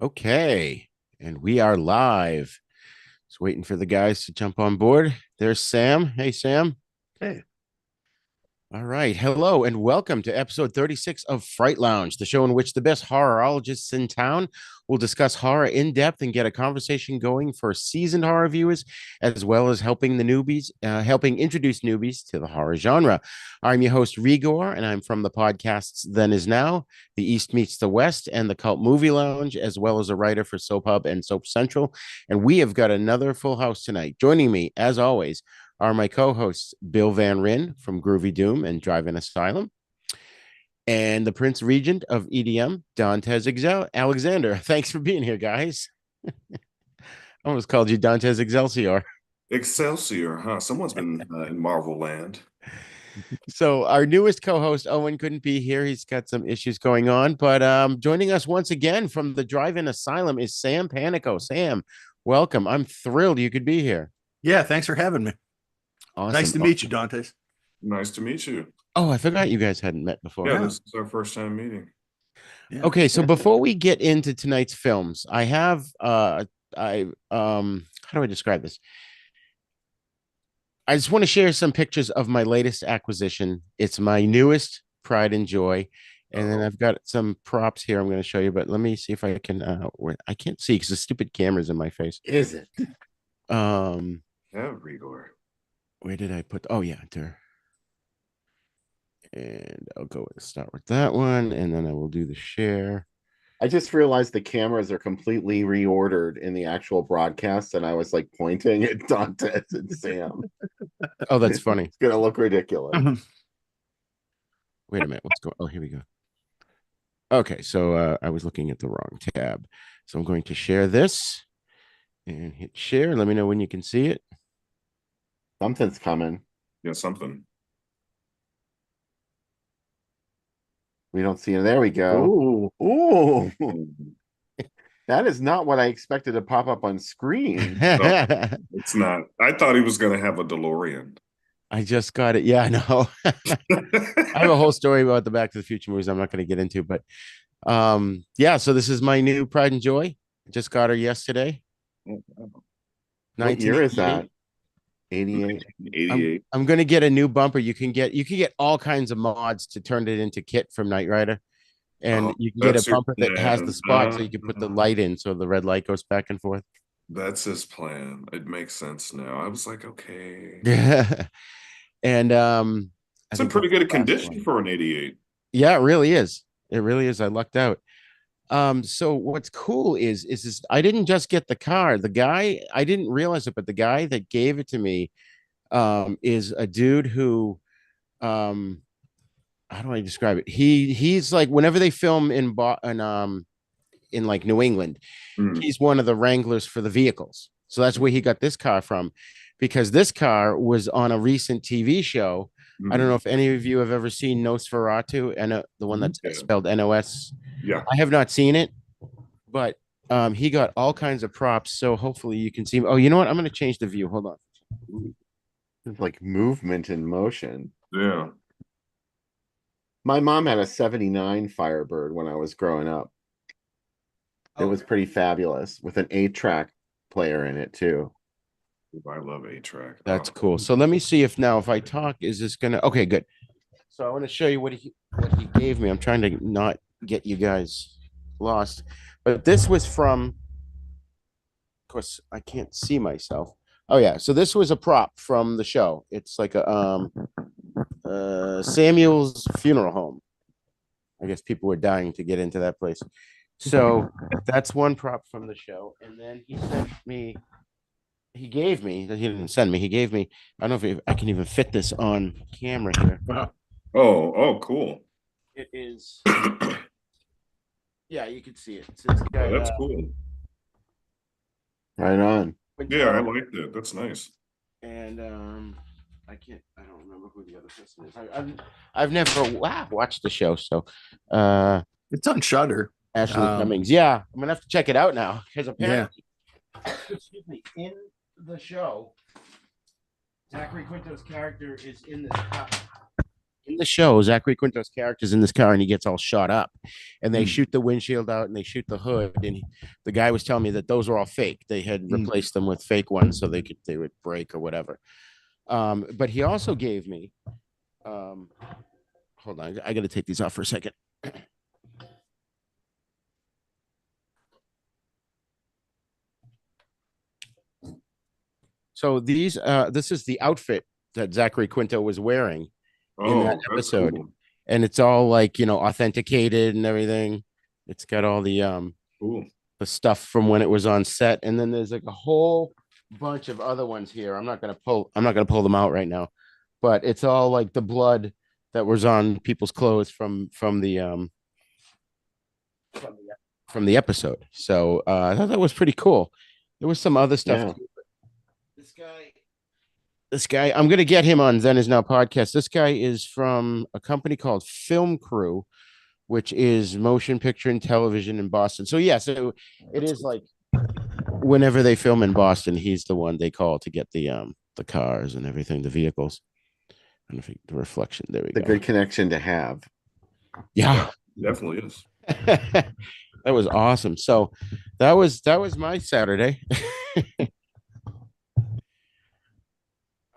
Okay, and we are live. Just waiting for the guys to jump on board. There's Sam. Hey, Sam. Hey, All right. Hello, and welcome to episode 36 of Fright Lounge, the show in which the best horrorologists in town will discuss horror in depth and get a conversation going for seasoned horror viewers, as well as helping introduce newbies to the horror genre. I'm your host, Rigor, and I'm from the podcasts Then Is Now, The East Meets the West, and the Cult Movie Lounge, as well as a writer for Soap Hub and Soap Central. And we have got another full house tonight. Joining me, as always, are my co-hosts Bill Van Ryn from Groovy Doom and Drive-In Asylum, and the Prince Regent of EDM, Dantes Alexander. Thanks for being here, guys. I almost called you Dantes Excelsior. Excelsior, huh? Someone's been in Marvel Land. So our newest co-host Owen couldn't be here. He's got some issues going on, but joining us once again from the Drive-In Asylum is Sam Panico. Sam, welcome. I'm thrilled you could be here. Yeah, thanks for having me. Nice Awesome. to meet you, Dantes. Nice to meet you. Oh, I forgot you guys hadn't met before. Yeah, Yeah. this is our first time meeting. Yeah. Okay, so before we get into tonight's films, I have how do I describe this? I just want to share some pictures of my latest acquisition. It's my newest pride and joy. And then Uh-oh. I've got some props here I'm going to show you, but let me see if I can I can't see because the stupid camera's in my face. Is it? Um Yeah, Rigor. where did I put oh yeah, there. And I'll go and start with that one, and then I will do the share. I just realized the cameras are completely reordered in the actual broadcast, and I was like pointing at Dantes and Sam. Oh, that's funny. It's gonna look ridiculous. Wait a minute. What's going? Oh, here we go. Okay, so I was looking at the wrong tab. So I'm going to share this and hit share. Let me know when you can see it. Something's coming. Yeah, something. We don't see it. There we go. Ooh. That is not what I expected to pop up on screen. I It's not. I thought he was going to have a DeLorean. just got it. Yeah, I know. I have a whole story about the Back to the Future movies I'm not going to get into, but yeah, so this is my new pride and joy. Just got her yesterday. What year is that? 88. 88. I'm gonna get a new bumper. You can get all kinds of mods to turn it into Kit from Knight Rider, and you can get That's a your bumper that has the spot, so you can put the light in, so the red light goes back and forth. That's his plan. It makes sense now. I was like, okay. Yeah, and I It's in think pretty that's good the last condition one. for an 88. Yeah, it really is. It really is. I lucked out. So what's cool is I didn't just get the car. The guy, I didn't realize it, but the guy that gave it to me is a dude who um how do I describe it? He's like whenever they film in like New England, Mm. he's one of the wranglers for the vehicles. So that's where he got this car from, because this car was on a recent TV show. I don't know if any of you have ever seen Nosferatu, and the one that's Yeah. spelled NOS. Yeah. I have not seen it, but he got all kinds of props. So hopefully you can see him. Oh, you know what? I'm going to change the view. Hold on. It's like movement in motion. Yeah. My mom had a 79 Firebird when I was growing up. It was pretty fabulous with an 8-track player in it too. I love A-Track. That's cool. So let me see if I talk, is this gonna okay, good. So I want to show you what he gave me. I'm trying to not get you guys lost. But this was from, of course, I can't see myself. Oh yeah, so this was a prop from the show. It's like a Samuel's funeral home. I guess people were dying to get into that place. So that's one prop from the show. And then he gave me, he didn't send me, he gave me, I don't know if I can even fit this on camera here. Wow. Oh, cool. It is, yeah, you can see it. It's got, That's cool. Right on. Yeah, I liked it. That's nice. And I don't remember who the other person is. I've never watched the show, so It's on Shudder. Ashley Cummings. Yeah, I'm gonna have to check it out now because apparently, excuse me, in the show, Zachary Quinto's character is in this car. in the show, Zachary Quinto's character's in this car and he gets all shot up, and they Mm. shoot the windshield out and they shoot the hood. And the guy was telling me that those were all fake. They had replaced them with fake ones so they would break or whatever. But he also gave me, hold on, I got to take these off for a second. So this is the outfit that Zachary Quinto was wearing in that episode. Cool. And it's all like, authenticated and everything. It's got all Cool. the stuff from when it was on set. And then there's like a whole bunch of other ones here. I'm not gonna pull them out right now, but it's all like the blood that was on people's clothes from the episode. So I thought that was pretty cool. There was some other stuff Yeah. too, but this guy, I'm gonna get him on Zen Is Now podcast. This guy is from a company called Film Crew, which is motion picture and television in Boston. So yeah, so it is like whenever they film in Boston, he's the one they call to get the cars and everything, the vehicles. I don't know if the reflection. There we The go. good connection to have. Yeah. Definitely is. That was awesome. So that was my Saturday.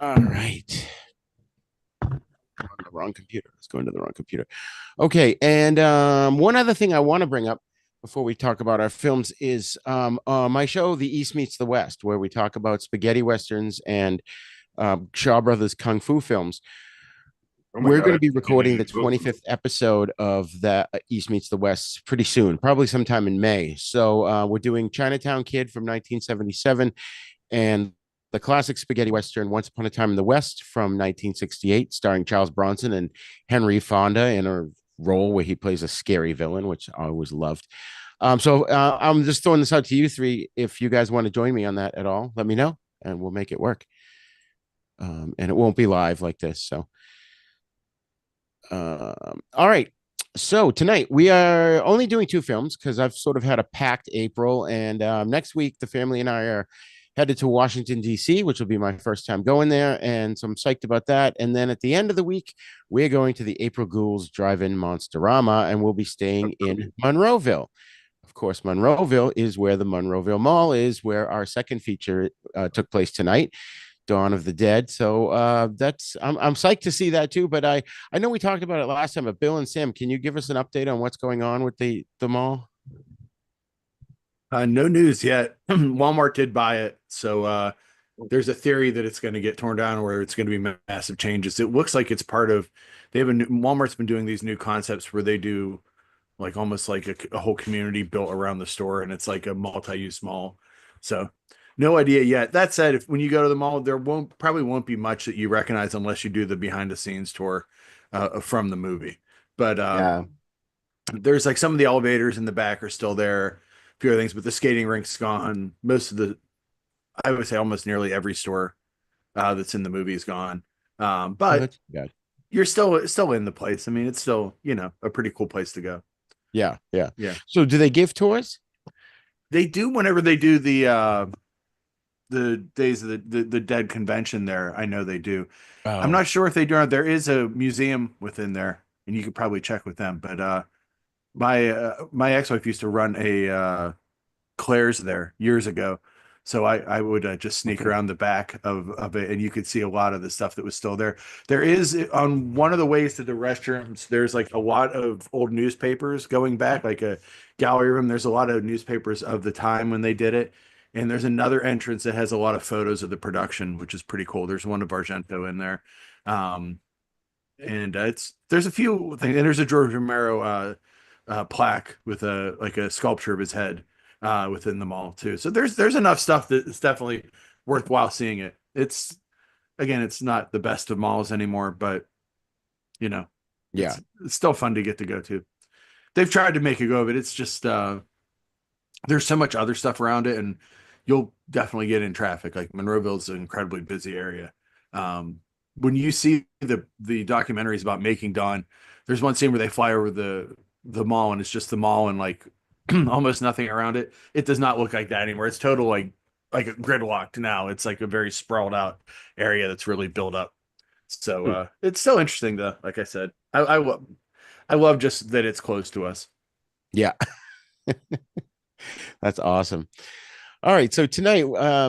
All right. On the wrong computer. Let's go into the wrong computer. Okay, and one other thing I want to bring up before we talk about our films is my show, The East Meets the West, where we talk about spaghetti westerns and Shaw Brothers kung fu films. Oh my We're God, going to be I can't recording believe the you both. 25th episode of that East Meets the West pretty soon, probably sometime in May. So we're doing Chinatown Kid from 1977 and the classic spaghetti western Once Upon a Time in the West from 1968, starring Charles Bronson and Henry Fonda in a role where he plays a scary villain, which I always loved. So I'm just throwing this out to you three. If you guys want to join me on that at all, let me know and we'll make it work. And it won't be live like this. So, all right. So tonight we are only doing two films because I've sort of had a packed April, and next week the family and I are headed to Washington D.C., which will be my first time going there, and so I'm psyched about that. And then at the end of the week, we're going to the April Ghouls Drive-In Monsterama, and we'll be staying in Monroeville. Of course, Monroeville is where the Monroeville Mall is, where our second feature took place tonight. Dawn of the Dead. So that's I'm psyched to see that too. But I know we talked about it last time. But Bill and Sam, can you give us an update on what's going on with the mall? No news yet. Walmart did buy it, so there's a theory that it's going to get torn down, or it's going to be massive changes. It looks like it's part of. They have Walmart's been doing these new concepts where they do like almost like a whole community built around the store, and it's like a multi-use mall. So no idea yet. That said, if when you go to the mall, there probably won't be much that you recognize unless you do the behind the scenes tour from the movie. But Yeah. there's like some of the elevators in the back are still there, a few other things, but the skating rink's gone. Most of I would say almost nearly every store that's in the movie is gone. But that's good. you're still in the place. I mean, it's still, a pretty cool place to go. Yeah. Yeah. So do they give tours? They do whenever they do the Days of the Dead convention there. I know they do. I'm not sure if they do. There is a museum within there, and you could probably check with them. But my ex-wife used to run a Claire's there years ago, so I would just sneak around the back of it, and you could see a lot of the stuff that was still there. There is on one of the ways to the restrooms. There's like a lot of old newspapers going back, like a gallery room. There's a lot of newspapers of the time when they did it. And there's another entrance that has a lot of photos of the production, which is pretty cool. There's one of Argento in there. And there's a few things, and there's a George Romero plaque with a sculpture of his head within the mall too. So there's enough stuff that it's definitely worthwhile seeing it. It's not the best of malls anymore, but yeah, it's still fun to get to go to. They've tried to make a go of it. It's just there's so much other stuff around it, and you'll definitely get in traffic. Like Monroeville is an incredibly busy area. When you see the documentaries about Making Dawn, there's one scene where they fly over the mall, and it's just the mall and like almost nothing around it. It does not look like that anymore. It's total like a gridlocked now. It's like a very sprawled out area that's really built up. So it's still interesting though. Like I said, I love just that it's close to us. Yeah, that's awesome. All right, so tonight,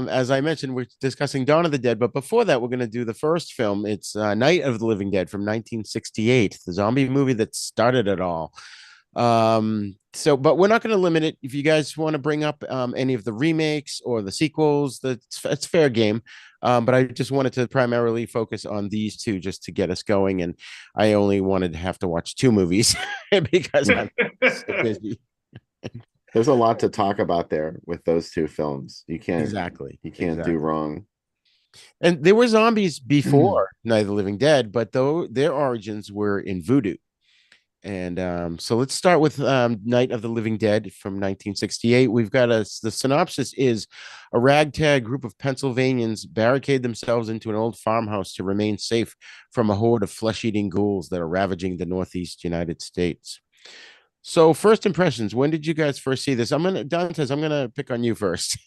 as I mentioned, we're discussing Dawn of the Dead, but before that, we're going to do the first film. It's Night of the Living Dead from 1968, the zombie movie that started it all. But we're not going to limit it. If you guys want to bring up any of the remakes or the sequels, it's fair game. But I just wanted to primarily focus on these two just to get us going. And I only wanted to have to watch two movies because I'm so busy. There's a lot to talk about there with those two films. Exactly. You can't do wrong. And there were zombies before Night of the Living Dead, but though their origins were in voodoo. And so let's start with Night of the Living Dead from 1968. We've got the synopsis is a ragtag group of Pennsylvanians barricade themselves into an old farmhouse to remain safe from a horde of flesh-eating ghouls that are ravaging the Northeast United States. So first impressions, when did you guys first see this? Dantes, I'm gonna pick on you first.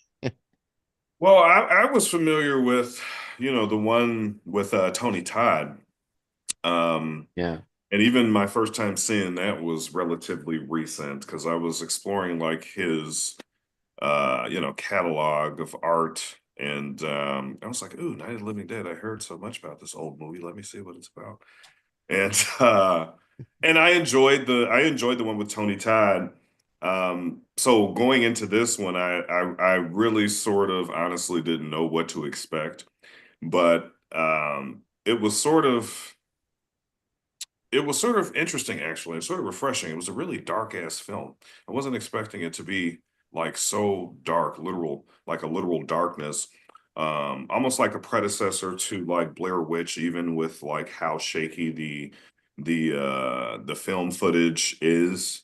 Well, I was familiar with, the one with Tony Todd. Yeah. And even my first time seeing that was relatively recent because I was exploring like his, catalog of art. And I was like, ooh, Night of the Living Dead. I heard so much about this old movie. Let me see what it's about. And and I enjoyed the one with Tony Todd. So going into this one, I really sort of honestly didn't know what to expect, but it was sort of interesting actually. It's sort of refreshing. It was a really dark ass film. I wasn't expecting it to be like so dark, literal, like a literal darkness. Almost like a predecessor to like Blair Witch, even with like how shaky the film footage is.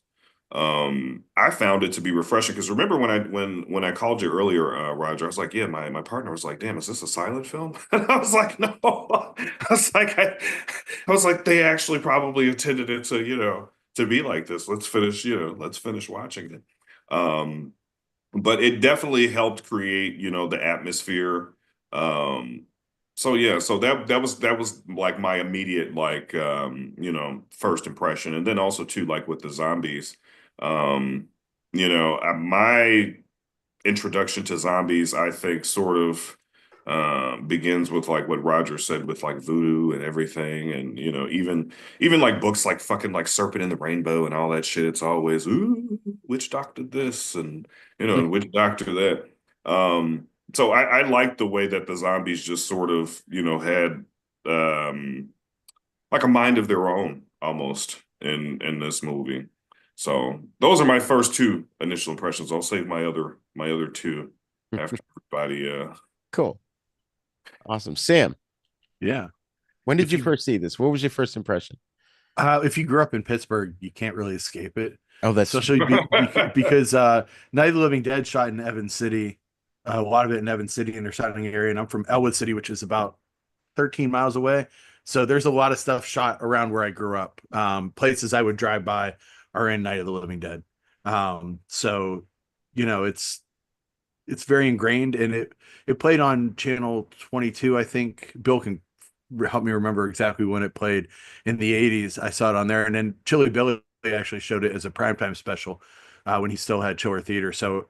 I found it to be refreshing because remember when I called you earlier, Roger, I was like, yeah, my partner was like, damn, is this a silent film? And I was like, no. I was like, they actually probably intended it to, to be like this. Let's finish watching it. Um, but it definitely helped create, the atmosphere. Um, so yeah, so that was like my immediate like first impression, and then also too like with the zombies, um, my introduction to zombies, I think, sort of begins with like what Roger said with like voodoo and everything, and even like books like fucking like Serpent in the Rainbow and all that shit. It's always ooh, which doctor this and and which doctor that. So I like the way that the zombies just sort of had um, like a mind of their own almost in this movie. So those are my first two initial impressions. I'll save my other two after everybody. Cool. Awesome. Sam, Yeah. when did If you you first see this? What was your first impression? if you grew up in Pittsburgh, you can't really escape it. Oh, that's Especially because Night of the Living Dead shot in Evans City, a lot of it in Evans City in their shooting area, and I'm from Elwood City, which is about 13 miles away. So there's a lot of stuff shot around where I grew up. Places I would drive by are in Night of the Living Dead. So it's very ingrained, and it played on channel 22. I think Bill can help me remember exactly when it played in the 80s. I saw it on there, and then Chili Billy actually showed it as a primetime special when he still had Chiller Theater. So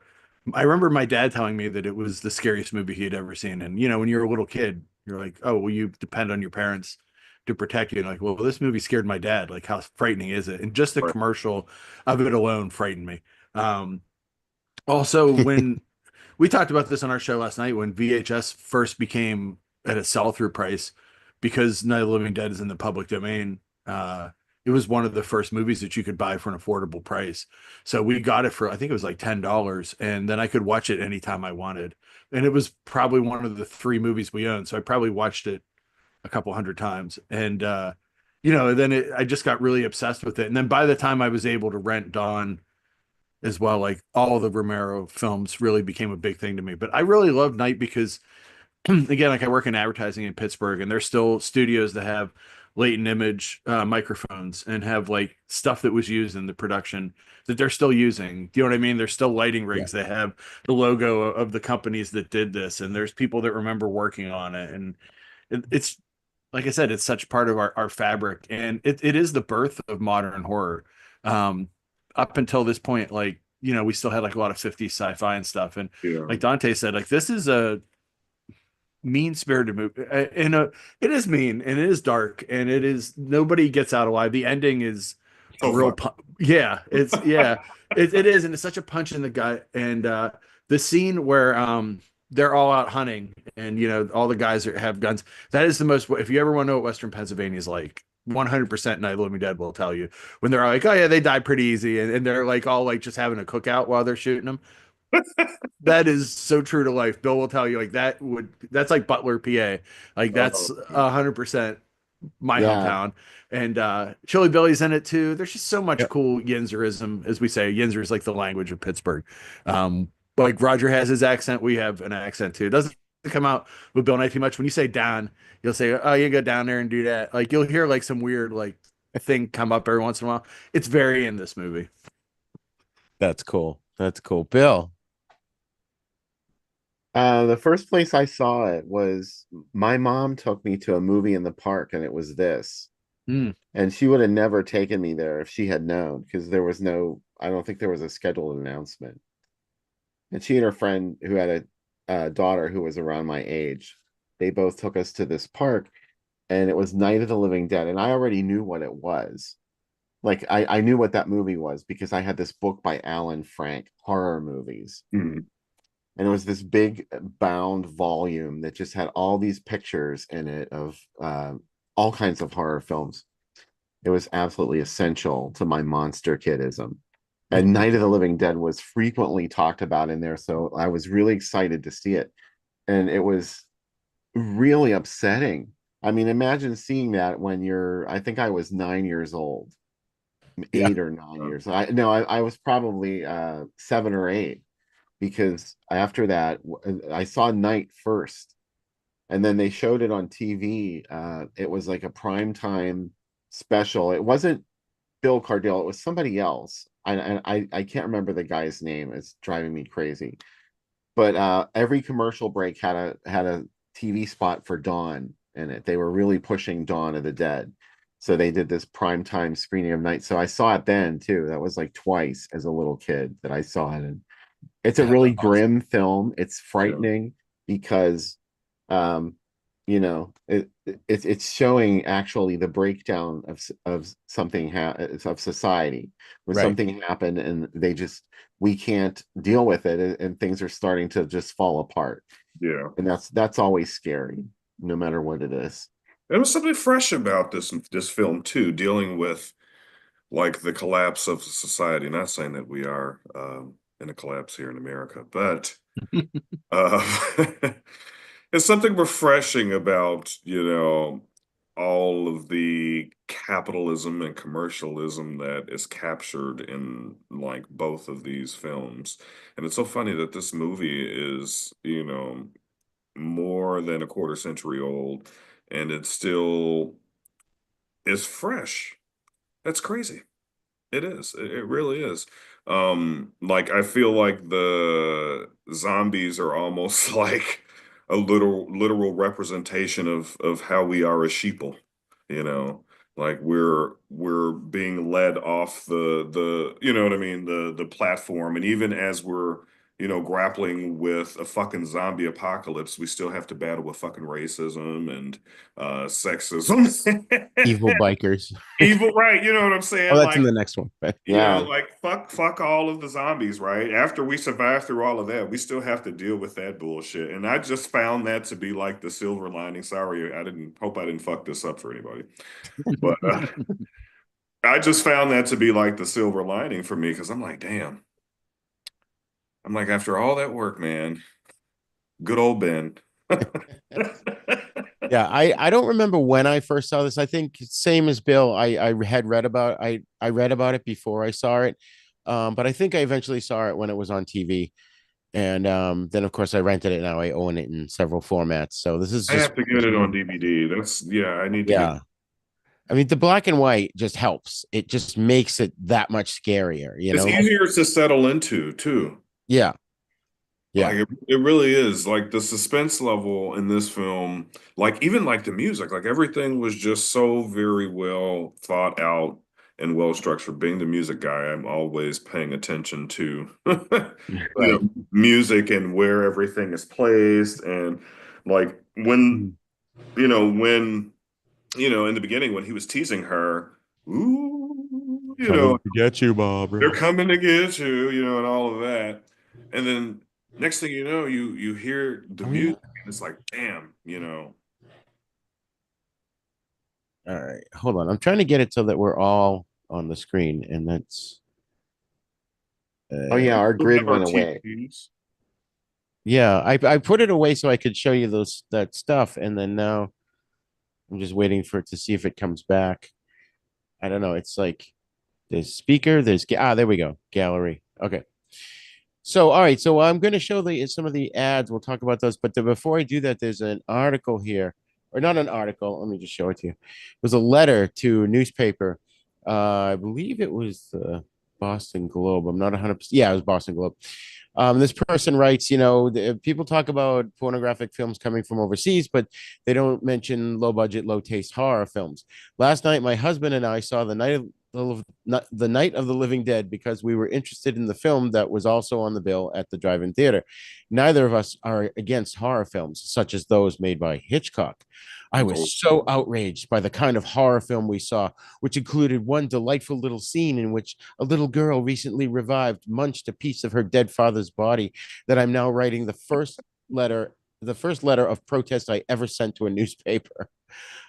I remember my dad telling me that it was the scariest movie he had ever seen. And when you're a little kid, you're like, oh, well, you depend on your parents to protect you. And like, well, this movie scared my dad. Like, how frightening is it? And just the Right. commercial of it alone frightened me. Also, when we talked about this on our show last night, when VHS first became at a sell-through price, because Night of the Living Dead is in the public domain. It was one of the first movies that you could buy for an affordable price. So we got it for, I think it was like $10, and then I could watch it anytime I wanted. And it was probably one of the three movies we owned. So I probably watched it a couple hundred times. And then I just got really obsessed with it. And then by the time I was able to rent Dawn as well, like all the Romero films really became a big thing to me. But I really love Night because again, like I work in advertising in Pittsburgh, and there's still studios that have latent image microphones and have like stuff that was used in the production that they're still using. Do you know what I mean? There's still lighting yeah. rigs that have the logo of the companies that did this, and there's people that remember working on it, and it's like I said, it's such part of our fabric, and it is the birth of modern horror. Um, Up until this point, like, we still had like a lot of 50s sci-fi and stuff. And Yeah. like Dante said, like this is a mean-spirited movie. It is mean and it is dark and it is nobody gets out alive. The ending is a So real fun. yeah, it is, and it's such a punch in the gut. And the scene where they're all out hunting and all the guys have guns. That is the most, if you ever want to know what Western Pennsylvania is like, 100% Night of the Living Dead will tell you when they're like, oh yeah, they die pretty easy, and they're like all like just having a cookout while they're shooting them. That is so true to life. Bill will tell you like that's like Butler, PA. Like that's Oh, 100% my Yeah. hometown. And Chili Billy's in it too. There's just so much Yep. cool Yinzerism, as we say. Yinzer is like the language of Pittsburgh. Like Roger has his accent, we have an accent too. It doesn't come out with Bill Nye too much. When you say down, you'll say, "Oh, you go down there and do that." Like you'll hear like some weird like thing come up every once in a while. It's very in this movie. That's cool. That's cool. Bill. The first place I saw it was my mom took me to a movie in the park, and it was this. Mm. And she would have never taken me there if she had known, because I don't think there was a scheduled announcement. And she and her friend who had a daughter who was around my age, they both took us to this park, and it was Night of the Living Dead. And I already knew what it was. Like I knew what that movie was because I had this book by Alan Frank, horror movies. Mhm. And it was this big bound volume that just had all these pictures in it of all kinds of horror films. It was absolutely essential to my monster kidism. And Night of the Living Dead was frequently talked about in there, so I was really excited to see it. And it was really upsetting. I mean, imagine seeing that when I think I was 9 years old, Yeah. 8 or 9 years. I was probably 7 or 8, because after that I saw Night first, and then they showed it on TV. It was like a primetime special. It wasn't Bill Cardell, it was somebody else. I can't remember the guy's name. It's driving me crazy. But every commercial break had a TV spot for Dawn in it. They were really pushing Dawn of the Dead. So they did this primetime screening of Night. So I saw it then too. That was like twice as a little kid that I saw it. And it's a really grim film. It's frightening because um it's showing actually the breakdown of something of society, when Right. something happened and we can't deal with it, and things are starting to just fall apart. Yeah. And that's always scary, no matter what it is. There was something fresh about this film too, dealing with like the collapse of society. Not saying that we are in a collapse here in America, but uh, it's something refreshing about, all of the capitalism and commercialism that is captured in like both of these films. And it's so funny that this movie is, more than a quarter century old, and it still is fresh. That's crazy. It is. It really is. Like I feel like the zombies are almost like a literal representation of how we are as sheeple, you know. Like we're being led off the you know what I mean, the platform, and even as we're, grappling with a fucking zombie apocalypse, we still have to battle with fucking racism and sexism. Evil bikers. Evil, right? You know what I'm Oh, saying? that's in Like, the next one. But Yeah. like fuck all of the zombies, right? After we survive through all of that, we still have to deal with that bullshit. And I just found that to be like the silver lining. Sorry, I didn't hope I didn't fuck this up for anybody. But I just found that to be like the silver lining for me, because I'm like, damn. I'm like, after all that work, man, good old Ben. yeah, I don't remember when I first saw this. I think same as Bill. I had read about I read about it before I saw it. But I think I eventually saw it when it was on TV. And then of course I rented it. Now I own it in several formats. So this is I just have to get it on DVD. I need to get. yeah. I mean, the black and white just helps. It just makes it that much scarier, It's easier to settle into too. Yeah. Like it really is. Like the suspense level in this film, like even like the music, like everything was just so very well thought out and well structured. Being the music guy, I'm always paying attention to Right. music and where everything is placed. And like when when in the beginning when he was teasing her, ooh, Coming to get you, they're Barbara. coming to get you, and all of that. And then next thing you know, you hear the Are we music not? and it's like, damn. All right, hold on. I'm trying to get it so that we're all on the screen, and that's Oh yeah, our We'll grid have our went away. TVs. yeah. I put it away so I could show you that stuff, and then now I'm just waiting for it to see if it comes back. I don't know. It's like there's speaker, there we go, gallery. Okay. So, all right. So I'm going to show some of the ads. We'll talk about those. But before I do that, there's an article here, or not an article. Let me just show it to you. It was a letter to a newspaper. I believe it was the Boston Globe. I'm not 100%. Yeah, it was Boston Globe. This person writes, people talk about pornographic films coming from overseas, but they don't mention low budget, low taste horror films. Last night, my husband and I saw the Night of the Living Dead because we were interested in the film that was also on the bill at the drive-in theater. Neither of us are against horror films such as those made by Hitchcock. I Oh, was so outraged by the kind of horror film we saw, which included one delightful little scene in which a little girl recently revived munched a piece of her dead father's body, that I'm now writing the first letter of protest I ever sent to a newspaper.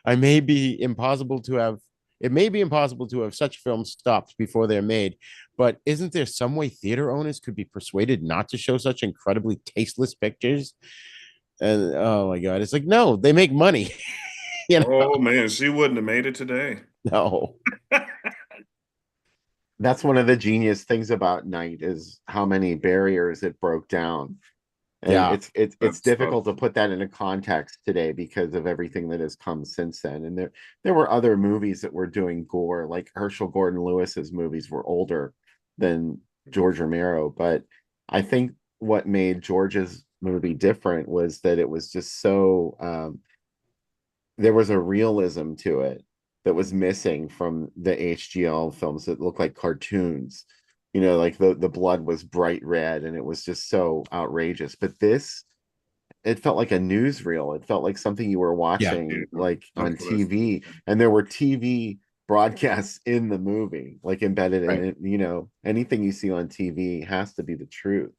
I may be impossible to have It may be impossible to have such films stopped before they're made, but isn't there some way theater owners could be persuaded not to show such incredibly tasteless pictures? And oh my god, it's like, no, they make money. oh man, she wouldn't have made it today. No. That's one of the genius things about Night is how many barriers it broke down. And Yeah. it's That's difficult to put that into context today because of everything that has come since then. And there were other movies that were doing gore, like Herschel Gordon Lewis's movies were older than George Romero. But I think what made George's movie different was that it was just so there was a realism to it that was missing from the HGL films that look like cartoons. Like the blood was bright red and it was just so outrageous. But this, it felt like a newsreel. It felt like something you were Yeah. watching like on that's what I was TV, thinking. and there were TV broadcasts in the movie, like embedded in Right. it. Anything you see on TV has to be the truth.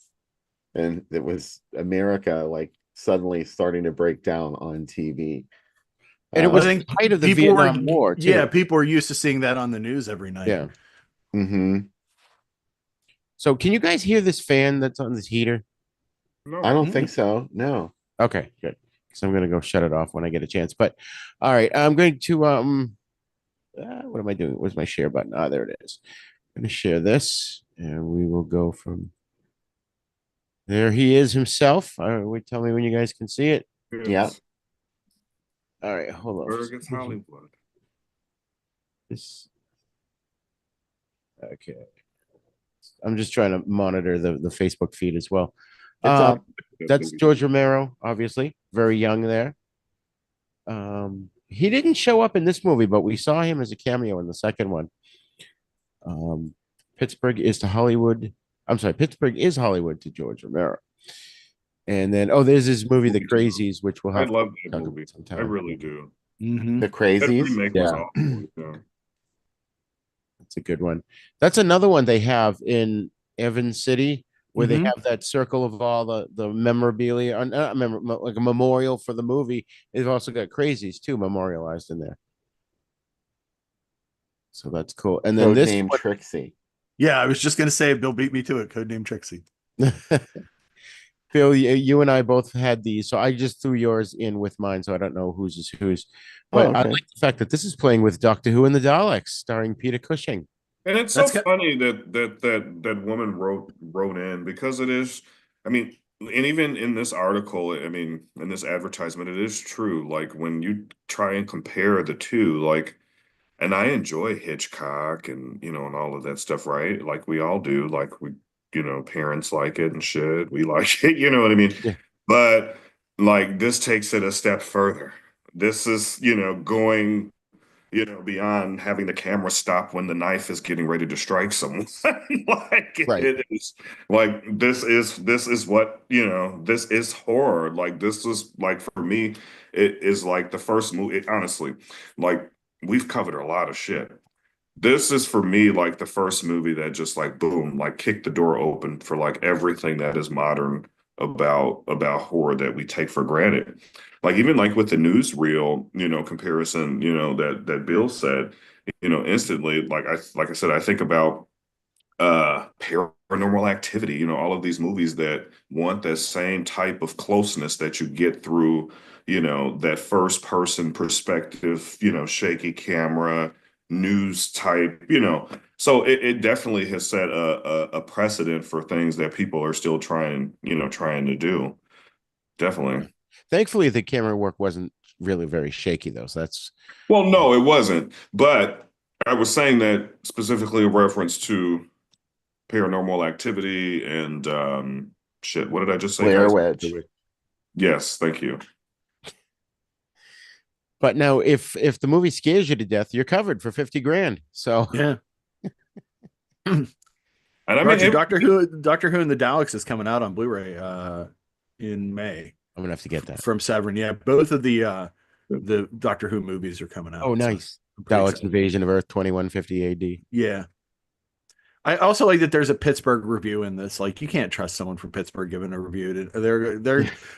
And it was America like suddenly starting to break down on TV. And it I was Uh, the think height of the people were, Vietnam War yeah, too. people are used to seeing that on the news every night. Yeah. mhm. So can you guys hear this fan that's on this heater? I No. don't think so. No. Okay, good. So I'm gonna go shut it off when I get a chance. But all right, I'm going to what am I doing? Where's my share button? Ah, there it is. I'm gonna share this, and we will go from there. He is himself. All right, wait, tell me when you guys can see it. Yeah. It's All right, hold on. Where gets Hollywood. This okay. I'm just trying to monitor the Facebook feed as well. It's Um, up. that's George Romero, obviously, very young there. He didn't show up in this movie, but we saw him as a cameo in the second one. Um, Pittsburgh is to Hollywood. I'm sorry, Pittsburgh is Hollywood to George Romero. And then, there's this movie, The Crazies, which we'll I have to love that talk about movie. I sometime. really do. Mm-hmm. The That Crazies. remake was Yeah, awful. that's a good one. That's another one they have in Evans City, where they Mm-hmm. have that circle of all the memorabilia, like a memorial for the movie. They've also got Crazies too memorialized in there. So that's cool. And then this Codename Trixie. Yeah, I was just gonna say Bill beat me to it. Codename Trixie. one, Phil, you and I both had these, so I just threw yours in with mine, so I don't know whose is whose. Oh, But I okay. like the fact that this is playing with Doctor Who and the Daleks, starring Peter Cushing. And it's so That's funny that woman wrote in because it is, I mean, and even in this article, I mean, in this advertisement, it is true. Like when you try and compare the two, like, and I enjoy Hitchcock and and all of that stuff, right? Like we all do. Like we, parents like it and shit. We like it, you know what I mean? Yeah. But like this takes it a step further. This is, going, beyond having the camera stop when the knife is getting ready to strike someone. Like Right. it is like this is what, this is horror. Like this is like for me, it is like the first movie, honestly, like we've covered a lot of shit. This is for me like the first movie that just like boom, like kicked the door open for like everything that is modern about horror that we take for granted. Like even like with the newsreel, comparison, that Bill said, instantly, like I said, I think about paranormal activity, all of these movies that want that same type of closeness that you get through, that first person perspective, shaky camera, news type, so it definitely has set a precedent for things that people are still trying to do. Definitely. Thankfully, the camera work wasn't really very shaky, though. So that's Well, no, it wasn't. But I was saying that specifically in reference to paranormal activity and shit. What did I just say, Blair guys? Witch. Yes, thank you. But now, if the movie scares you to death, you're covered for 50 grand. So Yeah. And I mean, Roger, Doctor Who and the Daleks is coming out on Blu-ray in May I'm gonna have to get that. from Severn. Yeah, both of the Doctor Who movies are coming out. Oh, so nice. I'm pretty Daleks excited. Invasion of Earth 2150 AD. Yeah. I also like that there's a Pittsburgh review in this. Like you can't trust someone from Pittsburgh giving a review.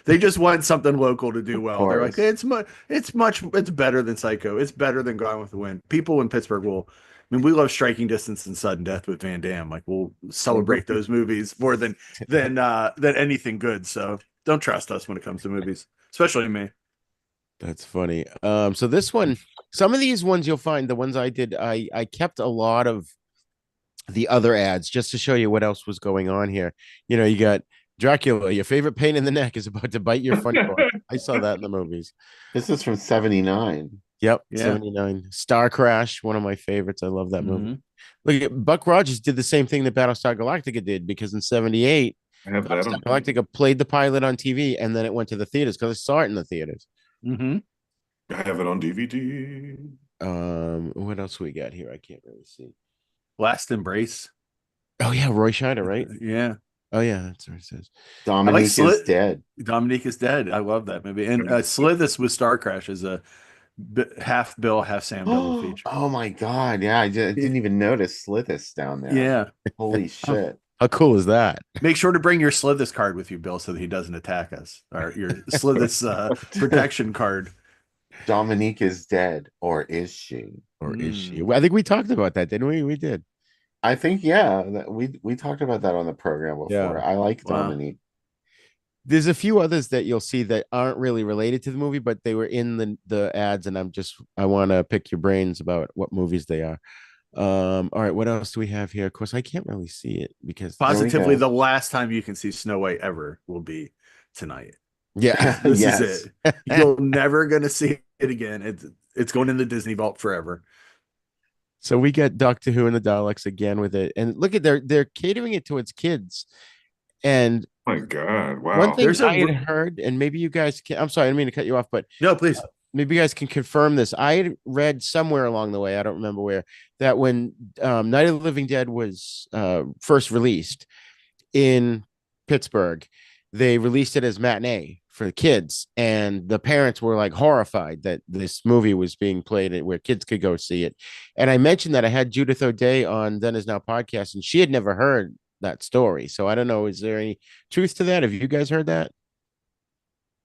They just want something local to do well. They're like it's better than Psycho. It's better than Gone with the Wind. People in Pittsburgh will. I mean, we love Striking Distance and Sudden Death with Van Damme. Like we'll celebrate those movies more than anything good. So don't trust us when it comes to movies, especially me. That's funny. So this one, some of these ones you'll find, the ones I did, I kept a lot of the other ads just to show you what else was going on here. You got Dracula, your favorite pain in the neck is about to bite your front door. I saw that in the movies. This is from 79. Yep, Yeah. 79. Star Crash, one of my favorites. I love that movie. Mhm. Look at Buck Rogers did the same thing that Battlestar Galactica did, because in 78, I have that Battlestar on. Galactica played the pilot on TV and then it went to the theaters because I saw it in the theaters. Mhm. I have it on DVD. What else we got here? I can't really see. Last Embrace. Oh yeah, Roy Scheider, right? Yeah. Oh yeah, that's what it says. Dominique is dead. Dominique is dead. I love that movie. And Slithis with Star Crash is a half Bill, half Sam double feature. Oh my God. Yeah, I didn't even notice Slithis down there. Yeah. Holy shit. How cool is that? Make sure to bring your Slithis card with you, Bill, so that he doesn't attack us. Or your Slithis protection card. Dominique is dead, or is she? Or is she? I think we talked about that, didn't we? We did. I think, yeah, we talked about that on the program before. Yeah. I like Wow. Dominique. There's a few others that you'll see that aren't really related to the movie, but they were in the ads, and I want to pick your brains about what movies they are. All right, what else do we have here? Of course, I can't really see it because Positively, the last time you can see Snow White ever will be tonight. yeah, This Yes. is it. You're never gonna see it again. It's going in the Disney vault forever. So we got Doctor Who and the Daleks again with it, and look at they're catering it towards kids. And Oh my God, wow. one thing There's I had heard, and maybe you guys can, I'm sorry, I didn't mean to cut you off, but No, please. maybe you guys can confirm this. I had read somewhere along the way, I don't remember where, that when Night of the Living Dead was first released in Pittsburgh, they released it as matinee for the kids, and the parents were like horrified that this movie was being played where kids could go see it. And I mentioned that I had Judith O'Day on Then Is Now podcast, and she had never heard that story. So I don't know, is there any truth to that? Have you guys heard that?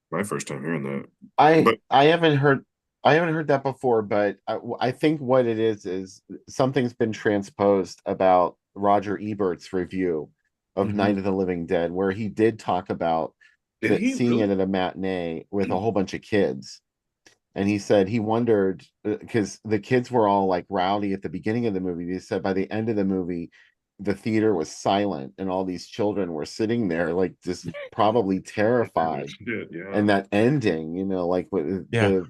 My first time hearing that. I haven't heard that before, but I think what it is something's been transposed about Roger Ebert's review of Night of the Living Dead, where he did talk about seeing it at a matinee with a whole bunch of kids. And he said he wondered, because the kids were all like rowdy at the beginning of the movie. He said by the end of the movie, the theater was silent and all these children were sitting there like just probably terrified. Yeah. And that ending, like the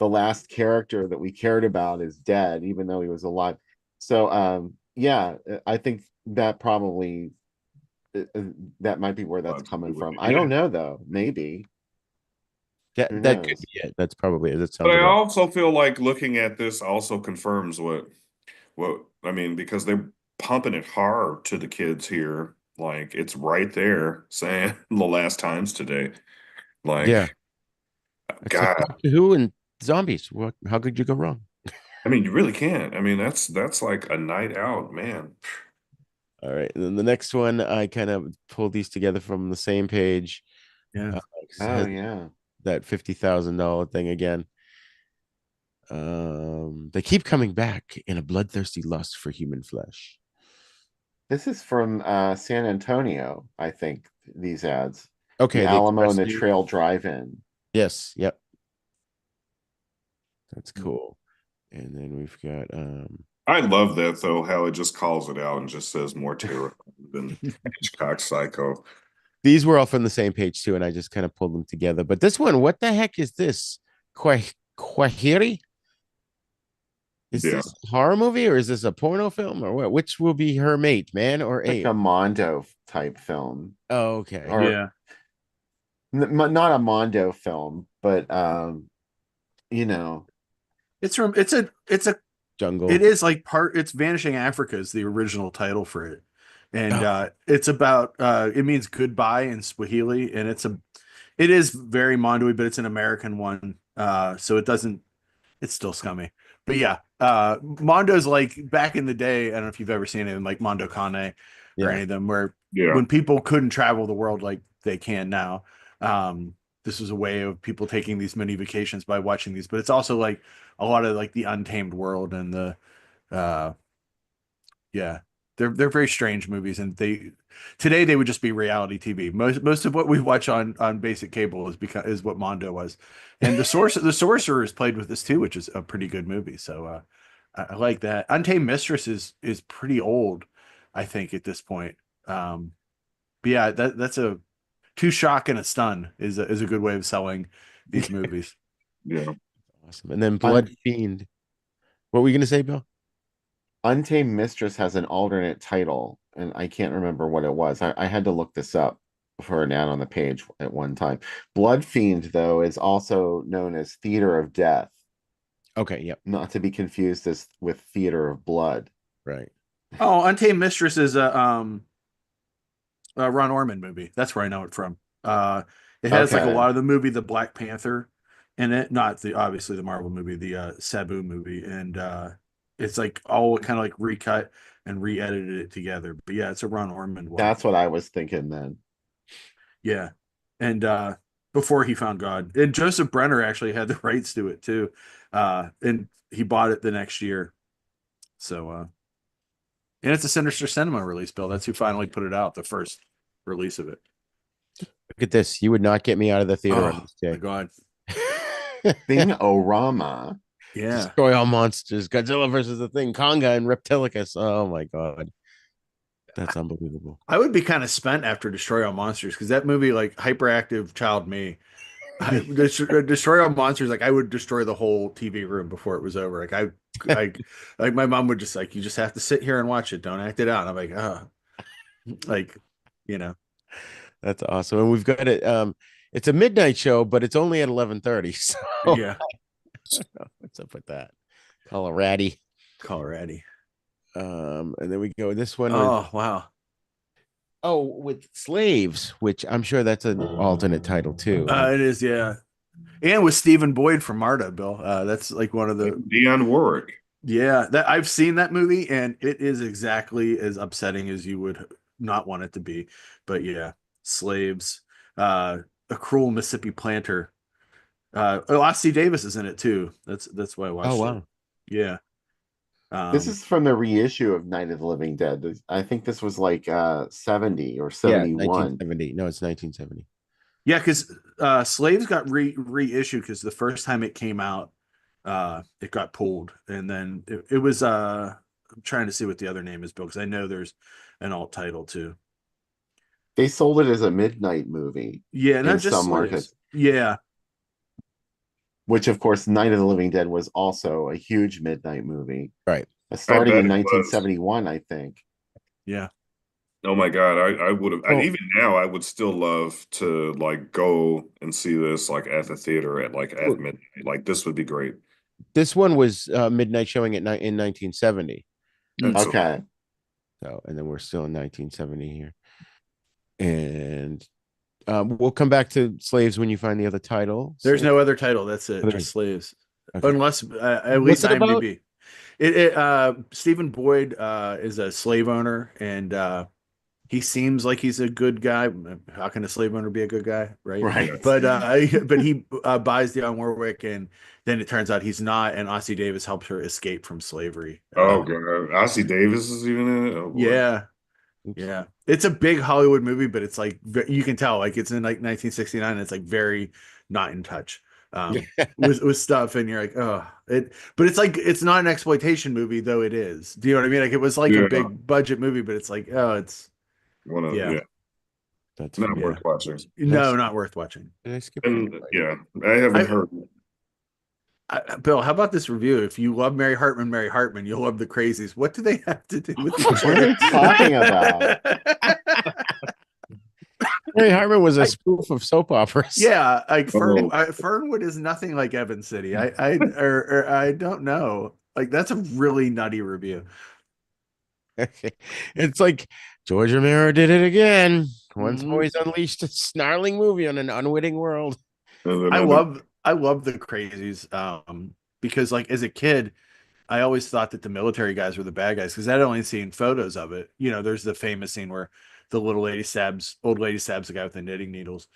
last character that we cared about is dead, even though he was alive. So yeah, I think that probably that might be where that's to do coming with from. it. I Yeah. don't know though. Maybe. Who That could knows? be it. That's probably it. That But sounds I about also feel like looking at this also confirms what I mean, because they're pumping it hard to the kids here. Like it's right there saying the last times today. yeah. Like, It's like God, Doctor Who and zombies. What? How could you go wrong? I mean, you really can't. I mean, that's like a night out, man. All right. And then the next one, I kind of pulled these together from the same page. Yeah. 'Cause it Oh has yeah. that $50,000 thing again. They keep coming back in a bloodthirsty lust for human flesh. This is from San Antonio, I think, these ads. The Okay, the Alamo and Express the News. Trail Drive-In. Yes, yep. That's Hmm. cool. And then we've got I love that though, how it just calls it out and just says more terrifying than Hitchcock Psycho. these were all from the same page too, and I just kind of pulled them together. But this one, what the heck is this? Kwahiri? Is Yeah. this a horror movie or is this a porno film or what? Which will be her mate, man or Like ape? a Mondo type film. Oh, okay. Or Yeah. not a Mondo film, but you know, It's from it's a Jungle. it is like it's Vanishing Africa is the original title for it. And Oh, it's about it means goodbye in Swahili, and it is very Mondoy, but it's an American one. So it's still scummy. But yeah, Mondo's like back in the day, I don't know if you've ever seen it, like Mondo Kane or yeah. any of them, where Yeah. when people couldn't travel the world like they can now, this was a way of people taking these mini vacations by watching these. But it's also like a lot of like the untamed world and the uh yeah, they're very strange movies, and today they would just be reality TV. Most of what we watch on basic cable is what Mondo was, and the Sorcerer is played with this too, which is a pretty good movie. So I like that. Untamed Mistress is pretty old, I think at this point. But yeah, that's a two shock and a stun is a good way of selling these movies. Yeah. Awesome. And then Un Blood Fiend. What were you gonna say, Bill? Untamed Mistress has an alternate title, and I can't remember what it was. I had to look this up for an ad on the page at one time. Blood Fiend, though, is also known as Theater of Death, Okay, yep, not to be confused with Theater of Blood. right. Oh, Untamed Mistress is a Ron Orman movie. That's where I know it from. It has like a Okay. lot of the movie The Black Panther in it, not the obviously the Marvel movie, the Sabu movie, and it's like all kind of like recut and re-edited it together. But yeah, it's a Ron Orman one. That's what I was thinking then. Yeah, and before he found God, and Joseph Brenner actually had the rights to it too, and he bought it the next year. So and it's a Sinister Cinema release, Bill. That's who finally put it out, the first release of it. Look at this. You would not get me out of the theater on Oh this my day. God. Thing-O-Rama. Yeah. Destroy all monsters. Godzilla versus the Thing. Conga and Reptilicus. Oh my god. That's unbelievable. I would be kind of spent after Destroy All Monsters because that movie, like hyperactive child me, Destroy All Monsters, like I would destroy the whole TV room before it was over. Like my mom would just like, you just have to sit here and watch it. Don't act it out. And I'm like, oh, like, you know, That's awesome. And we've got it. It's a midnight show, but it's only at 11:30. So yeah, what's up with that? Colorado. Colorado. And then we go this one with Oh, wow. with slaves, which I'm sure that's an alternate title too. It is, yeah. And with Stephen Boyd from Marta, Bill. That's like one of the Dionne Warwick. yeah, that I've seen that movie and it is exactly as upsetting as you would not want it to be. But yeah, slaves, a cruel Mississippi planter. Ossie Davis is in it too. That's why I watched Oh it. wow. Yeah. This is from the reissue of Night of the Living Dead. I think this was like 70 or Yeah, 71. 1970. No, it's 1970. Yeah, because Slaves got reissued because the first time it came out, it got pulled, and then it was I'm trying to see what the other name is, Bill, because I know there's an alt title too. They sold it as a midnight movie Yeah, in not just some Slaves. markets, Yeah, which of course Night of the Living Dead was also a huge midnight movie. Right. It started bet in it was. 1971, I think. yeah. Oh my God, I would have Oh, even now I would still love to like go and see this like at the theater at like at well, midnight. Like this would be great. this one was midnight showing in 1970. That's so Okay. So, and then we're still in 1970 here. And we'll come back to slaves when you find the other title. There's Slave. no other title. That's it. Okay. Just slaves. Okay. Unless at What's least it about? IMDb. Stephen Boyd is a slave owner, and he seems like he's a good guy. How can a slave owner be a good guy, right? Right. But he buys Dionne Warwick, and then it turns out he's not. And Ossie Davis helps her escape from slavery. oh God. Ossie Davis is even in it. Oh boy. Yeah, yeah. It's a big Hollywood movie, but it's like you can tell, like it's in like 1969. And it's like very not in touch with stuff, and you're like, oh, but it's like it's not an exploitation movie, though it is. Do you know what I mean? Like it was like a Yeah. big budget movie, but it's like, oh, it's One of yeah. That's not funny. worth watching. No, not worth watching. Did I skip And it? yeah, I haven't heard. Bill, how about this review? If you love Mary Hartman, you'll love the Crazies. What do they have to do with each What are they talking about? Mary Hartman was a spoof of soap operas. Yeah, like Oh. Fernwood is nothing like Evan City. I don't know. Like that's a really nutty review. It's like George Romero did it again. Once Mhm. Boys Unleashed a snarling movie on an unwitting world. I love the Crazies because like as a kid I always thought that the military guys were the bad guys because I'd only seen photos of it. You know, there's the famous scene where the old lady stabs the guy with the knitting needles.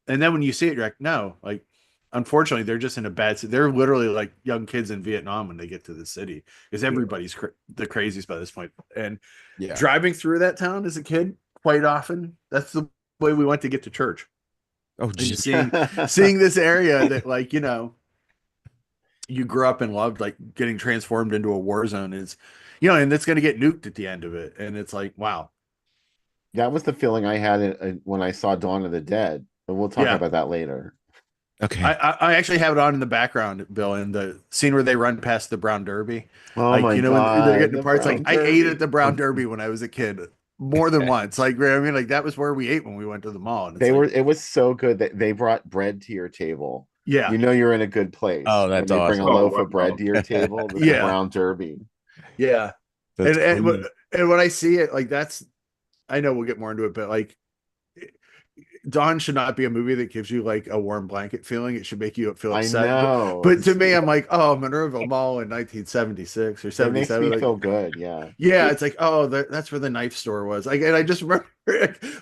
And then when you see it, you're like, no, like, unfortunately, they're just in a bad city. They're literally like young kids in Vietnam when they get to the city because everybody's the crazies by this point. And Yeah. driving through that town as a kid, quite often, that's the way we went to get to church. Oh, And geez. seeing this area that, like, you know, you grew up and loved, like getting transformed into a war zone is, you know, and it's going to get nuked at the end of it. And it's like, wow. That was the feeling I had when I saw Dawn of the Dead, but we'll talk Yeah. about that later. Okay. I actually have it on in the background, Bill, in the scene where they run past the Brown Derby. Oh Like, my you know, when God, they're getting the to parts, like Brown I ate Derby. at the Brown Derby when I was a kid more than once. Like, I mean, like that was where we ate when we went to the mall. And it's like, It was so good that they brought bread to your table. yeah, You know you're in a good place. Oh, that's when they bring a awesome. loaf Oh, of bread wow. to your table. The Yeah. Brown Derby. yeah. That's And cool. and when I see it, like I know we'll get more into it, but like Dawn should not be a movie that gives you like a warm blanket feeling. It should make you feel I upset. know. But to me, I'm like, oh, Minerva Mall in 1976 or It makes 77. me Like, feel good. Yeah. yeah, it's like, oh, that's where the knife store was. Like, and I just remember,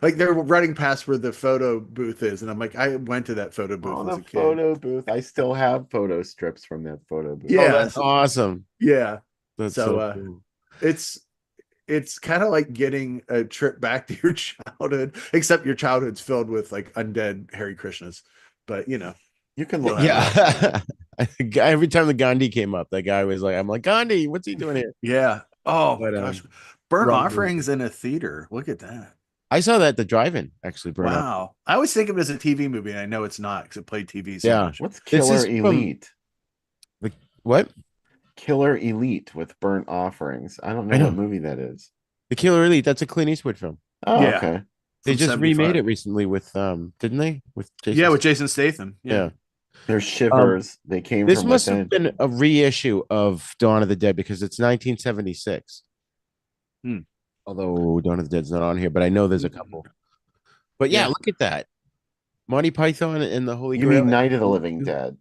like, they're running past where the photo booth is, and I'm like, I went to that photo booth Oh, as the a kid. photo booth. I still have photo strips from that photo booth. Oh, Yeah, that's awesome. yeah. That's So, so cool. It's kind of like getting a trip back to your childhood, except your childhood's filled with like undead Hare Krishnas. But you know, You can look. Yeah. Every time the Gandhi came up, that guy was like, I'm like, Gandhi, what's he doing here? yeah. Oh my But, gosh, Burnt wrong Offerings in a theater. Look at that. I saw that at the drive-in, actually. Burn Up. Wow. I always think of it as a TV movie, and I know it's not because it played TV so Yeah. much. What's This Killer is from- Elite? What? Killer Elite with Burnt Offerings. I don't know I know. what movie that is. The Killer Elite. That's a Clint Eastwood film. Oh, Yeah. okay. They From just 75. remade it recently with didn't they? With Jason Yeah, with Jason Statham. Yeah. There's Shivers. They came This from must within. have been a reissue of Dawn of the Dead because it's 1976. Hmm. Although Dawn of the Dead's not on here, but I know there's a couple. But yeah, Yeah. look at that. Monty Python and the Holy You Grail. mean Night of the Living Dead,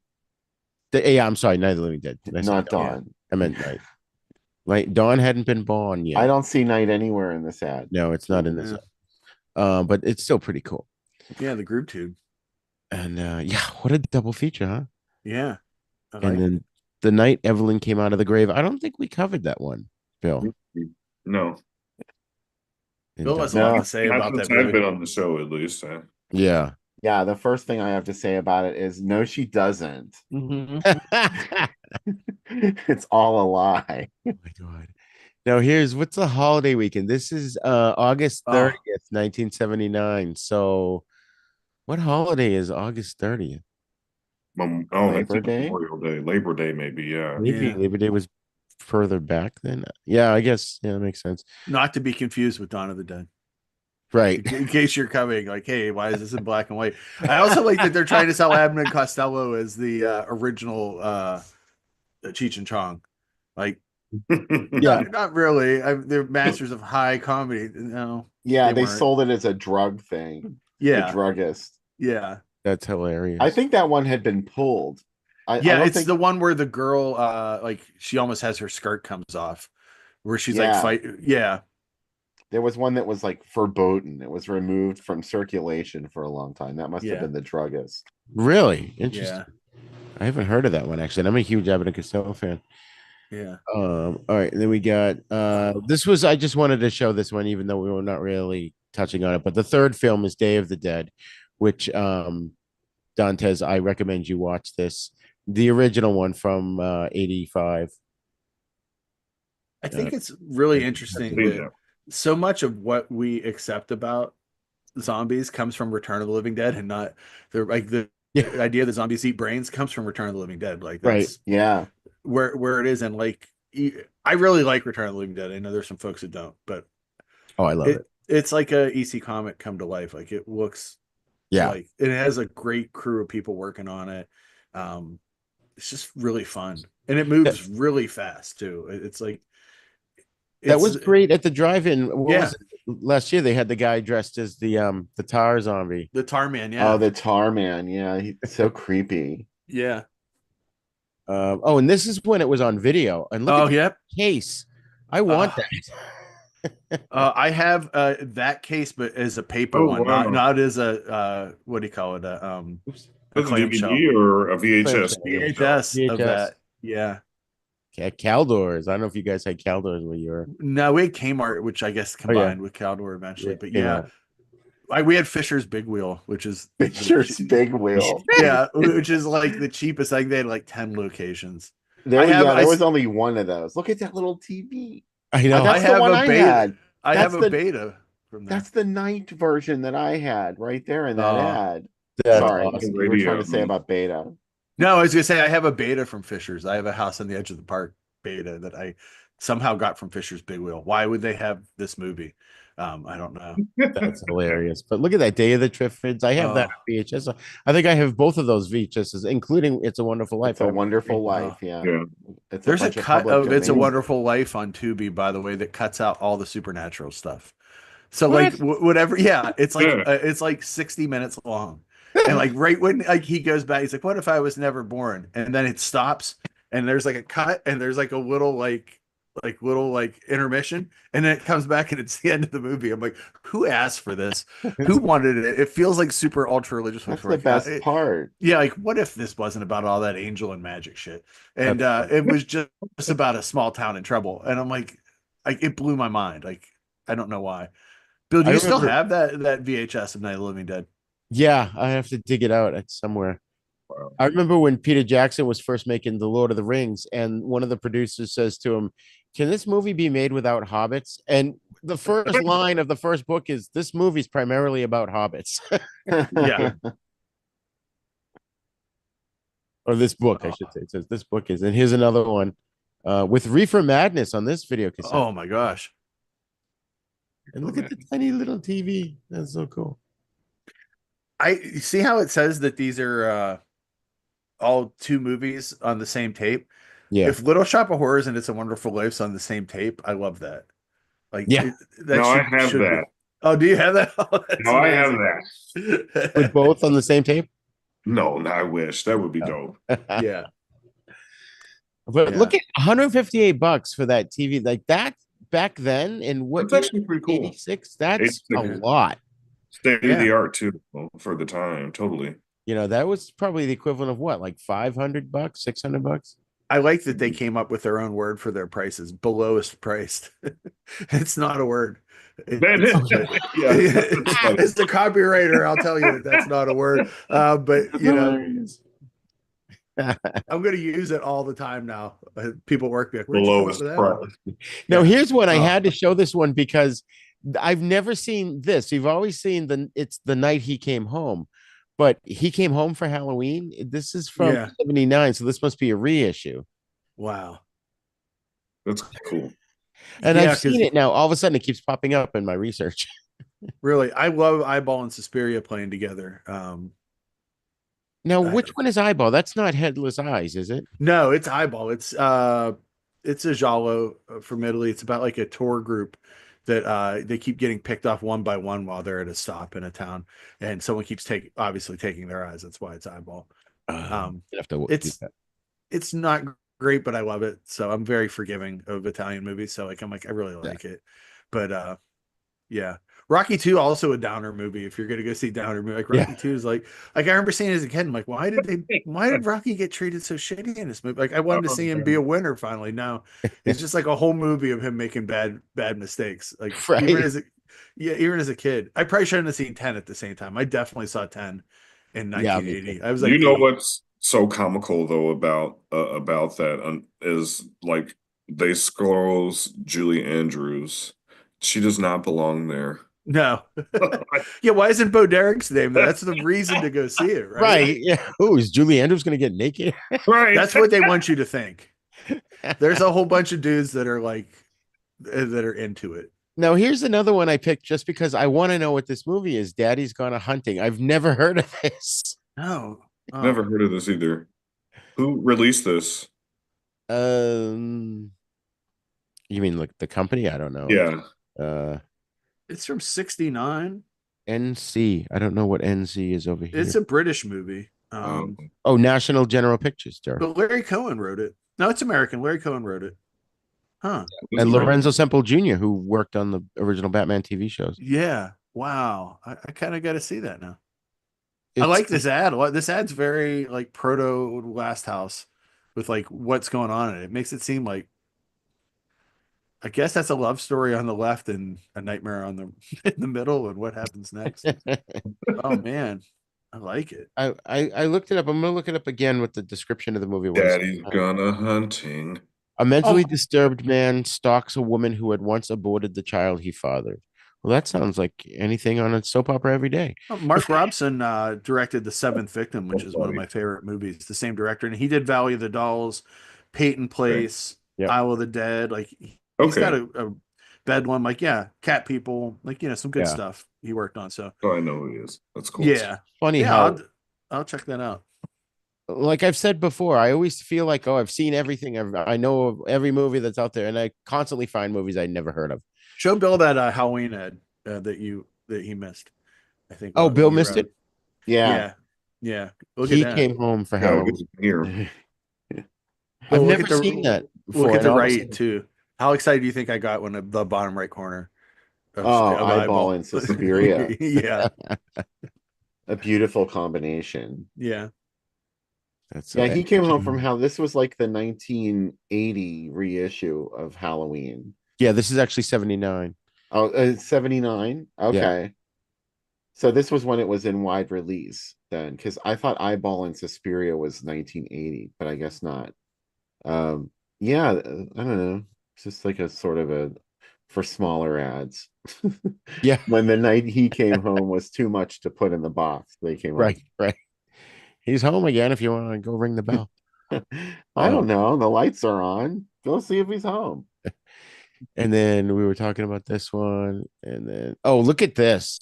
Yeah, I'm sorry, Night of the Living Dead. Did I say not Dawn? Dawn. I meant Night. Like Dawn hadn't been born yet. I don't see Night anywhere in this ad. No, it's not in this. But it's still pretty cool. Yeah, the Group Tube. And yeah, what a double feature, huh? Yeah. I And like then it. the night Evelyn came out of the grave. I don't think we covered that one, Bill. No. Bill has a No. lot to say Not about since that I've movie. been on the show, at least. Yeah. Yeah, the first thing I have to say about it is no, she doesn't. Mhm. It's all a lie. Oh my god. Now here's what's the holiday weekend. This is August 30th, 1979. So what holiday is August 30th? Labor Day? Memorial Day. Labor Day, maybe, yeah. Maybe Yeah. Labor Day was further back then. Yeah, I guess. Yeah, that makes sense. Not to be confused with Dawn of the Dead. Right. In case you're coming, like, hey, why is this in black and white? I also like that they're trying to sell Abbott and Costello as the original Cheech and Chong. Like, Yeah. not really. They're masters of high comedy. No, Yeah, they weren't. sold it as a drug thing. The Yeah, druggist. yeah, That's hilarious. I think that one had been pulled. I yeah. don't It's think. the one where the girl, like, she almost has her skirt comes off, where she's like Yeah. fight. Yeah, There was one that was like verboten. It was removed from circulation for a long time. That must have yeah, been the druggist. Really interesting. yeah, I haven't heard of that one actually. And I'm a huge Abbott and Costello fan. yeah. All right, and then we got this was I just wanted to show this one, even though we were not really touching on it. But the third film is Day of the Dead, which Dantes, I recommend you watch this. The original one from 85. I think it's really interesting Yeah. that so much of what we accept about zombies comes from Return of the Living Dead, and not the Yeah. idea that zombies eat brains comes from Return of the Living Dead. Like, Right. that's Yeah. where it is. And like, I really like Return of the Living Dead. I know there's some folks that don't, but Oh, I love it. it's like a EC comic come to life. Like, it looks Yeah. like it has a great crew of people working on it. It's just really fun, and it moves really fast too. It's like That was great at the drive-in. What Yeah. was it? Last year they had the guy dressed as the tar zombie. the Tar Man. Yeah, Oh, the Tar Man. Yeah, he's so creepy. yeah. Oh, and this is when it was on video. And look Oh, at the yep. case. I want that. I have that case, but as a paper Oh, one, wow. not as a what do you call it? A That's a clamshell. DVD or a VHS? VHS of VHS. that. Yeah. Caldors. I don't know if you guys had Caldors when you were. No, we had Kmart, which I guess combined with Caldor eventually. But yeah, we had Fisher's Big Wheel, which is Fisher's Big Wheel. Yeah, which is like the cheapest. I think they had like 10 locations. There was only one of those. Look at that little TV. I know. That's the one I had. I That's have a beta from that. That's the night version that I had right there in that ad. That's Sorry, awesome. you were trying to say about beta. No, I was gonna say I have a beta from Fisher's. I have a House on the Edge of the Park beta that I somehow got from Fisher's Big Wheel. Why would they have this movie? I don't know. That's hilarious. But look at that, Day of the Triffids. I have that VHS. I think I have both of those VHSs, including It's a Wonderful Life. It's a Wonderful Life. Yeah. There's a cut of It's a Wonderful Life on Tubi, by the way, that cuts out all the supernatural stuff. So like whatever. Yeah, it's like 60 minutes long. And like right when like he goes back, he's like, "What if I was never born?" And then it stops, and there's like a cut, and there's like a little like intermission, and then it comes back, and it's the end of the movie. I'm like, who asked for this? Who wanted it? It feels like super ultra religious. That's the best part. Yeah, like what if this wasn't about all that angel and magic shit, and it was just about a small town in trouble? And I'm like, it blew my mind. Like, I don't know why. Bill, do you still have that VHS of Night of the Living Dead? Yeah, I have to dig it out somewhere. Wow. I remember when Peter Jackson was first making The Lord of the Rings, and one of the producers says to him, "Can this movie be made without hobbits?" And the first line of the first book is, "This movie's primarily about hobbits." Yeah. Or this book, I should say. It says this book is. And here's another one with Reefer Madness on this video cassette. Oh my gosh. And look at the tiny little TV. That's so cool. I see how it says that these are all two movies on the same tape. Yeah. If Little Shop of Horrors and It's a Wonderful Life's on the same tape, I love that. Like, yeah. I have that. Oh, do you have that? Oh, no, I have that. With both on the same tape? No, I wish. That would be dope. Yeah. But look at $158 for that TV. Like that back then, in what? That's actually pretty cool. 86. That's a lot. State of the art too for the time. Totally. You know, that was probably the equivalent of what, like $500, $600. I like that they came up with their own word for their prices. Belowest priced. It's not a word. As the copywriter, I'll tell you that's not a word. But you know, I'm going to use it all the time now. People work me. Lowest price. Now, here's one I had to show this one because I've never seen this. You've always seen it's the night he came home, but he came home for Halloween. This is from 79, so this must be a reissue. Wow, that's cool. And I've seen it now. All of a sudden, it keeps popping up in my research. Really, I love Eyeball and Suspiria playing together. Now, I, which one is Eyeball? That's not Headless Eyes, is it? no, it's Eyeball. It's a giallo from Italy. It's about like a tour group that they keep getting picked off one by one while they're at a stop in a town, and someone keeps obviously taking their eyes. That's why it's Eyeball. You have to do It's that. it's not great, but I love it. So I'm very forgiving of Italian movies. So like I'm like I really Yeah. like it. But yeah. Rocky 2 also a downer movie. If you're gonna go see downer movie, like Yeah. Rocky 2 is like I remember seeing it as a kid. I'm like, why did Rocky get treated so shitty in this movie? Like I wanted to Oh, see him man. be a winner finally. Now it's just like a whole movie of him making bad mistakes. Like Right. even as a kid. I probably shouldn't have seen 10 at the same time. I definitely saw 10 in Yeah, me too. 1980. I was You like know 8. what's so comical though about that is like they scrolls Julie Andrews. She does not belong there. No. Yeah, why isn't Bo Derek's name there? That's the reason to go see it, right? Right. Yeah. Oh, is Julie Andrews going to get naked? Right. That's what they want you to think. There's a whole bunch of dudes that are like that are into it. Now, here's another one I picked just because I want to know what this movie is. Daddy's Gone a Hunting. I've never heard of this. No. Oh. Never heard of this either. Who released this? You mean like the company? I don't know. Yeah. It's from 69. NC. I don't know what NC is over here. It's a British movie. Oh, National General Pictures, Derek. But Larry Cohen wrote it. No, it's American. Larry Cohen wrote it. Huh. And Lorenzo Semple Jr., who worked on the original Batman TV shows. Yeah. Wow. I kind of got to see that now. I like this ad a lot. This ad's very like proto Last House with like what's going on in it. It makes it seem like I guess that's a love story on the left and a nightmare on the in the middle and what happens next. Oh man. I like it. I looked it up. I'm gonna look it up again with the description of the movie. Daddy's Gone a Hunting. A mentally disturbed man stalks a woman who had once aborted the child he fathered. Well, that sounds like anything on a soap opera every day. Mark Robson directed The Seventh Victim, which is one of my favorite movies. The same director, and he did Valley of the Dolls, Peyton Place, Yep. Isle of the Dead. Like he's got a Bedlam, like Cat People, like some good stuff he worked on. So I know who he is. That's cool. Yeah, funny how I'll check that out. Like I've said before, I always feel like, oh, I've seen everything. I know of every movie that's out there, and I constantly find movies I never heard of. Show Bill that Halloween ad that he missed. I think. Oh, Bill missed it. Yeah. He came home for Halloween. Here. I've never seen that before. Look at the right too. How excited do you think I got when the bottom right corner? Of Eyeball and Suspiria. Yeah. A beautiful combination. Yeah. He came home from Hell. This was like the 1980 reissue of Halloween. Yeah, this is actually 79. Oh, 79? Okay. Yeah. So this was when it was in wide release then, because I thought Eyeball and Suspiria was 1980, but I guess not. I don't know. It's just like a sort of a for smaller ads. Yeah. When the night he came home was too much to put in the box, they came right. He's home again if you want to go ring the bell. I don't know. The lights are on. Go see if he's home. And then we were talking about this one. And then, look at this.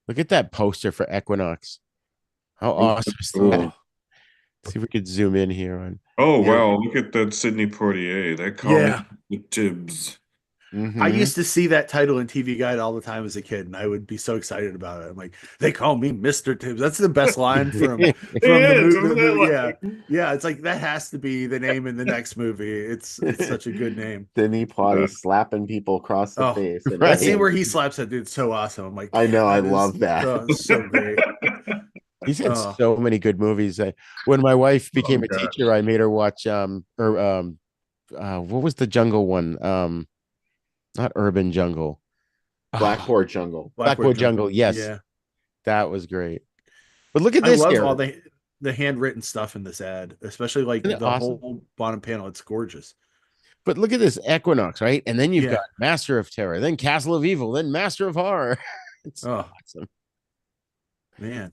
Look at that poster for Equinox. How awesome is that? See if we could zoom in here on. Oh, wow. Look at that Sidney Poitier. That comic with Tibbs. Mm-hmm. I used to see that title in TV Guide all the time as a kid, and I would be so excited about it. I'm like, they call me Mr. Tibbs. That's the best line from the movie. Yeah. It's like that has to be the name in the next movie. It's such a good name. Sidney Poitier slapping people across the face. That scene where he slaps that dude's so awesome. I'm like, I know, I love that. So great. He's had so many good movies. When my wife became a teacher, I made her watch what was the jungle one? Not Urban Jungle. Blackboard Jungle. Blackboard Jungle. Yes. Yeah. That was great. But look at this. I love all the handwritten stuff in this ad, especially like the awesome? whole bottom panel. It's gorgeous. But look at this Equinox, right? And then you've got Master of Terror, then Castle of Evil, then Master of Horror. It's awesome. Man.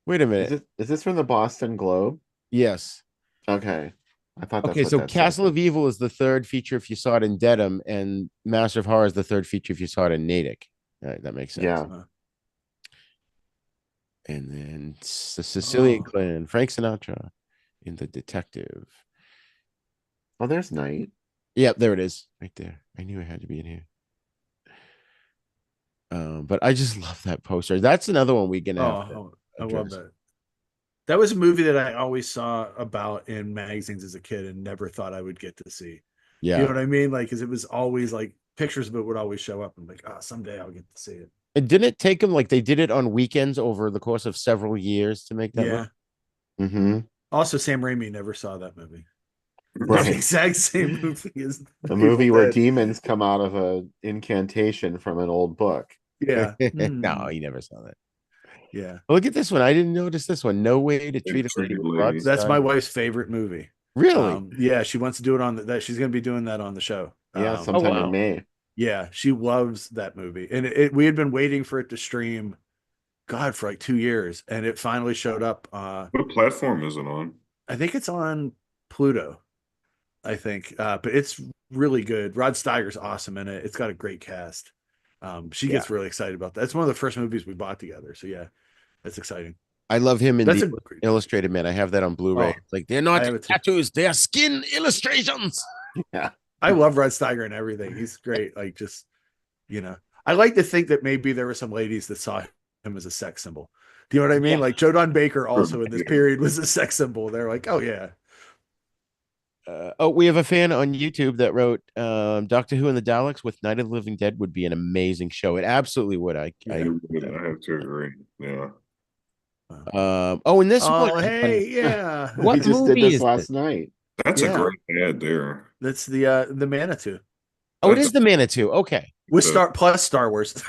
Wait a minute. Is this from the Boston Globe? Yes. Okay. I thought that's okay, so Castle of Evil is the third feature if you saw it in Dedham, and Master of Horror is the third feature if you saw it in Natick. All right, that makes sense. Yeah. And then the Sicilian Oh. Clan, Frank Sinatra in The Detective. Oh, there's Night. Yep, there it is, right there. I knew it had to be in here. But I just love that poster. That's another one we're gonna have to I love address. that. That was a movie that I always saw about in magazines as a kid and never thought I would get to see. You know Yeah. what I mean? Like, because it was always like pictures of it would always show up and like, oh, someday I'll get to see it. And didn't it take them like they did it on weekends over the course of several years to make that movie? Yeah. Mm-hmm. Also, Sam Raimi never saw that movie. The Right. exact same movie as A movie where Dead. demons come out of a incantation from an old book. Yeah. No, he never saw that. Yeah. Look at this one. I didn't notice this one. No Way to Treat a Lady with Rod That's my Steiger. wife's favorite movie. Really? Yeah, she wants to do it on that. She's going to be doing that on the show. Yeah, sometime in May. Yeah, she loves that movie, and we had been waiting for it to stream, God, for like 2 years, and it finally showed up. What platform is it on? I think it's on Pluto. I think, but it's really good. Rod Steiger's awesome in it. It's got a great cast. She gets really excited about that. It's one of the first movies we bought together. So yeah, that's exciting. I love him in That's the Illustrated Man. I have that on Blu-ray. It's like they're not tattoos, they are skin illustrations. Yeah. I love Rod Steiger and everything. He's great. Like, just, I like to think that maybe there were some ladies that saw him as a sex symbol. Do you know what I mean? Like Joe Don Baker also in this period was a sex symbol. They're like, oh yeah. We have a fan on YouTube that wrote Doctor Who and the Daleks with Night of the Living Dead would be an amazing show. It absolutely would. I have to agree. Yeah. And this one. Hey, yeah. We just did this last night. That's a great ad there. That's the Manitou. Oh, it is the Manitou. Okay. With Star Wars.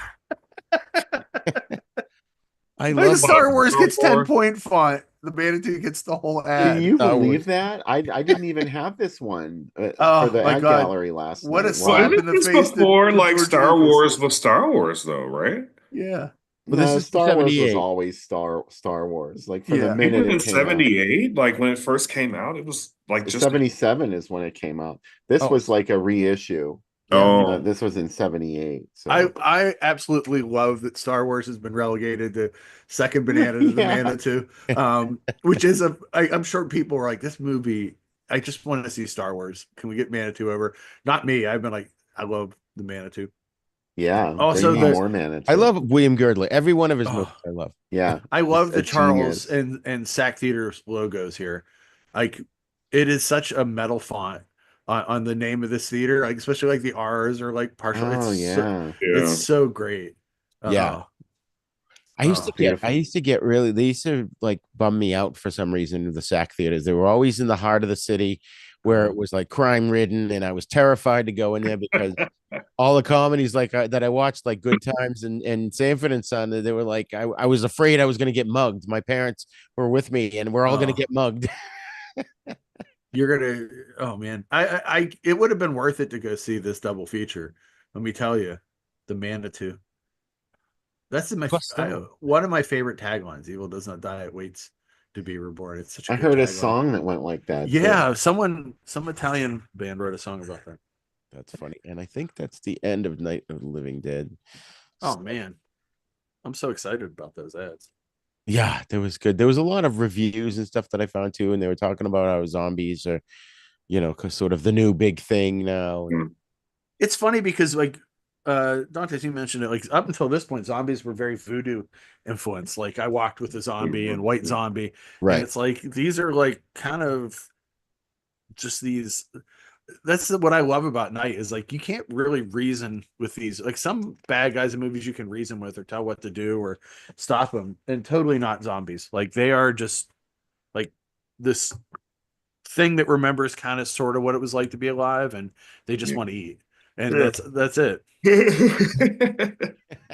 I love Star Wars gets 10-point font. The Manitou gets the whole ad. Can you believe that? I didn't even have this one for the ad gallery last night. What a slap in the face. Before like Star Wars was Star Wars though, right? Yeah. But this is Star Wars was always Star Wars. Like from the minute even in 78, like when it first came out, it was like just 77 is when it came out. This was like a reissue. This was in 78. So I absolutely love that Star Wars has been relegated to second banana to the Manitou. Which is I'm sure people are like, this movie, I just want to see Star Wars. Can we get Manitou over? Not me. I've been like, I love the Manitou. Yeah. Also, more Manitou. I love William Girdler. Every one of his movies I love. Yeah. I love the Charles and Sac Theater logos here. Like, it is such a metal font on the name of this theater, like especially like the R's are like partial. It's so great. I used to get really, they used to like bum me out for some reason, the Sac theaters. They were always in the heart of the city where it was like crime ridden, and I was terrified to go in there because all the comedies like that I watched, like Good Times and Sanford and Son, they were like, I was afraid I was going to get mugged. My parents were with me and we're all going to get mugged. You're gonna, oh man, it would have been worth it to go see this double feature. Let me tell you, the Manitou. That's one of my favorite taglines. Evil does not die; it waits to be reborn. It's such. I heard a song that went like that. Yeah, some Italian band wrote a song about that. That's funny, and I think that's the end of Night of the Living Dead. Oh man, I'm so excited about those ads. Yeah, there was good. There was a lot of reviews and stuff that I found too, and they were talking about how zombies are, sort of the new big thing now. It's funny because like Dante, you mentioned it, like up until this point, zombies were very voodoo influenced. Like I Walked with a Zombie and White Zombie. Right. And it's like these are like kind of just these. That's what I love about Night is like you can't really reason with these. Like some bad guys in movies you can reason with or tell what to do or stop them, and totally not zombies. Like they are just like this thing that remembers kind of sort of what it was like to be alive, and they just want to eat, and that's it.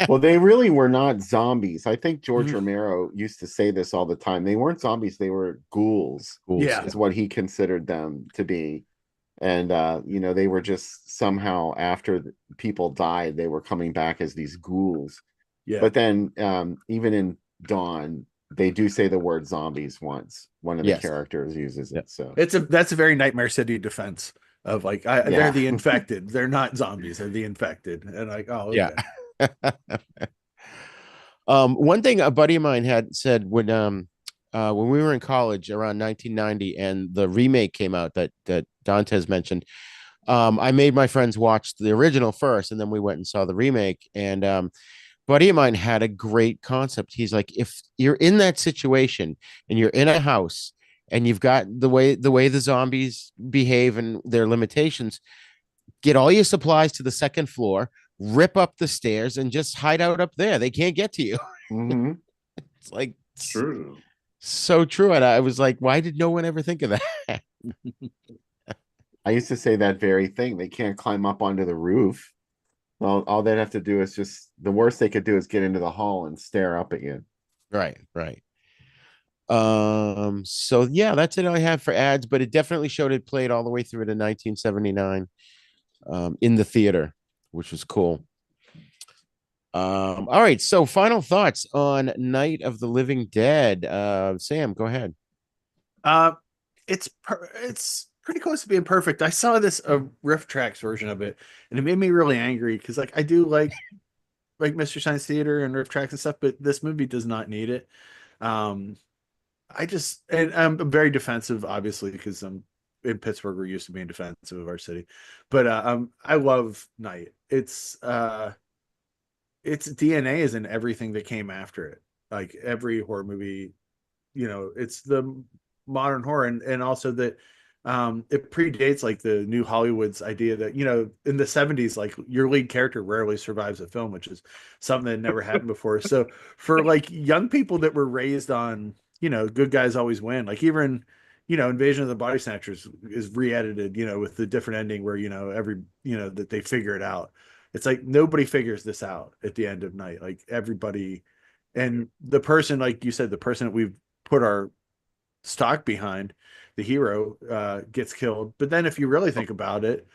Well, they really were not zombies. I think George Romero used to say this all the time. They weren't zombies; they were ghouls. Is what he considered them to be. And they were just somehow after people died, they were coming back as these ghouls. Yeah. But then even in Dawn, they do say the word zombies once. One of the characters uses it. So that's a very Nightmare City defense of like they're the infected. They're not zombies. They're the infected. And like, oh yeah. One thing a buddy of mine had said when we were in college around 1990 and the remake came out that Dantes mentioned, I made my friends watch the original first, and then we went and saw the remake. And buddy of mine had a great concept. He's like, if you're in that situation and you're in a house and you've got the way the zombies behave and their limitations, get all your supplies to the second floor, rip up the stairs, and just hide out up there. They can't get to you. Mhm. It's like True. so true. And I was like, why did no one ever think of that? I used to say that very thing. They can't climb up onto the roof. Well, all they'd have to do is just the worst they could do is get into the hall and stare up at you. Right, right. So yeah, that's it I have for ads, but it definitely showed it played all the way through to 1979 in the theater, which was cool. All right, so final thoughts on Night of the Living Dead. Sam, go ahead. Uh, it's pretty close to being perfect. I saw this Riff Tracks version of it, and it made me really angry because like I do like Mystery Science Theater and Riff Tracks and stuff, but this movie does not need it. Um, I just and I'm very defensive, obviously, because I'm in Pittsburgh. We're used to being defensive of our city, but I love Night. Its DNA is in everything that came after it. Like every horror movie, it's the modern horror, and also that it predates like the new Hollywood's idea that in the 70s like your lead character rarely survives a film, which is something that never happened before. So for like young people that were raised on good guys always win, like even Invasion of the Body Snatchers is re-edited with the different ending where every that they figure it out. It's like nobody figures this out at the end of Night, like everybody. And the person, like you said, the person that we've put our stock behind, the hero, gets killed. But then if you really think about it,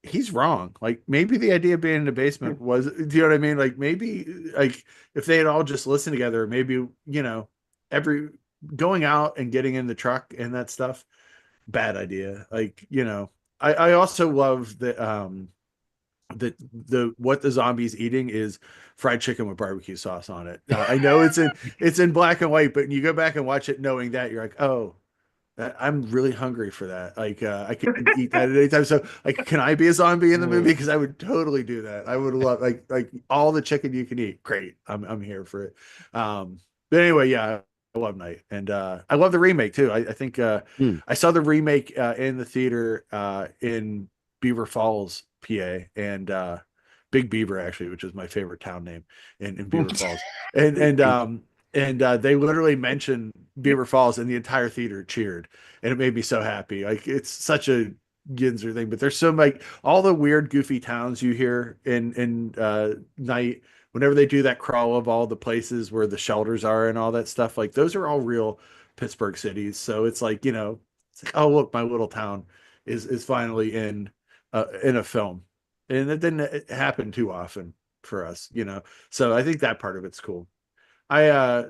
he's wrong. Like maybe the idea of being in the basement was, do you know what I mean? Like maybe like if they had all just listened together, maybe, every going out and getting in the truck and that stuff, bad idea. Like, I also love that the what the zombies eating is fried chicken with barbecue sauce on it. I know it's in black and white, but you go back and watch it knowing that you're like, oh, I'm really hungry for that. Like I could eat that at any time. So like, can I be a zombie in the movie? Because I would totally do that. I would love like all the chicken you can eat. Great, I'm here for it. But anyway, yeah, I love Night, and I love the remake too. I think Hmm. I saw the remake in the theater in Beaver Falls, PA, and Big Beaver actually, which is my favorite town name in Beaver Falls, and they literally mentioned Beaver Falls, and the entire theater cheered, and it made me so happy. Like it's such a Ginzer thing, but there's so like all the weird, goofy towns you hear in Night. Whenever they do that crawl of all the places where the shelters are and all that stuff, like those are all real Pittsburgh cities. So it's like it's like, oh look, my little town is finally in a film, and it didn't happen too often for us. So I think that part of it's cool. I uh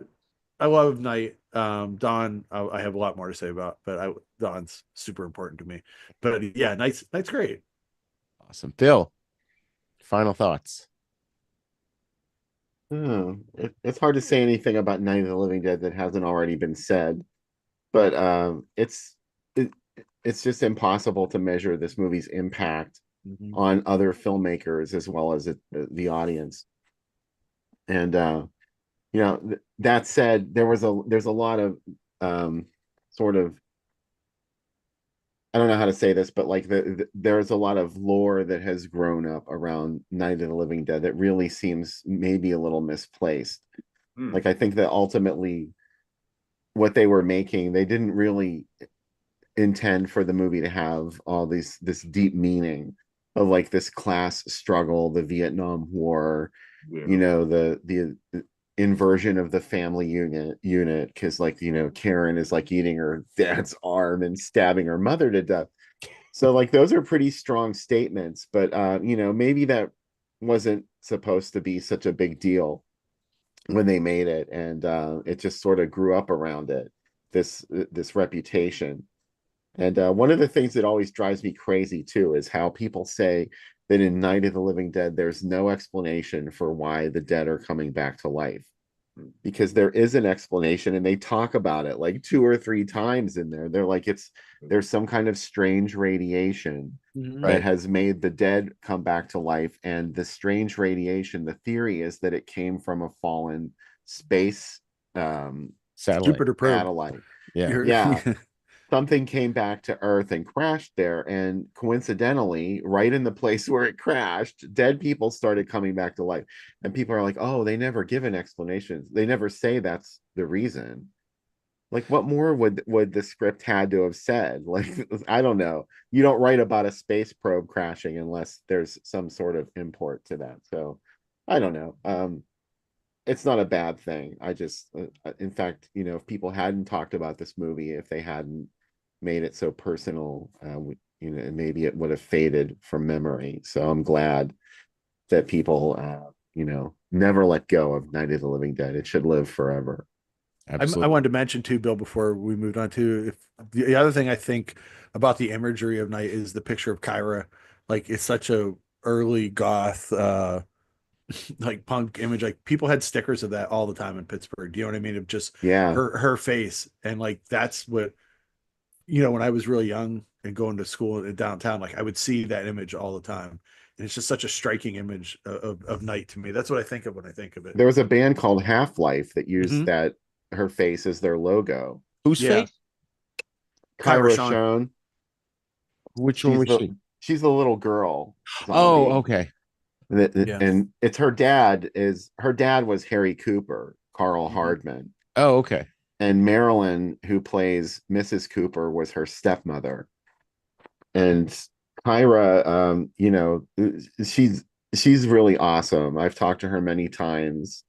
I love Night. Dawn, I have a lot more to say about, but Dawn's super important to me. But yeah, Night's great. Awesome. Phil, final thoughts. It's hard to say anything about Night of the Living Dead that hasn't already been said, but it, it's just impossible to measure this movie's impact Mhm. on other filmmakers as well as the audience. And that said, there's a lot of sort of, I don't know how to say this, but like there's a lot of lore that has grown up around Night of the Living Dead that really seems maybe a little misplaced. Hmm. Like I think that ultimately what they were making, they didn't really intend for the movie to have all this deep meaning of like this class struggle, the Vietnam War, Yeah. the inversion of the family unit because like Karen is like eating her dad's arm and stabbing her mother to death. So like those are pretty strong statements, but maybe that wasn't supposed to be such a big deal when they made it, and it just sort of grew up around it, this reputation. And one of the things that always drives me crazy too is how people say that in Night of the Living Dead, there's no explanation for why the dead are coming back to life. because there is an explanation, and they talk about it like 2 or 3 times in there. They're like, there's some kind of strange radiation that Right. has made the dead come back to life. And the strange radiation, the theory is that it came from a fallen space Satellite. Jupiter probe. satellite. Yeah. Yeah, something came back to Earth and crashed there. And coincidentally, right in the place where it crashed, dead people started coming back to life. And people are like, oh, they never give an explanation. They never say that's the reason. Like, what more would the script had to have said? Like, I don't know. You don't write about a space probe crashing unless there's some sort of import to that. So I don't know. It's not a bad thing. I just, in fact, if people hadn't talked about this movie, if they hadn't made it so personal, maybe it would have faded from memory. So I'm glad that people, never let go of Night of the Living Dead. It should live forever. I wanted to mention too, Bill, before we moved on to, if the other thing I think about the imagery of Night is the picture of Kyra. Like, it's such a early goth, like punk image. Like, people had stickers of that all the time in Pittsburgh. Do you know what I mean? Of just Yeah. her face, and like that's what, when I was really young and going to school in downtown, like I would see that image all the time. And it's just such a striking image of Night to me. That's what I think of when I think of it. There was a band called Half-Life that used Mhm. that, her face as their logo. Whose Yeah. face? Kyra Kyra Sean. Shone. Which one was she? She's the little girl Oh, zombie. okay. Yeah. And it's her dad was Harry Cooper, Carl Mhm. Hardman. Oh, okay. And Marilyn, who plays Mrs. Cooper, was her stepmother. And Kyra, she's really awesome. I've talked to her many times.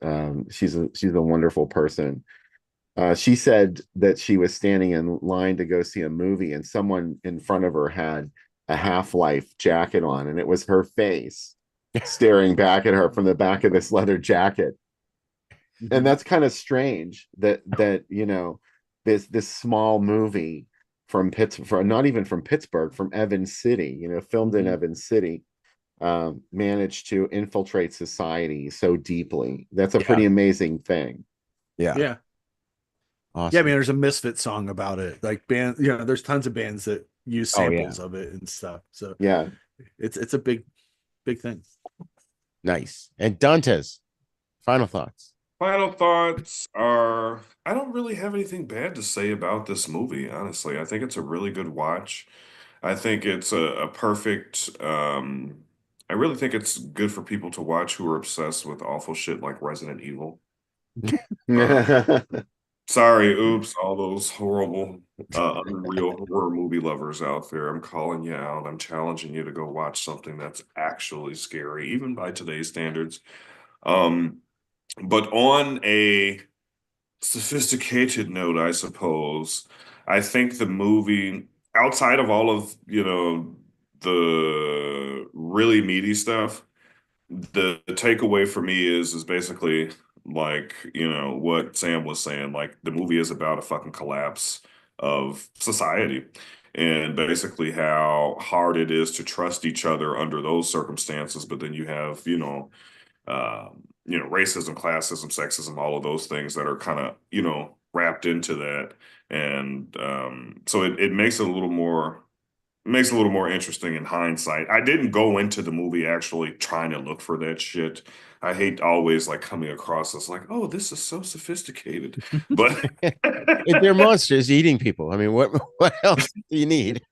She's a wonderful person. She said that she was standing in line to go see a movie, and someone in front of her had a Half-Life jacket on, and it was her face staring back at her from the back of this leather jacket. And that's kind of strange that this small movie from Pittsburgh, not even from Pittsburgh, from Evans City, filmed in Evans City, managed to infiltrate society so deeply. That's a pretty amazing thing. Yeah. Yeah. Awesome. Yeah, I mean, there's a Misfit song about it. Like, there's tons of bands that use Oh, yeah. samples of it and stuff. So Yeah. it's a big thing. Nice. And Dantes, final thoughts. Final thoughts are I don't really have anything bad to say about this movie, honestly. I think it's a really good watch. I think it's a perfect I really think it's good for people to watch who are obsessed with awful shit like Resident Evil. Sorry, oops, all those horrible, unreal horror movie lovers out there. I'm calling you out. I'm challenging you to go watch something that's actually scary, even by today's standards. Um, but on a sophisticated note, I suppose, I think the movie, outside of all of, the really meaty stuff, the takeaway for me is basically like, what Sam was saying, like the movie is about a fucking collapse of society and basically how hard it is to trust each other under those circumstances. But then you have, racism, classism, sexism, all of those things that are kind of, wrapped into that. And so it makes it a little more interesting in hindsight. I didn't go into the movie actually trying to look for that shit. I hate always like coming across as like, oh, this is so sophisticated. But They're monsters eating people. I mean, what else do you need?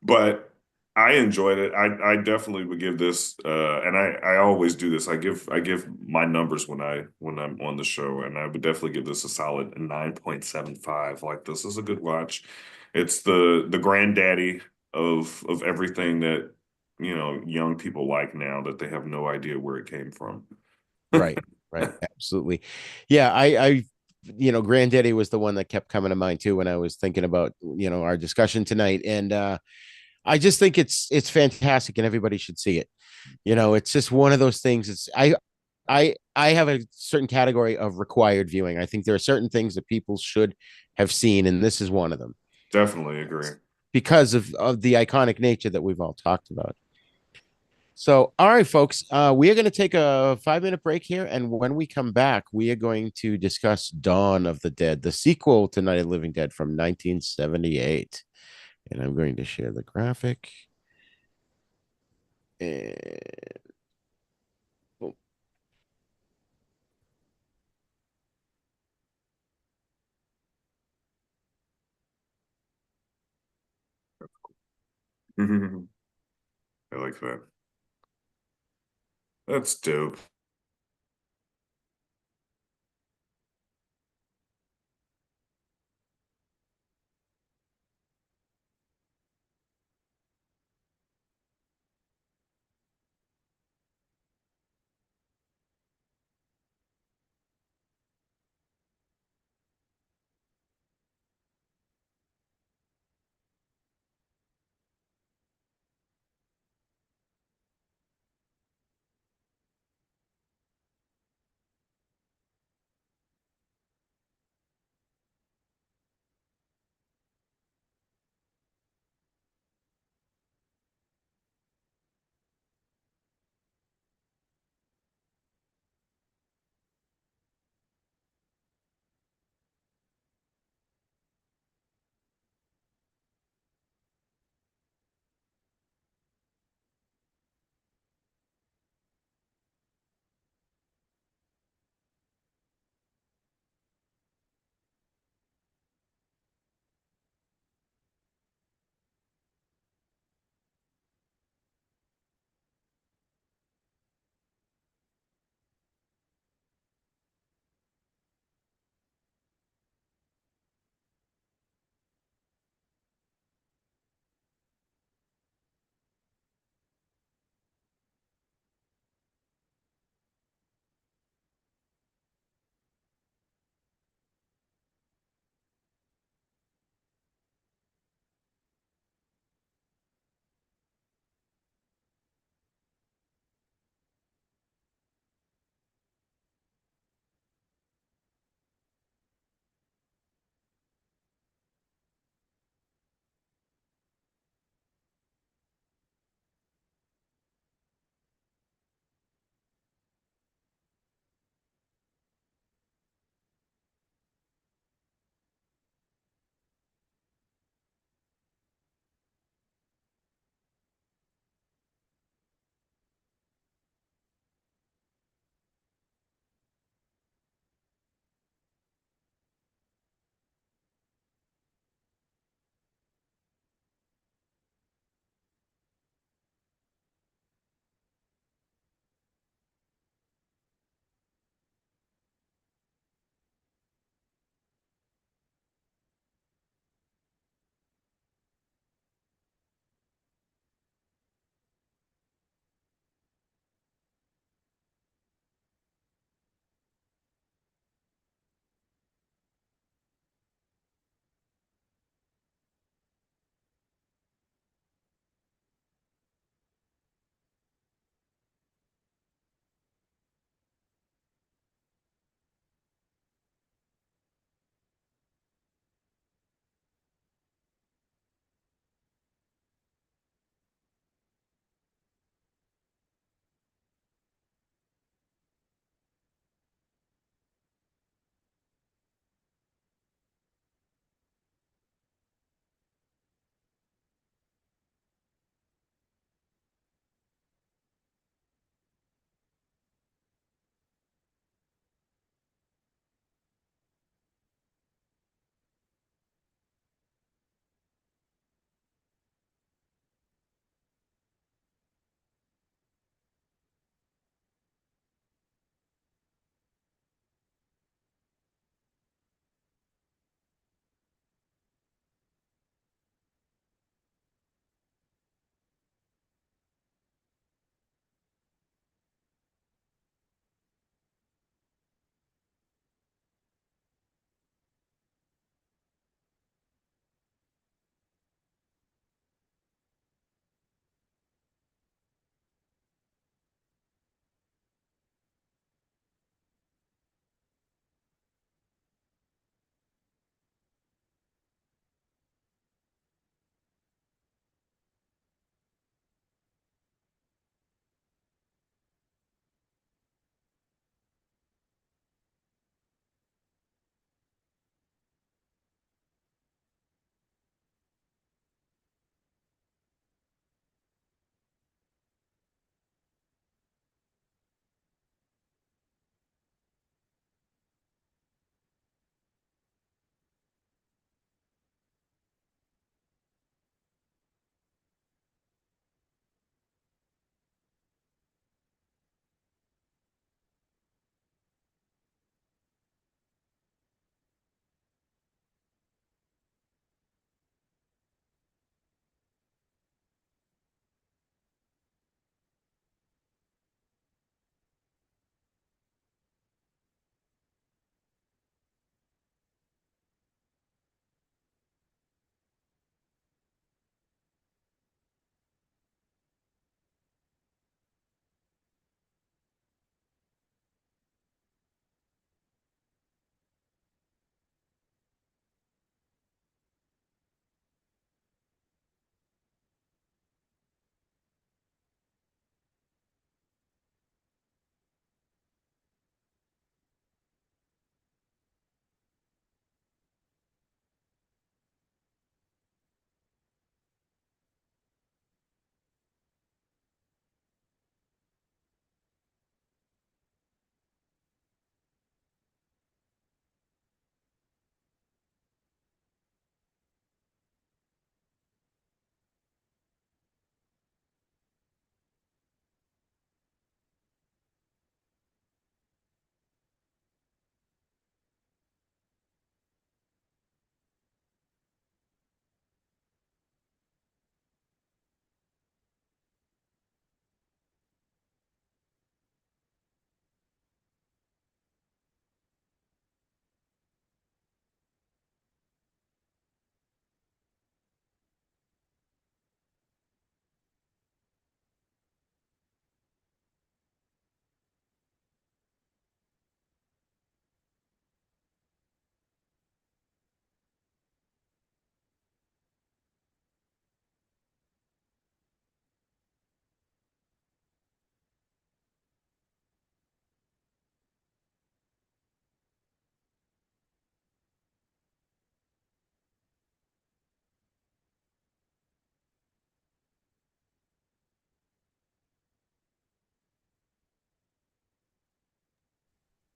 but I enjoyed it. I definitely would give this and I always do this. I give my numbers when I'm on the show, and I would definitely give this a solid 9.75. Like, this is a good watch. It's the granddaddy of everything that young people like now that they have no idea where it came from. Right. Absolutely. Yeah. Granddaddy was the one that kept coming to mind too when I was thinking about, our discussion tonight. And I just think it's fantastic and everybody should see it. It's just one of those things. I have a certain category of required viewing. I think there are certain things that people should have seen, and this is one of them. Definitely agree. Because of the iconic nature that we've all talked about. So, all right, folks, we are going to take a 5 minute break here. And when we come back, we are going to discuss Dawn of the Dead, the sequel to Night of the Living Dead from 1978. And I'm going to share the graphic. And boom. I like that. That's dope.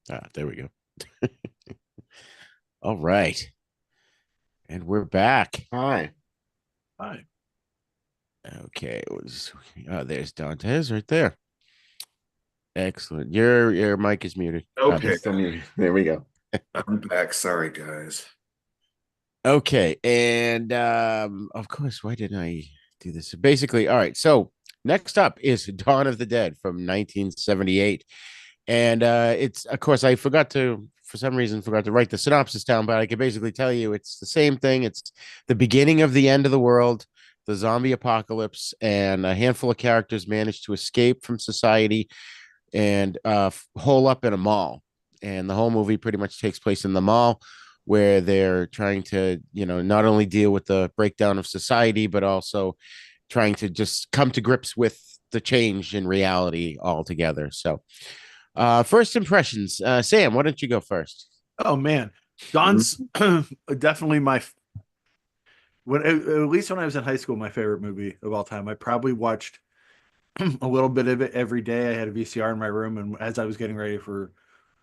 There we go. All right. And we're back. Hi. Hi. Okay. There's Dantes right there. Excellent. Your mic is muted. Okay, There we go. I'm back. Sorry, guys. Okay. And of course, why didn't I do this? Basically, all right. So next up is Dawn of the Dead from 1978. And it's, of course, I forgot to, for some reason, forgot to write the synopsis down, but I can basically tell you it's the same thing. It's the beginning of the end of the world, the zombie apocalypse, and a handful of characters manage to escape from society and hole up in a mall. And the whole movie pretty much takes place in the mall where they're trying to, not only deal with the breakdown of society, but also trying to just come to grips with the change in reality altogether. So, first impressions, Sam, why don't you go first? Oh man, Dawn's definitely at least when I was in high school, my favorite movie of all time. I probably watched a little bit of it every day. I had a VCR in my room, and as I was getting ready for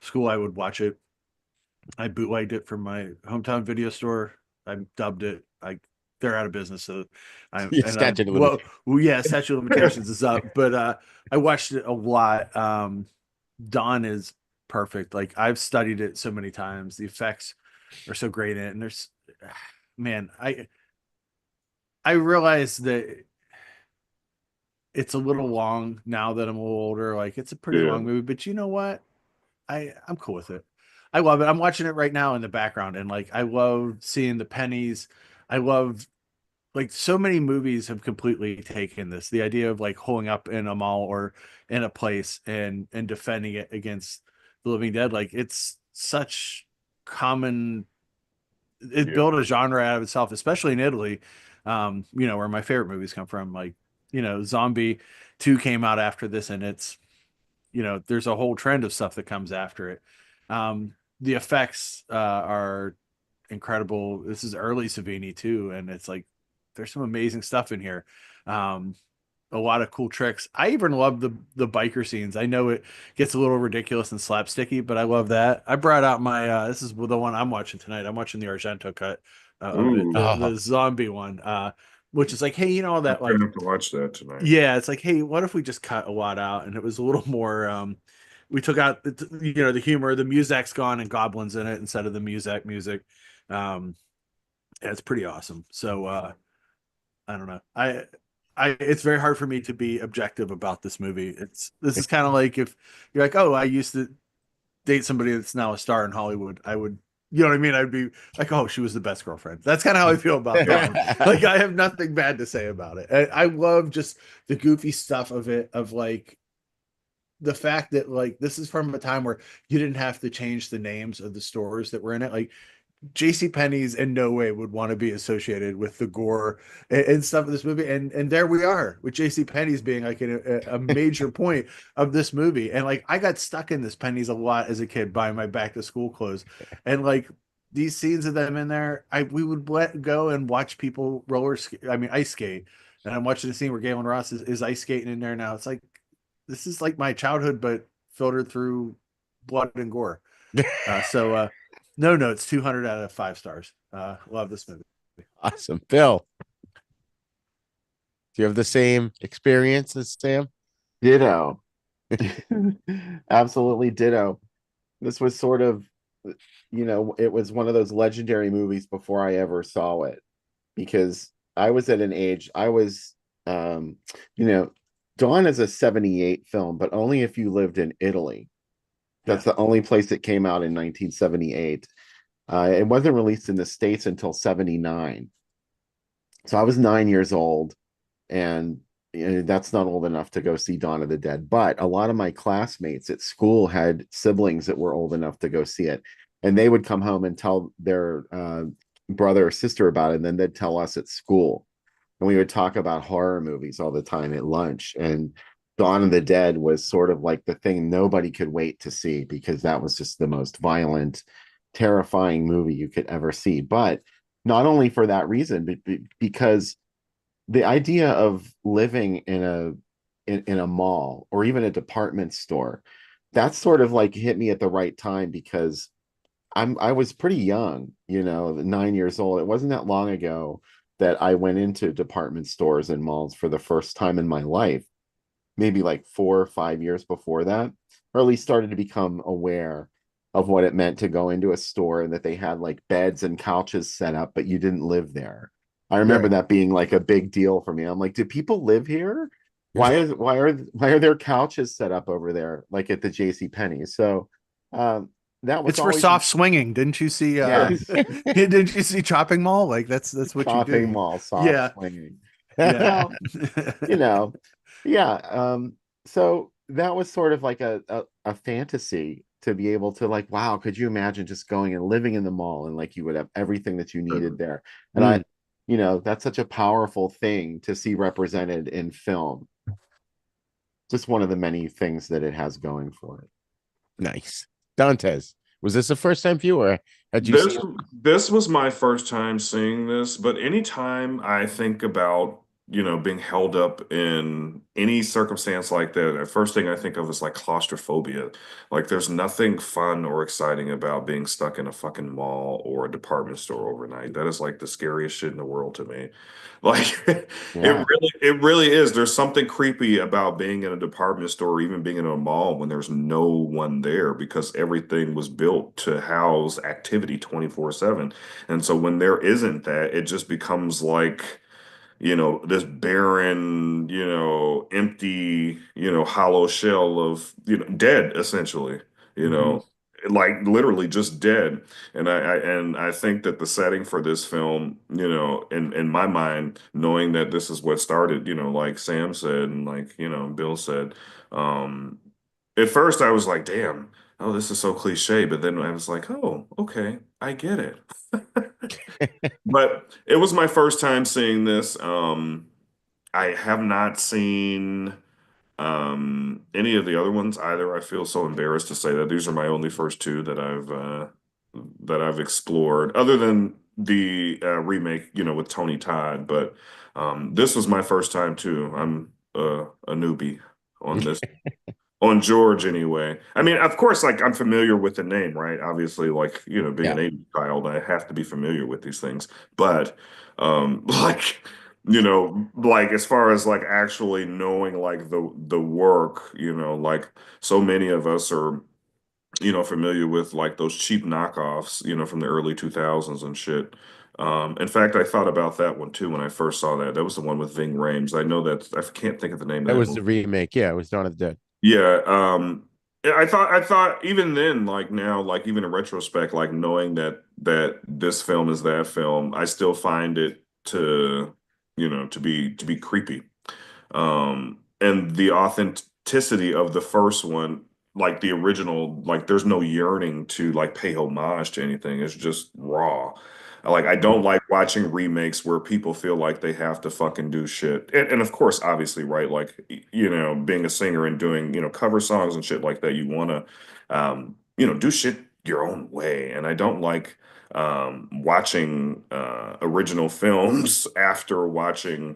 school, I would watch it. I bootlegged it from my hometown video store. I dubbed it. They're out of business, so Statute of limitations. well, yeah, statute of limitations is up. But I watched it a lot. Dawn is perfect. Like I've studied it so many times. The effects are so great in it, and man, I realize that it's a little long now that I'm a little older. Like it's a pretty long movie, but you know what? I'm cool with it. I love it. I'm watching it right now in the background, and like I love seeing the pennies. I love like so many movies have completely taken this, the idea of like holding up in a mall or in a place and defending it against the living dead. Like it's such common. It built a genre out of itself, especially in Italy. Where my favorite movies come from. Like, Zombie 2 came out after this, and it's there's a whole trend of stuff that comes after it. The effects are incredible. This is early Savini too, and it's like there's some amazing stuff in here. A lot of cool tricks. I even love the biker scenes. I know it gets a little ridiculous and slapsticky, but I love that. I brought out my this is the one I'm watching tonight. I'm watching the Argento cut of it, the zombie one, which is like, hey, that like I'm gonna have to watch that tonight. yeah, it's like, hey, what if we just cut a lot out and it was a little more we took out the humor, the music's gone and goblins in it instead of the music. Yeah, it's pretty awesome. So I don't know. It's very hard for me to be objective about this movie. This is kind of like if you're like, oh, I used to date somebody that's now a star in Hollywood. I would, you know what I mean? I'd be like, oh, she was the best girlfriend. That's kind of how I feel about that one. Like I have nothing bad to say about it. I love just the goofy stuff of it, of like the fact that like this is from a time where you didn't have to change the names of the stores that were in it. Like JC Penney's in no way would want to be associated with the gore and stuff of this movie. And there we are with JC Penney's being like a major point of this movie. And like I got stuck in this Penney's a lot as a kid buying my back to school clothes. And like these scenes of them in there, we would let go and watch people ice skate. And I'm watching the scene where Galen Ross is ice skating in there now. It's like this is like my childhood, but filtered through blood and gore. No notes, 200 out of 5 stars. Love this movie. Awesome. Bill, do you have the same experience as Sam? Ditto. Absolutely ditto. This was sort of, it was one of those legendary movies before I ever saw it, because I was at an age, Dawn is a 78 film, but only if you lived in Italy. That's the only place it came out in 1978. It wasn't released in the States until 79. So I was 9 years old, and that's not old enough to go see Dawn of the Dead. But a lot of my classmates at school had siblings that were old enough to go see it. And they would come home and tell their brother or sister about it, and then they'd tell us at school. And we would talk about horror movies all the time at lunch. And Dawn of the Dead was sort of like the thing nobody could wait to see, because that was just the most violent, terrifying movie you could ever see. But not only for that reason, but because the idea of living in a mall or even a department store that's sort of like hit me at the right time because I was pretty young, 9 years old. It wasn't that long ago that I went into department stores and malls for the first time in my life, maybe like 4 or 5 years before that, or at least started to become aware of what it meant to go into a store and that they had like beds and couches set up, but you didn't live there. I remember Right. that being like a big deal for me. I'm like, do people live here? Why are there couches set up over there like at the JC Penney? So that was It's for always soft swinging. Didn't you see yes, didn't you see Chopping Mall? Like that's what you shopping do. mall soft Yeah. swinging. Yeah. Well, you know, yeah. So that was sort of like a fantasy to be able to like, wow, could you imagine just going and living in the mall and like you would have everything that you needed there. And Mm. that's such a powerful thing to see represented in film. Just one of the many things that it has going for it. Nice. Dantes, was this the first time for you, or had you This seen this was my first time seeing this, but anytime I think about, being held up in any circumstance like that, the first thing I think of is like claustrophobia. Like there's nothing fun or exciting about being stuck in a fucking mall or a department store overnight. That is like the scariest shit in the world to me. Like Yeah. it really is. There's something creepy about being in a department store or even being in a mall when there's no one there because everything was built to house activity 24/7. And so when there isn't that, it just becomes like, this barren, empty, hollow shell of, dead essentially, you Mhm. know, like literally just dead. And I think that the setting for this film, in my mind, knowing that this is what started, like Sam said and like, Bill said, um, at first I was like, damn, oh, this is so cliche, but then I was like, oh, okay, I get it. But it was my first time seeing this. I have not seen any of the other ones either. I feel so embarrassed to say that these are my only first two that I've explored, other than the remake, with Tony Todd. But this was my first time too. I'm a newbie on this on George anyway. I mean, of course, like I'm familiar with the name, right? Obviously, like, being an Yeah. 80s child, I have to be familiar with these things. But like, like as far as like actually knowing like the work, like so many of us are, familiar with like those cheap knockoffs, from the early 2000s and shit. In fact, I thought about that one too when I first saw that. That was the one with Ving Rhames. I know that I can't think of the name of that that was movie. the remake? Yeah, it was Dawn of the Dead. Yeah, yeah, I thought even then, like now, like even in retrospect, like knowing that this film is that film, I still find it to be creepy. And the authenticity of the first one, like the original, like there's no yearning to like pay homage to anything. It's just raw. Like I don't like watching remakes where people feel like they have to fucking do shit. And of course, obviously, right? Like, being a singer and doing, cover songs and shit like that, you want to, do shit your own way. And I don't like watching original films after watching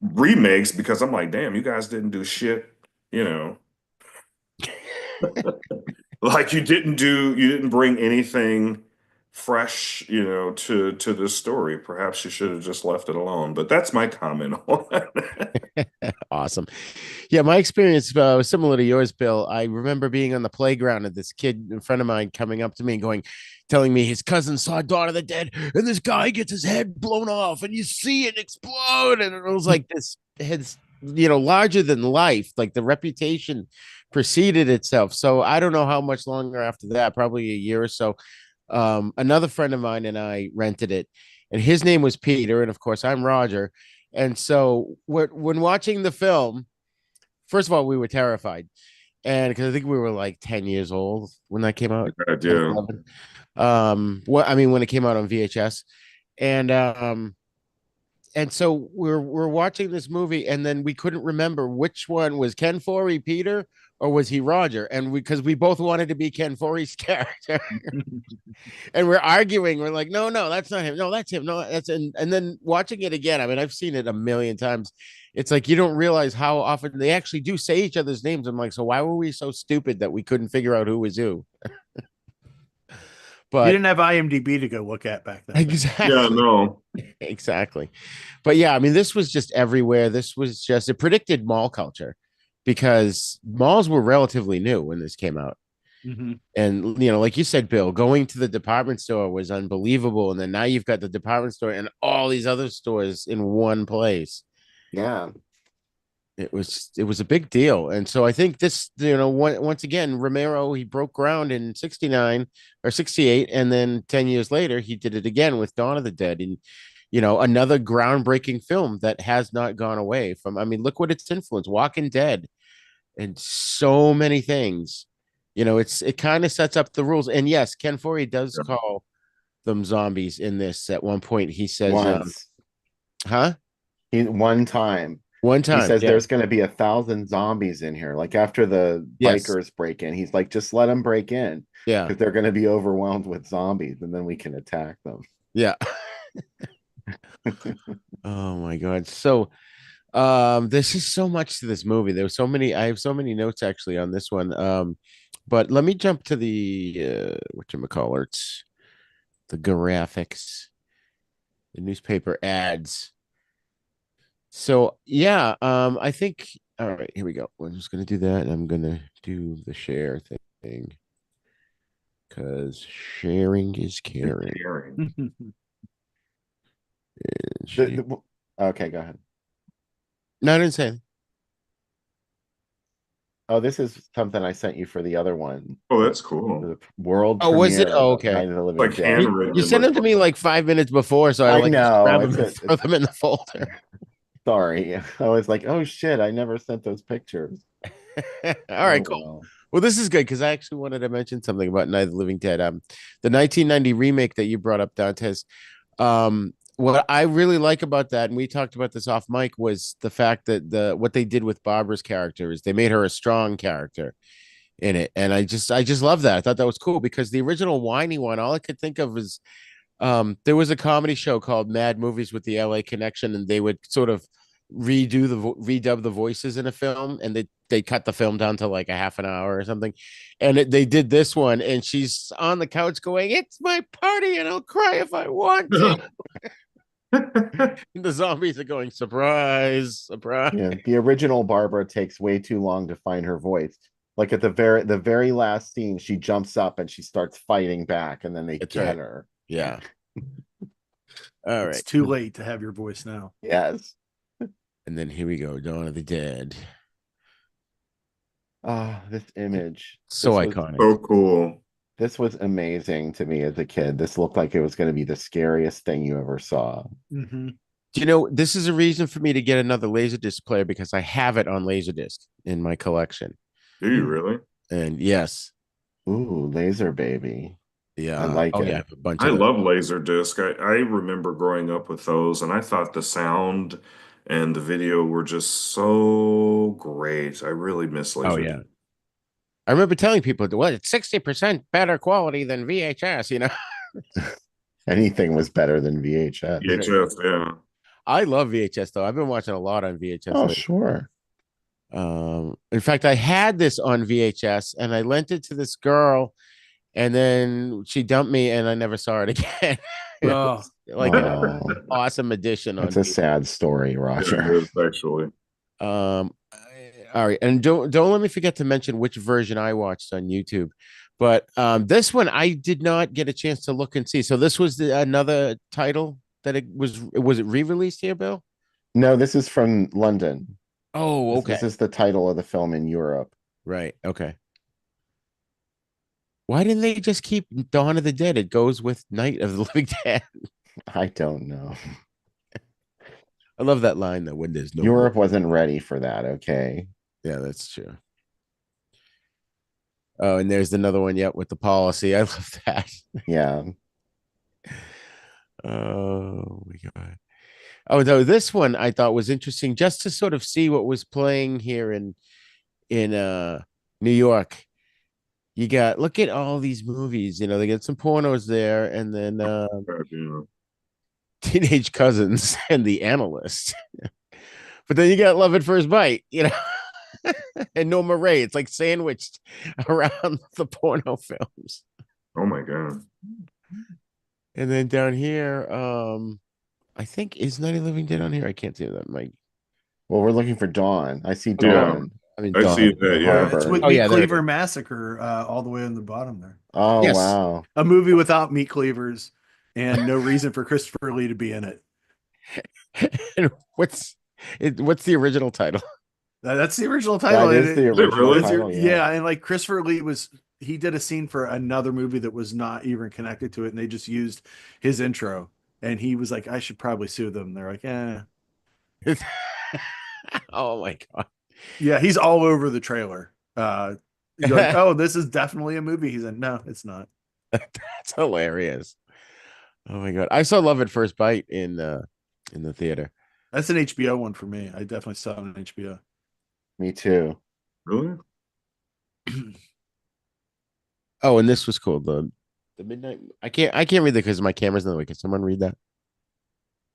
remakes because I'm like, damn, you guys didn't do shit, you know. Like you didn't bring anything fresh, to this story. Perhaps you should have just left it alone. But that's my comment on it. Awesome. Yeah, my experience was similar to yours, Bill. I remember being on the playground and this kid in front of mine coming up to me and telling me his cousin saw Dawn of the Dead, and this guy gets his head blown off, and you see it explode, and it was like this head's larger than life. Like the reputation preceded itself. So I don't know how much longer after that, probably a year or so. Another friend of mine and I rented it, and his name was Peter, and of course I'm Roger. And so when watching the film, first of all, we were terrified. And because I think we were like 10 years old when that came out, God, 10, yeah. 11. What I mean, when it came out on VHS. And and so we're watching this movie, and then we couldn't remember which one was Ken Foree Peter or was he Roger, and because we both wanted to be Ken Foree's character, and we're arguing. We're like, no, no, that's not him. No, that's him. No, that's and then watching it again. I mean, I've seen it a million times. It's like you don't realize how often they actually do say each other's names. I'm like, so why were we so stupid that we couldn't figure out who was who? You But didn't have IMDb to go look at back then. exactly. Yeah, no. Exactly. But yeah, I mean, this was just everywhere. This was just, it predicted mall culture because malls were relatively new when this came out. Mm-hmm. And, like you said, Bill, going to the department store was unbelievable. And then now you've got the department store and all these other stores in one place. Yeah. It was a big deal. And so I think this, once again, Romero, he broke ground in 69 or 68. And then 10 years later, he did it again with Dawn of the Dead. And, another groundbreaking film that has not gone away from, I mean, look what it's influenced, Walking Dead and so many things. It kind of sets up the rules. And yes, Ken Foree does call them zombies in this. At one point, he says, Once. huh? One time. One He time, says yeah. there's going to be 1,000 zombies in here. Like after the Yes. bikers break in, he's like, just let them break in. Yeah. Because they're going to be overwhelmed with zombies and then we can attack them. Yeah. Oh my God. So there's just so much to this movie. There was so many, I have so many notes actually on this one. But let me jump to the whatchamacallits, the graphics, the newspaper ads. So yeah, I think all right, here we go. We're just gonna do that, and I'm gonna do the share thing because sharing is caring. Okay, go ahead. No, I didn't say anything. Oh, this is something I sent you for the other one. Oh, that's cool. The world Oh, was it? premiere Oh, of okay. Night of the Living Like Dead. handwritten. You sent them to me like 5 minutes before, so I I like just know, grab them it's and throw them in the folder. Sorry. I was like, oh shit, I never sent those pictures. All right, Oh, cool. Well, this is good because I actually wanted to mention something about Night of the Living Dead. The 1990 remake that you brought up, Dantes. What I really like about that, and we talked about this off mic, was the fact that what they did with Barbara's character is they made her a strong character in it, and I just love that. I thought that was cool because the original whiny one, all I could think of was there was a comedy show called Mad Movies with the LA Connection, and they would sort of redub the voices in a film, and they cut the film down to like a half an hour or something, and they did this one, and she's on the couch going, "It's my party, and I'll cry if I want to." The zombies are going, "Surprise, surprise!" yeah. The original Barbara takes way too long to find her voice. Like at the very last scene, she jumps up and she starts fighting back, and then they That's get right. her. Yeah. All right. It's too late to have your voice now. Yes. And then here we go, Dawn of the Dead. This image. So This was iconic. So cool. This was amazing to me as a kid. This looked like it was going to be the scariest thing you ever saw. Mm-hmm. This is a reason for me to get another Laserdisc player because I have it on Laserdisc in my collection. Do you really? And yes. Ooh, Laser Baby. Yeah. I like it. Yeah, I have a bunch I of love Laserdisc. I remember growing up with those, and I thought the sound and the video were just so great. I really miss Oh, Laserdisc. yeah. I remember telling people, well, it's 60% better quality than VHS, Anything was better than VHS. VHS, yeah. I love VHS, though. I've been watching a lot on VHS Oh, lately. sure. In fact, I had this on VHS, and I lent it to this girl, and then she dumped me, and I never saw it again. Oh. Like an awesome addition on It's a sad story, Roger. It is, actually. All right, and don't let me forget to mention which version I watched on YouTube. But this one I did not get a chance to look and see. So this was another title that it was it re-released here, Bill? No, this is from London. Oh, okay. This is the title of the film in Europe. Right. Okay. Why didn't they just keep Dawn of the Dead? It goes with Night of the Living Dead. I don't know. I love that line though. When there's no Europe wasn't ready for that. Okay. Yeah, that's true. Oh, and there's another one yet with the policy. I love that. Yeah. Oh my God. Oh, though this one I thought was interesting just to sort of see what was playing here in New York. You got look at all these movies, they get some pornos there and then Yeah. Teenage Cousins and The Analyst. But then you got Love at First Bite, and Norma Ray. It's like sandwiched around the porno films. Oh my God. And then down here, I think is Night of the Living Dead on here. I can't see that. Well, we're looking for Dawn. I see Yeah. Dawn. I mean I Dawn see in that, the yeah. It's Harbor. with Oh Meat yeah, there it Cleaver is. Massacre all the way on the bottom there. Oh Yes. wow. A movie without meat cleavers and no reason for Christopher Lee to be in it. And what's the original title? That's the original title. That is the Is it original really? title. Yeah, and like Christopher Lee he did a scene for another movie that was not even connected to it, and they just used his intro. And he was like, I should probably sue them. They're like, Oh my god. yeah, he's all over the trailer. You're like, oh, this is definitely a movie. He's like, no, it's not. That's hilarious. Oh my god. I saw Love at First Bite in the theater. That's an HBO one for me. I definitely saw it on HBO. Me too. Really? Oh, and this was cool. The midnight. I can't read that because my camera's in the way. Can someone read that?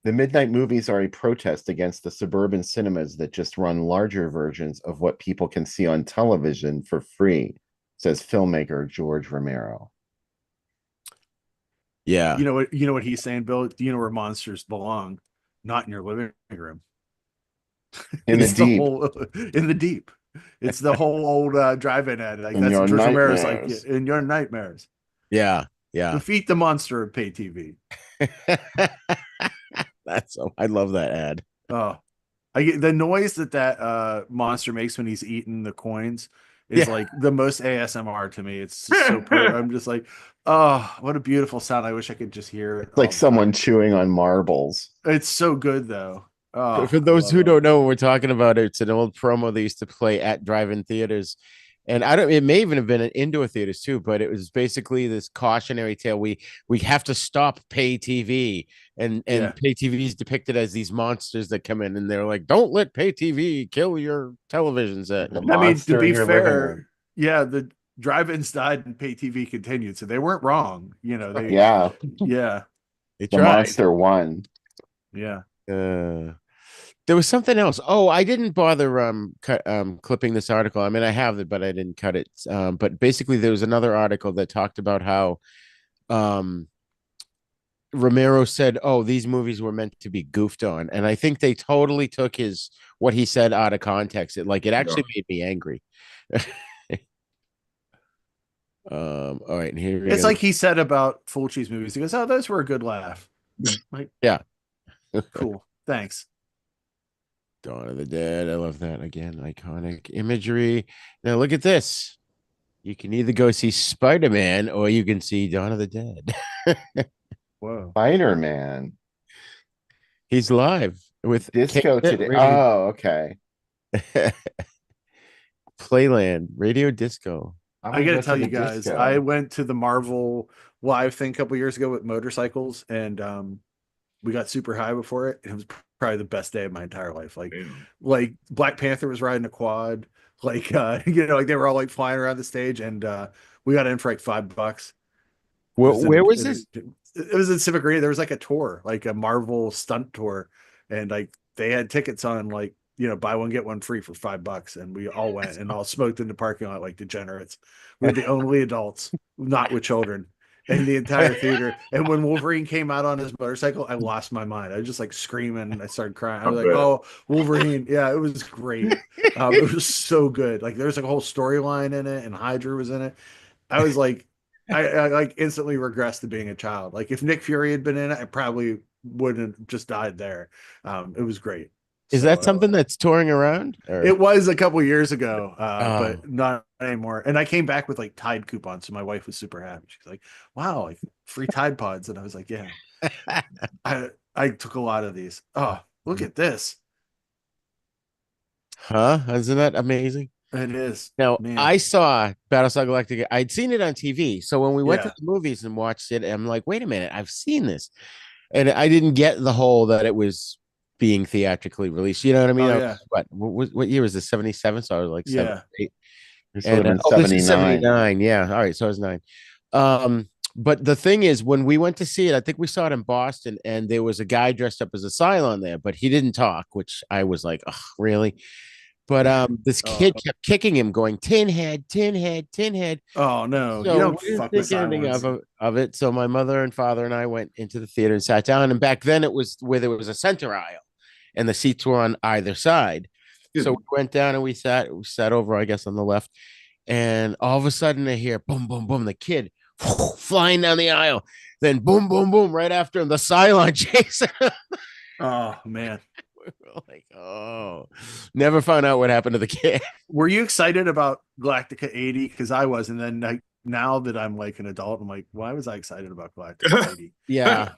The midnight movies are a protest against the suburban cinemas that just run larger versions of what people can see on television for free, says filmmaker George Romero. Yeah. You know what he's saying, Bill? Do you know where monsters belong? Not in your living room. In the It's deep. in the deep. It's the whole old drive-in ad. Like In that's your what George Romero's like. nightmares. Yeah, in your nightmares. Yeah. Yeah. Defeat the monster of pay TV. I love that ad. Oh, I get the noise that monster makes when he's eating the coins is Yeah. like the most ASMR to me. It's just so I'm just like, oh, what a beautiful sound. I wish I could just hear it. It's like all the someone time. chewing on marbles. It's so good though. Oh, For I those love who it. don't know what we're talking about, it's an old promo they used to play at drive-in theaters. And it may even have been in indoor theaters too, but it was basically this cautionary tale. We have to stop pay TV, and Yeah. pay TV is depicted as these monsters that come in and they're like, don't let pay TV kill your television set. The I mean, to monster be in your living room. fair, yeah, the drive-ins died and pay TV continued, so they weren't wrong. Yeah, Yeah, They the tried. monster won. yeah. There was something else. Oh, I didn't bother clipping this article. I mean, I have it, but I didn't cut it. But basically, there was another article that talked about how Romero said, "Oh, these movies were meant to be goofed on," and I think they totally took what he said out of context. It actually made me angry. All right, and here It's like he said about Fulci's movies. He goes, "Oh, those were a good laugh." Like, yeah, cool, thanks. Dawn of the Dead. I love that again. Iconic imagery. Now look at this. You can either go see Spider-Man or you can see Dawn of the Dead. Whoa. Spider-Man. He's live with Disco today. Oh, okay. Playland Radio Disco. I gotta tell you guys, I went to the Marvel live thing a couple years ago with motorcycles, and we got super high before it. It was probably the best day of my entire life. Like Black Panther was riding a quad, like like they were all like flying around the stage, and we got in for like $5. Where was this? It was in Civic Arena. There was like a tour, like a Marvel stunt tour, and like they had tickets on like buy one get one free for $5, and we all went and all smoked in the parking lot like degenerates. We were the only adults, not with children, in the entire theater. And when Wolverine came out on his motorcycle, I lost my mind. I was just like screaming. I started crying. I was like, "Oh, Wolverine!" Yeah, it was great. It was so good. Like there's like a whole storyline in it, and Hydra was in it. I was like, I like instantly regressed to being a child. Like if Nick Fury had been in it, I probably wouldn't have just died there. It was great. Is that something that's touring around? It was a couple years ago, but not anymore. And I came back with like Tide coupons, so my wife was super happy. She's like, "Wow, like free Tide Pods," and I was like, "Yeah." I took a lot of these. Oh, look at this! Huh? Isn't that amazing? It is. Now, Man. I saw Battlestar Galactica. I'd seen it on TV. So when we went to Yeah. the movies and watched it, I'm like, wait a minute, I've seen this. And I didn't get the whole that it was being theatrically released. You know what I mean? Oh I yeah, was, what year was this? 77. So I was like seven, yeah. eight. This would And have been oh, this is 79. 79. Yeah. All right. So I was 9. But the thing is, when we went to see it, I think we saw it in Boston, and there was a guy dressed up as a Cylon there, but he didn't talk, which I was like, oh, really? But this Oh, kid kept kicking him, going, tin head, tin head, tin head. oh no, you So don't we didn't fuck with think anything Cylons. of it. So my mother and father and I went into the theater and sat down. And back then it was where there was a center aisle and the seats were on either side. So we went down and we sat over, I guess, on the left. And all of a sudden I hear boom, boom, boom, the kid flying down the aisle. Then boom, boom, boom, right after him, the Cylon chasing him. Oh man. We're like, oh, never found out what happened to the kid. Were you excited about Galactica 80? Because I was, and then like now that I'm like an adult, I'm like, why was I excited about Galactica 80? Yeah.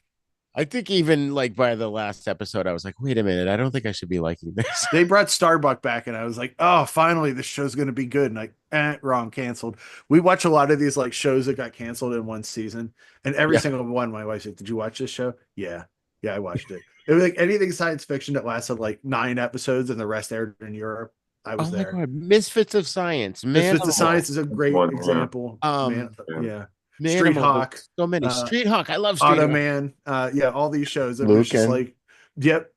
I think even like by the last episode, I was like, wait a minute, I don't think I should be liking this. They brought Starbuck back, and I was like, oh, finally, this show's gonna be good. And like, wrong, canceled. We watch a lot of these like shows that got canceled in one season, and every Yeah. single one, my wife said, did you watch this show? Yeah, I watched it. It was like anything science fiction that lasted like 9 episodes and the rest aired in Europe. I was Oh my there. God, Misfits of Science, Misfits man. of Science is a great One, example. Um, Yeah. Man, Street Hawk, so many. Street Hawk, I love Street Hawk. Automan, yeah, all these shows. It was just Lucan. like, yep,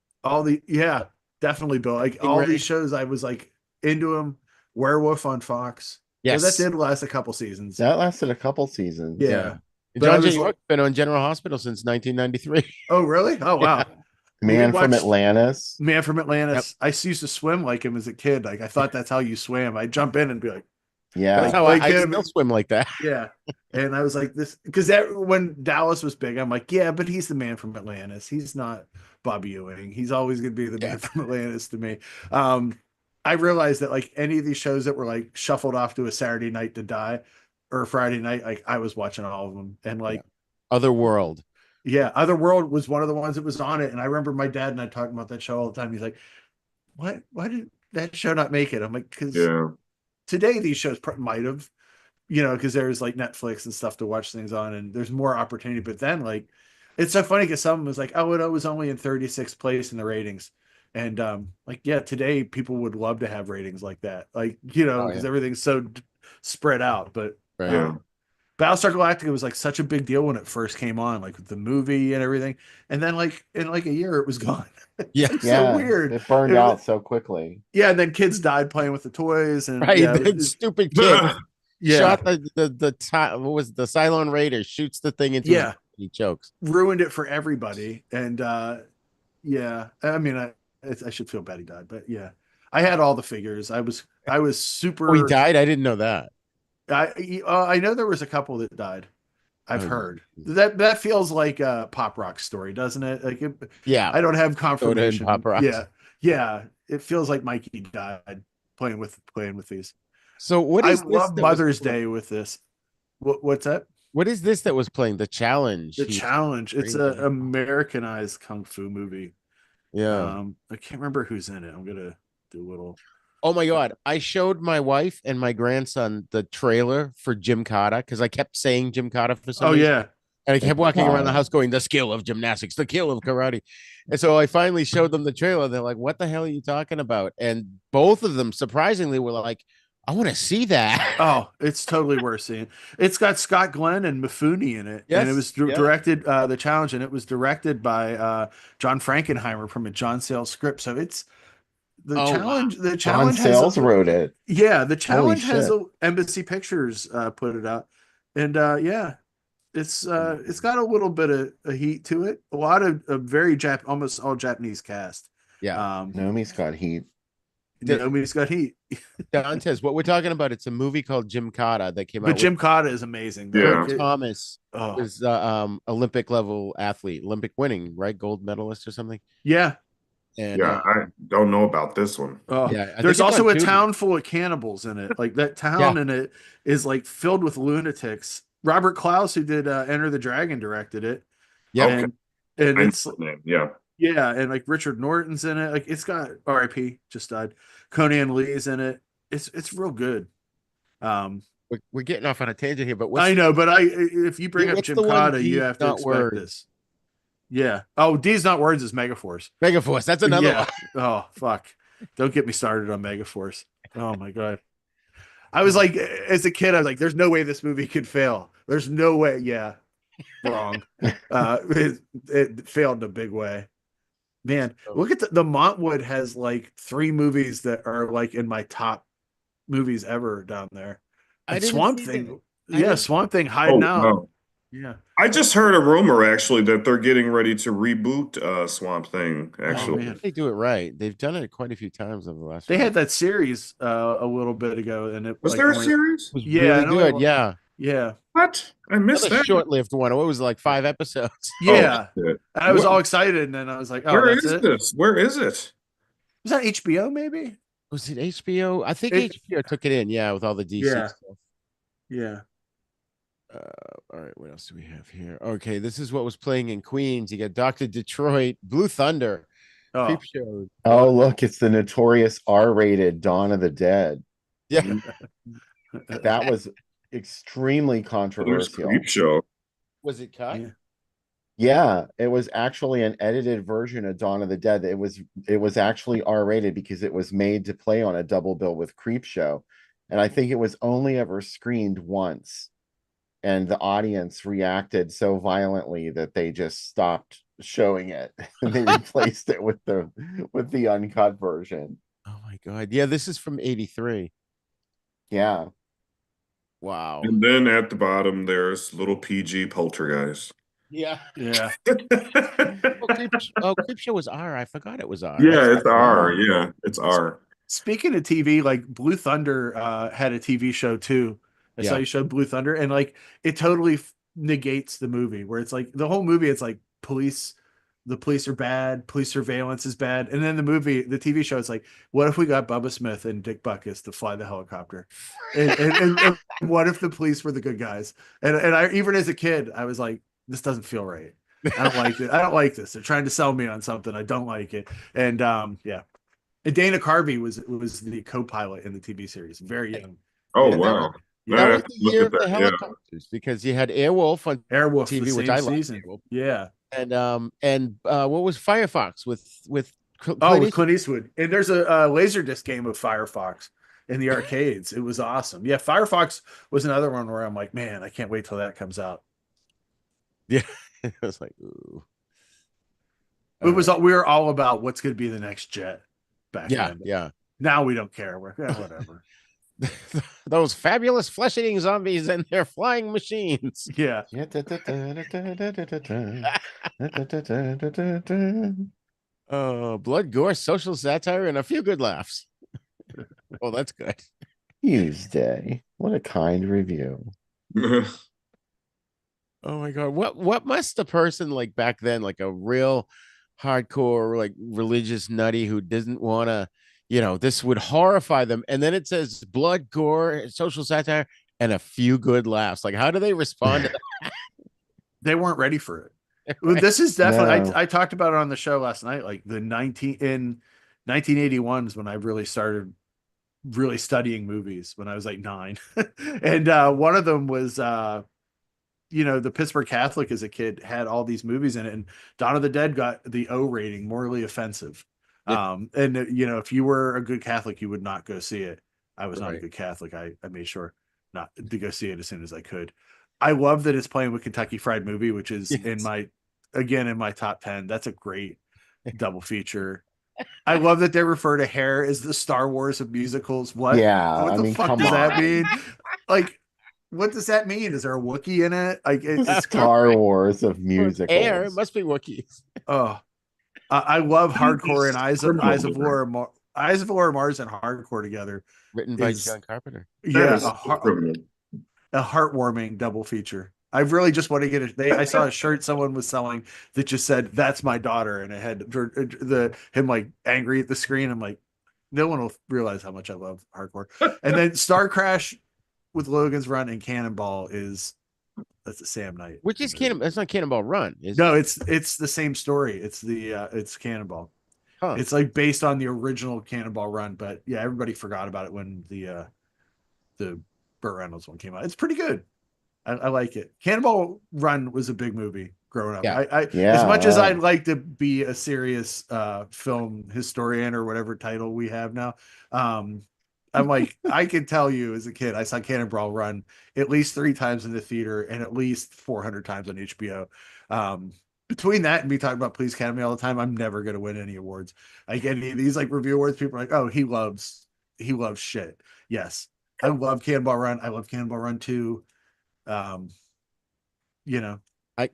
yeah, definitely, Bill. Like King all Ray. these shows, I was like into them. Werewolf on Fox. Yeah, Yes. that did last a couple seasons. That lasted a couple seasons. Yeah. But John I J. was York's like- been on General Hospital since 1993. Oh, really? Oh, wow. Man We from watched Atlantis. Man from Atlantis. I used to swim like him as a kid. Like I thought that's how you swam. I'd jump in and be like, Yeah. That's how Like I him. still swim like that. yeah. And I was like, this because that when Dallas was big, I'm like, yeah, but he's the man from Atlantis. He's not Bobby Ewing. He's always gonna be the man from Atlantis to me. I realized that like any of these shows that were like shuffled off to a Saturday night to die or a Friday night, like I was watching all of them. And like Otherworld. yeah, Otherworld was one of the ones that was on it. And I remember my dad and I talking about that show all the time. He's like, why did that show not make it? I'm like, because today these shows might have, because there's like Netflix and stuff to watch things on and there's more opportunity. But then like, it's so funny because someone was like, oh, it was only in 36th place in the ratings. And like, yeah, today people would love to have ratings like that. Like, because everything's so spread out. But Battlestar Galactica was like such a big deal when it first came on, like with the movie and everything. And then like in like a year it was gone. Yeah. It's so weird. It burned out so quickly. Yeah, and then kids died playing with the toys and Right. yeah, That stupid kid yeah. shot what was the Cylon Raider, shoots the thing into his, he chokes. Ruined it for everybody. And yeah, I mean I should feel bad he died, but yeah. I had all the figures. I was super. Oh, he died? I didn't know that. I know there was a couple that died. I've heard that feels like a pop rock story, doesn't it? Like yeah, I don't have confirmation. Pop Rocks. Yeah. It feels like Mikey died playing with these. So what is I love Mother's Day with this. What's that? What is this that was playing? The Challenge. The Challenge. It's an Americanized kung fu movie. Yeah. I can't remember who's in it. I'm gonna do a little. Oh my God. I showed my wife and my grandson the trailer for Jim Carter because I kept saying Jim Carter for some reason. Yeah. And I kept walking around the house going, the skill of gymnastics, the skill of karate. And so I finally showed them the trailer. They're like, what the hell are you talking about? And both of them surprisingly were like, I want to see that. Oh, it's totally worth seeing. It's got Scott Glenn and Mifune in it. Yes, and it was directed, the Challenge, and it was directed by John Frankenheimer from a John Sayles script. So it's the Challenge. Wow. The Challenge John Sayles wrote it. Yeah, the Challenge has Embassy Pictures put it out, and yeah, it's got a little bit of a heat to it. A lot of very almost all Japanese cast. Yeah, Naomi's got heat. Naomi's got heat. Dantes, what we're talking about, it's a movie called Jim Carter that came out. But Jim Carter is amazing. Yeah. Thomas was Olympic level athlete, Olympic winning, right? Gold medalist or something. Yeah. And I don't know about this one. There's also a town full of cannibals in it. Like that town in it is like filled with lunatics. Robert Klaus, who did Enter the Dragon, directed it. Yeah. And it's yeah, and like Richard Norton's in it. Like it's got R.I.P. just died. Conan Lee's in it. It's real good. We're getting off on a tangent here, but I know, but if you bring up Jim Carter, you have to expect this. Yeah. Oh, D's Not Words is Megaforce. Megaforce. That's another Yeah. one. Oh, fuck. Don't get me started on Megaforce. Oh my God. I was like, as a kid, I was like, there's no way this movie could fail. There's no way. Yeah. Wrong. It failed in a big way. Man, look at the Montwood has like 3 movies that are like in my top movies ever down there. I And didn't Swamp see that. Thing. I Yeah, didn't. Swamp Thing hiding Oh, out. wow. Yeah. I just heard a rumor actually that they're getting ready to reboot Swamp Thing. Oh Actually, man. They do it right. They've done it quite a few times over the last They few had years. that series a little bit ago, and it was like there a only series? It was yeah, really and only good. Yeah. yeah. What? I missed Another that. short-lived one. What was it, like 5 episodes? Oh, Yeah. shit. And I was What? all excited, and then I was like, oh, Where that's is it. this? Where is it? Was that HBO maybe? Was it HBO? I think It HBO took it in, yeah, with all the DC yeah, stuff. yeah. All right, what else do we have here? Okay, this is what was playing in Queens. You got Dr. Detroit, Blue Thunder, Oh, Creep Show. Oh, look, it's the notorious R-rated Dawn of the Dead. Yeah. That was extremely There's controversial. Creep Show. Was it cut? yeah. Yeah, it was actually an edited version of Dawn of the Dead. It was actually R-rated because it was made to play on a double bill with Creepshow. And I think it was only ever screened once. And the audience reacted so violently that they just stopped showing it. And they replaced it with the uncut version. Oh my God. Yeah, this is from 83. Yeah. Wow. And then at the bottom, there's little PG Poltergeist. Yeah. Yeah. Creep Show was R. I forgot it was R. Yeah, it's R. Yeah. Yeah, it's R. Speaking of TV, like Blue Thunder had a TV show too. I saw Yeah. you showed Blue Thunder, and like it totally negates the movie where it's like the whole movie, it's like the police are bad, police surveillance is bad. And then the TV show, it's like, what if we got Bubba Smith and Dick Buckus to fly the helicopter? And what if the police were the good guys? And I, even as a kid, I was like, this doesn't feel right. I don't like it. I don't like this. They're trying to sell me on something. I don't like it. And yeah. And Dana Carvey was the co-pilot in the TV series, very young. Oh, Yeah, wow. yeah. That I was have to the look year at of the that. Yeah. helicopters because you had Airwolf on Airwolf, TV, the which same I loved. season. Airwolf. Yeah. And what was Firefox with Oh, Clint with Clint Eastwood. And there's a Laserdisc game of Firefox in the arcades. It was awesome. Yeah, Firefox was another one where I'm like, man, I can't wait till that comes out. Yeah, it was like, ooh. We were all about what's going to be the next jet back then. Yeah. Now we don't care. We're whatever. Those fabulous flesh-eating zombies and their flying machines. Yeah. Blood, gore, social satire, and a few good laughs. Oh, that's good. Tuesday. What a kind review. Oh my God. What must a person like back then, like a real hardcore, like religious nutty who doesn't want to, this would horrify them. And then it says blood, gore, social satire, and a few good laughs. Like, how do they respond to that? They weren't ready for it. Right. This is definitely, No. I talked about it on the show last night, like in 1981 is when I really started really studying movies when I was like 9. And one of them was, the Pittsburgh Catholic as a kid had all these movies in it, and Dawn of the Dead got the O rating, morally offensive. Yeah. And if you were a good Catholic, you would not go see it. I was not a Right. good Catholic. I made sure not to go see it as soon as I could. I love that it's playing with Kentucky Fried Movie, which is Yes. in my top 10. That's a great double feature. I love that they refer to Hair as the Star Wars of musicals. What? Yeah, What I the mean, fuck come does that on. mean? Like, what does that mean? Is there a Wookiee in it? Like, it's Star Wars of Well, it's air. It musicals. must be Wookiees. oh, I love hardcore and Eyes of Criminal. War, Eyes of War, Mars, and hardcore together. Written by Is- John Carpenter. That Yeah, is so criminal. a heartwarming double feature. I really just want to get it. I saw a shirt someone was selling that just said "That's my daughter," and it had him like angry at the screen. I'm like, no one will realize how much I love hardcore. And then Star Crash with Logan's Run and Cannonball that's a Sam Knight. Which is Cannonball. That's not Cannonball Run. Is No, it's the same story. It's it's Cannonball. Huh. It's like based on the original Cannonball Run, but yeah, everybody forgot about it when the Burt Reynolds one came out. It's pretty good. I like it. Cannonball Run was a big movie. growing up. Yeah. As much as wow. I'd like to be a serious film historian or whatever title we have now, I'm like, I can tell you as a kid, I saw Cannonball Run at least 3 times in the theater and at least 400 times on HBO. Between that and me talking about Police Academy all the time, I'm never going to win any awards. I get any of these like review awards. People are like, oh, he loves shit. Yes, I love Cannonball Run. I love Cannonball Run 2. Um, you know,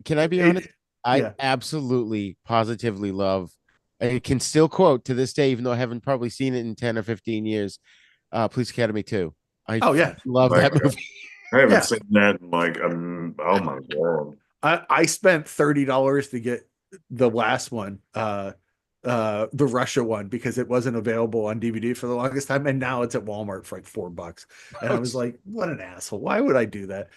Can I be it, honest? I yeah. absolutely positively love, I can still quote to this day, even though I haven't probably seen it in 10 or 15 years, Police Academy 2. I Oh yeah, love Like, that movie. I haven't yeah. seen that in like, oh my God. I spent $30 to get the last one, the Russia one, because it wasn't available on DVD for the longest time, and now it's at Walmart for like $4. And I was like, what an asshole! Why would I do that?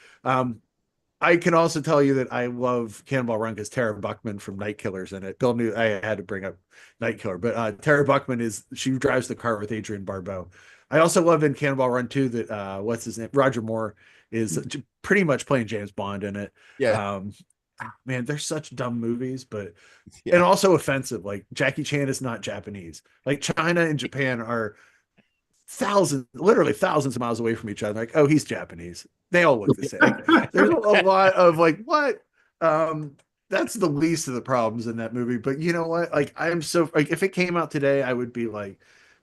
I can also tell you that I love Cannonball Run because Tara Buckman from Night Killers in it. Bill knew I had to bring up Night Killer, but Tara Buckman she drives the car with Adrian Barbeau. I also love in Cannonball Run too that what's his name? Roger Moore is pretty much playing James Bond in it. Yeah. Um, man, they're such dumb movies, but and Yeah. also offensive. Like Jackie Chan is not Japanese. Like China and Japan are literally thousands of miles away from each other. Like, oh, he's Japanese. They all look the same. Like, there's a lot of like, what? That's the least of the problems in that movie. But you know what? Like, I'm so like, if it came out today, I would be like,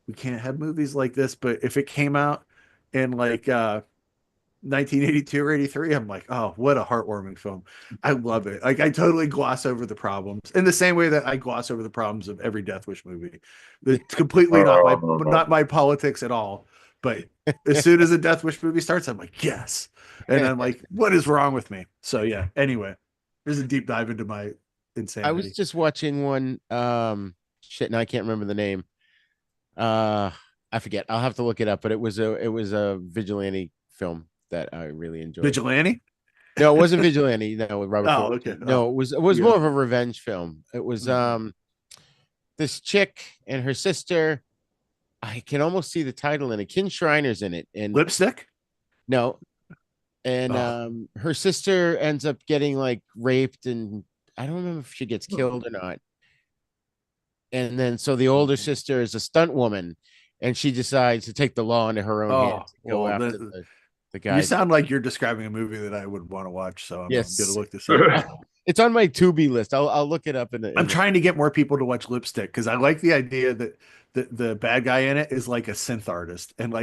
we can't have movies like this. But if it came out in like 1982 or 83, I'm like, oh, what a heartwarming film. I love it. Like, I totally gloss over the problems in the same way that I gloss over the problems of every Death Wish movie. It's completely not my politics at all. But as soon as a Death Wish movie starts, I'm like, yes. And I'm like, what is wrong with me? So yeah, anyway, there's a deep dive into my I was insanity. just watching one, shit, now I can't remember the name. Uh, I forget. I'll have to look it up, but it was a vigilante film that I really enjoyed. Vigilante? No, it wasn't vigilante. No, with Robert Oh, Ford. okay. No, Oh, it was yeah. more of a revenge film. It was this chick and her sister. I can almost see the title in it. Kin Shriner's in it, and Lipstick? no, and Oh. her sister ends up getting like raped, and I don't remember if she gets killed or not. And then so the older sister is a stunt woman, and she decides to take the law into her own Oh, hands and go well, after the you guy. sound like you're describing a movie that I would want to watch, so I'm gonna Yes, look this up. it's on my to be list. I'll look it up in I'm trying to get more people to watch Lipstick because I like the idea that the bad guy in it is like a synth artist and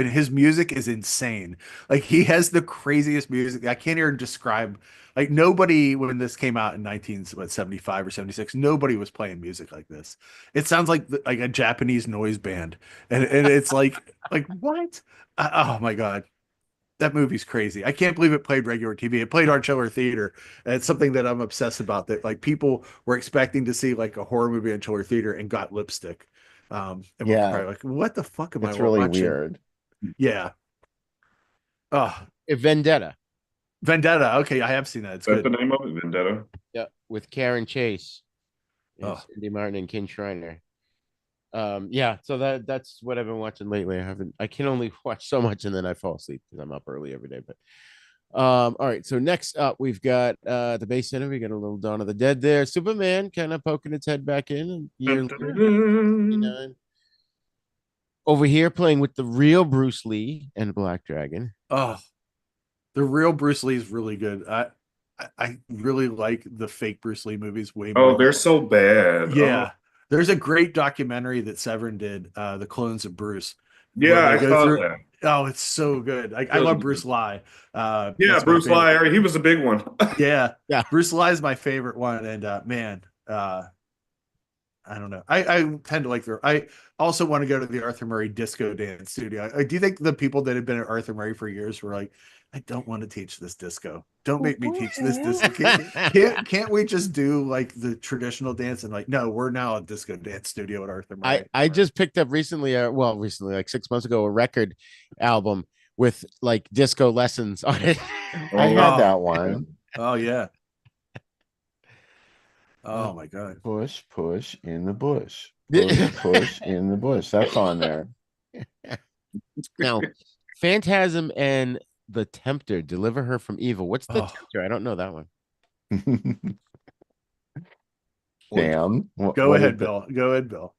his music is insane. Like he has the craziest music. I can't even describe. Like nobody when this came out in 1975 or 76, nobody was playing music like this. It sounds like a Japanese noise band, and it's like what? Oh my God. That movie's crazy. I can't believe it played regular TV. It played Chiller Theater. And it's something that I'm obsessed about. That like people were expecting to see like a horror movie on Chiller Theater and got Lipstick. And we're Yeah, probably like, what the fuck am I it's really watching? weird. Yeah. Oh, Vendetta. Vendetta. Okay, I have seen that. It's That's the good. name of it, Vendetta. Yeah, with Karen Chase is Oh, Cindy Martin and Ken Shriner. Yeah, so that's what I've been watching lately. I can only watch so much and then I fall asleep because I'm up early every day. But all right, so next up we've got the base center. We got a little Dawn of the Dead there. Superman kind of poking its head back in a year Dun, dun, later. dun. 1969. Over here playing with the real Bruce Lee and Black Dragon. oh, the real Bruce Lee is really good. I really like the fake Bruce Lee movies way more. Oh, they're so bad. Yeah. There's a great documentary that Severin did, The Clones of Bruce, where Yeah, they I go saw through. that. Oh, it's so good. I Really love good. Bruce Lie. Yeah, That's my Bruce favorite. Lee, he was a big one. Yeah. Yeah. Bruce Lie is my favorite one. And man, I don't know. I tend to like I also want to go to the Arthur Murray disco dance studio. Do you think the people that have been at Arthur Murray for years were like, I don't want to teach this disco. Don't make me teach this disco. Can't we just do like the traditional dance and like, no, we're now a disco dance studio at Arthur Murray. I just picked up recently, recently, like 6 months ago, a record album with like disco lessons on it. I had that one. Oh yeah. Oh my God. Push, push in the bush. Push, push in the bush. That's on there. Now, Phantasm and the Tempter deliver her from evil. What's the Oh. Tempter? I don't know that one. Damn. Go ahead, Bill. Go ahead, Bill.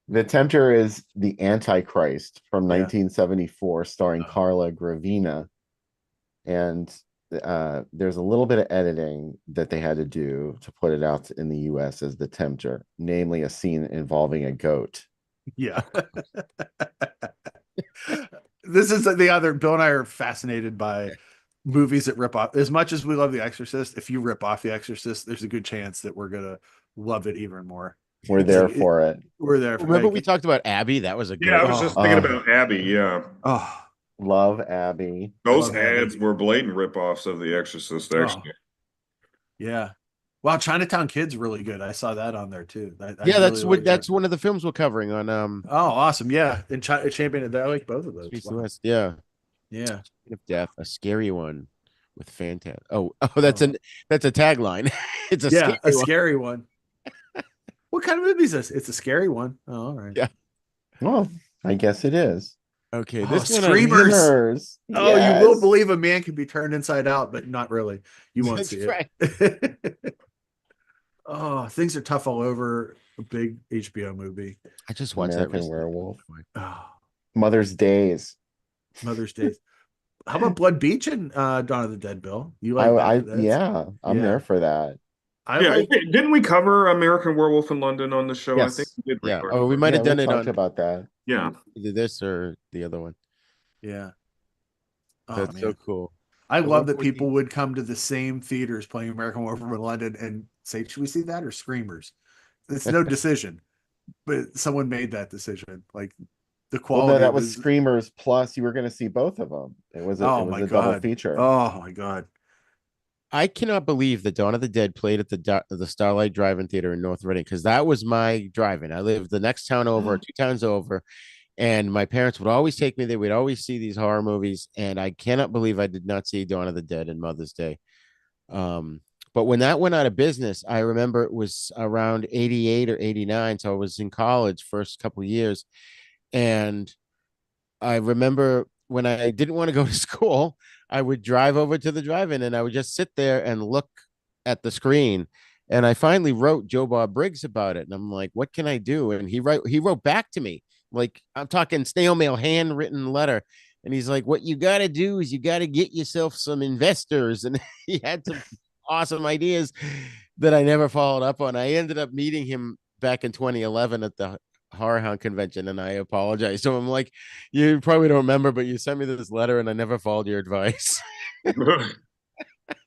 The Tempter is the Antichrist from Yeah. 1974, starring Oh. Carla Gravina. And there's a little bit of editing that they had to do to put it out in the US as The Tempter, namely a scene involving a goat. Yeah. This is the other. Bill and I are fascinated by movies that rip off. As much as we love The Exorcist, if you rip off The Exorcist, there's a good chance that we're gonna love it even more. We're there for it. We're there. Remember we talked about Abby? That was a Yeah, great. I was just thinking about Abby. Yeah, Oh, Love Abby. those love Abby. ads were blatant ripoffs of The Exorcist. Actually, yeah. Wow, Chinatown Kid's really good. I saw that on there too. I Yeah, really like that's that. one of the films we're covering on Oh, awesome. Yeah. And Champion, I like both of those. Streets of Wow. the West. Yeah. Yeah. Speaking of death, a scary one with Fantastic. Oh, that's a tagline. It's a scary a one. scary one. What kind of movie is this? It's a scary one. Oh, all right. Yeah. Well, I guess it is. Okay, Oh, this one Screamers. Oh, Yes. you will believe a man can be turned inside out, but not really. You won't That's see right. it. Oh, things are tough all over. A big HBO movie. I just watched American that Werewolf. Oh, Mother's Days. Mother's Day. How about Blood Beach and Dawn of the Dead, Bill? You like that? Yeah, I'm there for that. I yeah. like. Didn't we cover American Werewolf in London on the show? I think Yes. we did. Yeah. record Oh, we it. might have done we it talked on about that. Yeah. either this or the other one. Yeah. Oh, That's man. so cool. I At love one that point, people would come to the same theaters playing American Werewolf in London and say, "Should we see that or Screamers?" It's no decision, but someone made that decision. Like the Well, no, quality that was was. Screamers plus you were going to see both of them. It was Oh a my double god! feature. Oh my god! I cannot believe that Dawn of the Dead played at the Starlight Drive-In Theater in North Reading because that was my drive-in. I lived the next town over, or two towns over, and my parents would always take me there. We'd always see these horror movies, and I cannot believe I did not see Dawn of the Dead and Mother's Day. But when that went out of business, I remember it was around 88 or 89, so I was in college first couple of years, and I remember when I didn't want to go to school, I would drive over to the drive-in and I would just sit there and look at the screen. And I finally wrote Joe Bob Briggs about it. And I'm like, what can I do? And he wrote back to me. Like I'm talking snail mail, handwritten letter. And he's like, what you gotta do is you gotta get yourself some investors. And he had some awesome ideas that I never followed up on. I ended up meeting him back in 2011 at the Horror Hound convention, and I apologize. So I'm like, you probably don't remember, but you sent me this letter, and I never followed your advice.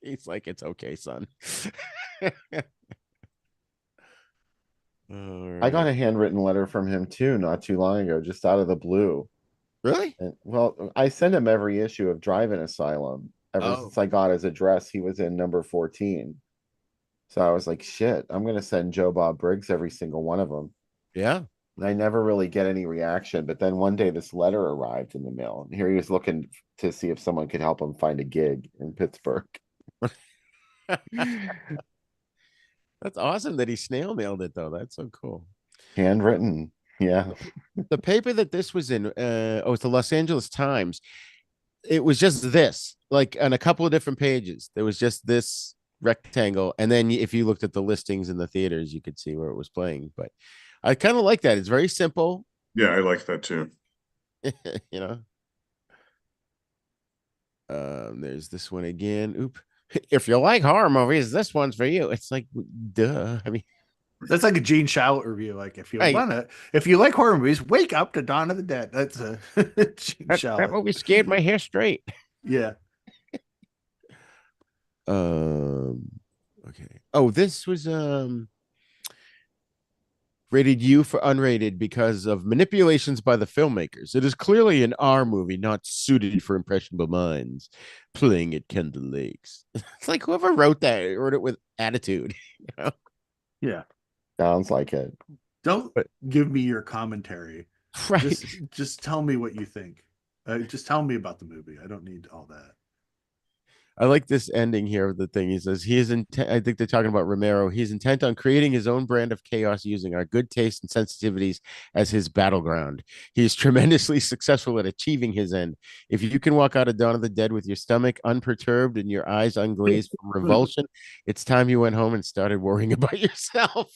He's like, it's okay, son. I got a handwritten letter from him too, not too long ago, just out of the blue. Really? And, well, I send him every issue of Drive-In Asylum. Ever since I got his address, he was in number 14. So I was like, shit, I'm going to send Joe Bob Briggs every single one of them. Yeah. And I never really get any reaction. But then one day this letter arrived in the mail. And here he was looking to see if someone could help him find a gig in Pittsburgh. That's awesome that he snail mailed it, though. That's so cool. Handwritten. Yeah. The paper that this was in, it's the Los Angeles Times. It was just this, like on a couple of different pages. There was just this rectangle. And then if you looked at the listings in the theaters, you could see where it was playing. But I kind of like that. It's very simple. Yeah, I like that too. You know. There's this one again. Oop. If you like horror movies, this one's for you. It's like, duh. I mean, that's like a Gene Shalit review. Like if you like horror movies, wake up to Dawn of the Dead. That's a Gene Shalit. That movie scared my hair straight. Yeah. Okay. Oh, this was rated U for unrated because of manipulations by the filmmakers. It is clearly an R movie, not suited for impressionable minds. Playing at Kendall Lakes. It's like whoever wrote it with attitude. You know? Yeah. Sounds like it. Don't give me your commentary. Right. Just tell me what you think. Just tell me about the movie. I don't need all that. I like this ending here of the thing. He says he is intent. I think they're talking about Romero. He's intent on creating his own brand of chaos using our good taste and sensitivities as his battleground. He is tremendously successful at achieving his end. If you can walk out of Dawn of the Dead with your stomach unperturbed and your eyes unglazed from revulsion, it's time you went home and started worrying about yourself.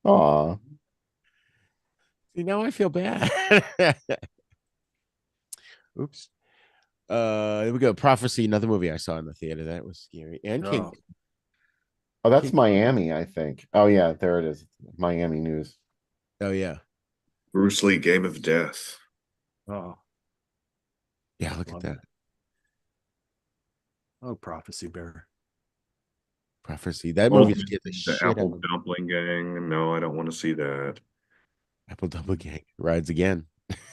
Aw. See, now I feel bad. Oops. There we go. Prophecy, another movie I saw in the theater. That was scary. And King. Oh, Oh, that's King. Miami, I think. Oh yeah, there it is. Miami news. Oh yeah. Bruce Lee, Game of Death. oh, Yeah, look at love that. it. Oh, Prophecy Bear. Prophecy. That Oh, movie scared the the shit out Apple of me. Dumpling Gang. No, I don't want to see that. Apple Double Gang rides again.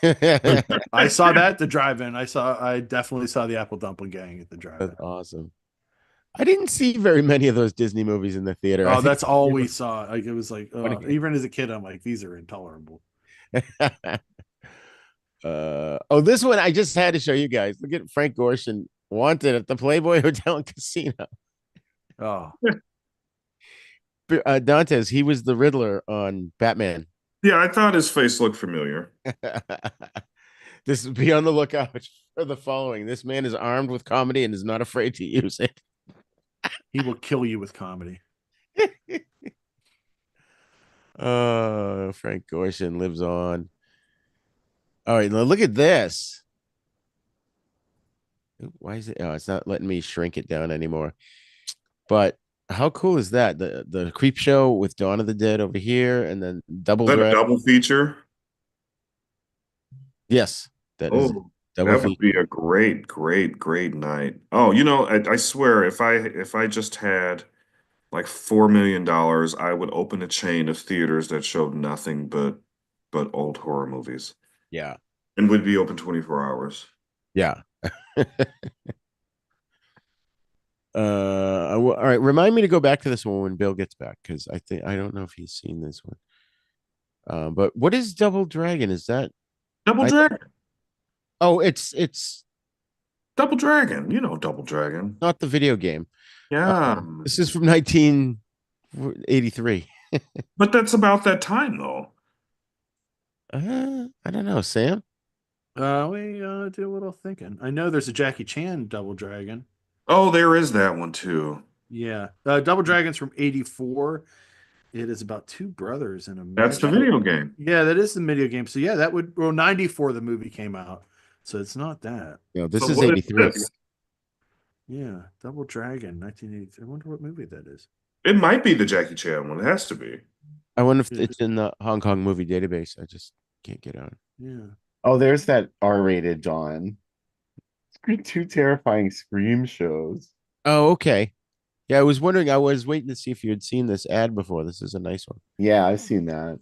I saw that at the drive-in. I definitely saw the Apple Dumpling Gang at the drive-in. That's awesome. I didn't see very many of those Disney movies in the theater. I Oh, think that's all we saw. Like it was like, Fun again. even as a kid, I'm like, these are intolerable. Oh, this one I just had to show you guys. Look at Frank Gorshin wanted at the Playboy Hotel and Casino. Oh, Dantes, he was the Riddler on Batman. Yeah, I thought his face looked familiar. This is be on the lookout for the following. This man is armed with comedy and is not afraid to use it. he will kill you with comedy. Oh, Frank Gorshin lives on. All right, now look at this. Why is it? Oh, it's not letting me shrink it down anymore. But how cool is that? The Creep Show with Dawn of the Dead over here, and then Double Is that a Drag. double feature? Yes, that is Oh, double that would feature. be a great, great, great night. Oh, I swear, if I just had like $4 million, I would open a chain of theaters that showed nothing but old horror movies Yeah, and would be open 24 hours. yeah. All right. Remind me to go back to this one when Bill gets back because I don't know if he's seen this one. But what is Double Dragon? Is that Double I? Dragon. Oh, it's Double Dragon. You know Double Dragon. not the video game. Yeah. This is from 1983. But that's about that time though. I don't know, Sam. We do a little thinking. I know there's a Jackie Chan Double Dragon. Oh, there is that one too. Yeah, Double Dragon's from '84. It is about two brothers in a That's the magical. video game. Yeah, that is the video game. So yeah, that would well '94 the movie came out, so it's not that. No, this So is what is 83. this? Yeah, Double Dragon, 1983. I wonder what movie that is. It might be the Jackie Chan one. It has to be. I wonder if Yeah. it's in the Hong Kong movie database. I just can't get on. Yeah. Oh, there's that R-rated Dawn. Two terrifying Scream shows. Oh, okay. Yeah, I was wondering. I was waiting to see if you had seen this ad before. This is a nice one. Yeah, I've seen that.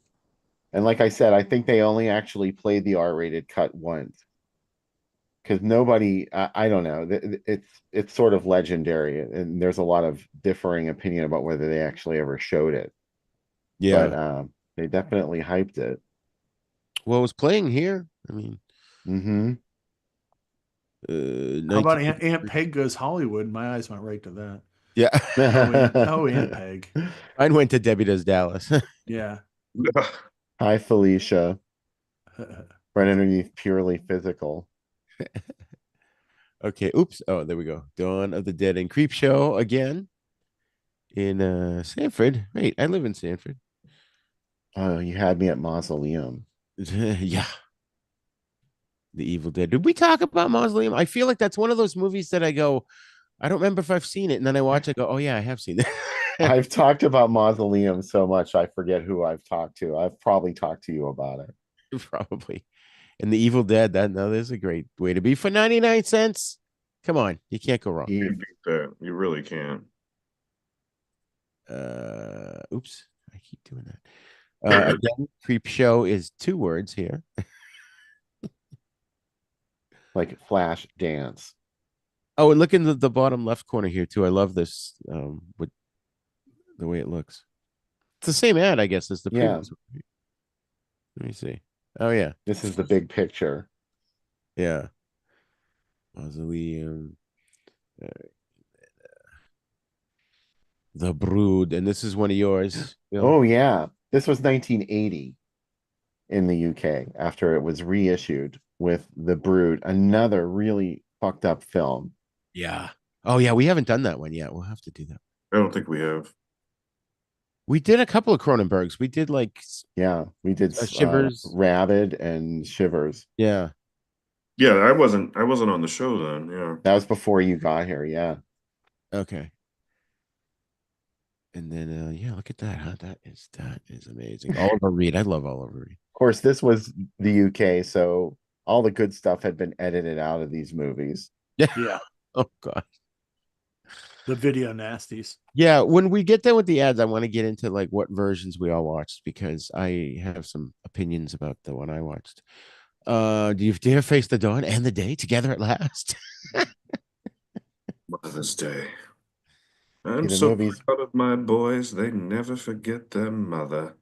And like I said, I think they only actually played the R-rated cut once. Because nobody, I don't know, it's sort of legendary, and there's a lot of differing opinion about whether they actually ever showed it. But Yeah. they definitely hyped it. Well, it was playing here. I mean, Mm-hmm. How about 19 Aunt Peg Goes Hollywood? My eyes went right to that. Yeah. Aunt Peg. Mine went to Debbie Does Dallas. Yeah. Hi, Felicia. Right underneath purely physical. Okay. Oops. Oh, there we go. Dawn of the Dead and Creep Show again in Sanford. Wait, I live in Sanford. Oh, you had me at Mausoleum. Yeah. The Evil Dead. Did we talk about Mausoleum? I feel like that's one of those movies that I go, I don't remember if I've seen it. And then I watch it, go, oh, yeah, I have seen it. I've talked about Mausoleum so much, I forget who I've talked to. I've probably talked to you about it. Probably. And The Evil Dead, that is a great way to be for 99 cents. Come on, you can't go wrong. You can't beat that. You really can't. Oops, I keep doing that. Again, Creep Show is 2 words here. Like Flash Dance. Oh, and look in the bottom left corner here too. I love this with the way it looks. It's the same ad, I guess, as the Yeah. previous one. Let me see. Oh yeah, This is the big picture. yeah. Mausoleum. The Brood, and this is one of yours, Bill. Oh yeah, this was 1980 in the UK after it was reissued with The Brood, another really fucked up film. Yeah. Oh yeah, we haven't done that one yet. We'll have to do that. I don't think we have. We did a couple of Cronenbergs. We did like Yeah, we did Shivers. Rabid and Shivers. Yeah. Yeah, I wasn't on the show then. Yeah. That was before you got here. Yeah. Okay. And then yeah, look at that. Huh? That is amazing. Oliver Reed. I love Oliver Reed. Of course, this was the UK, so all the good stuff had been edited out of these movies. Yeah. Oh God. The video nasties. Yeah, when we get done with the ads, I want to get into like what versions we all watched because I have some opinions about the one I watched. Do you dare face the dawn and the day together at last? Mother's Day. See, I'm the so movies. proud of my boys. They never forget their mother.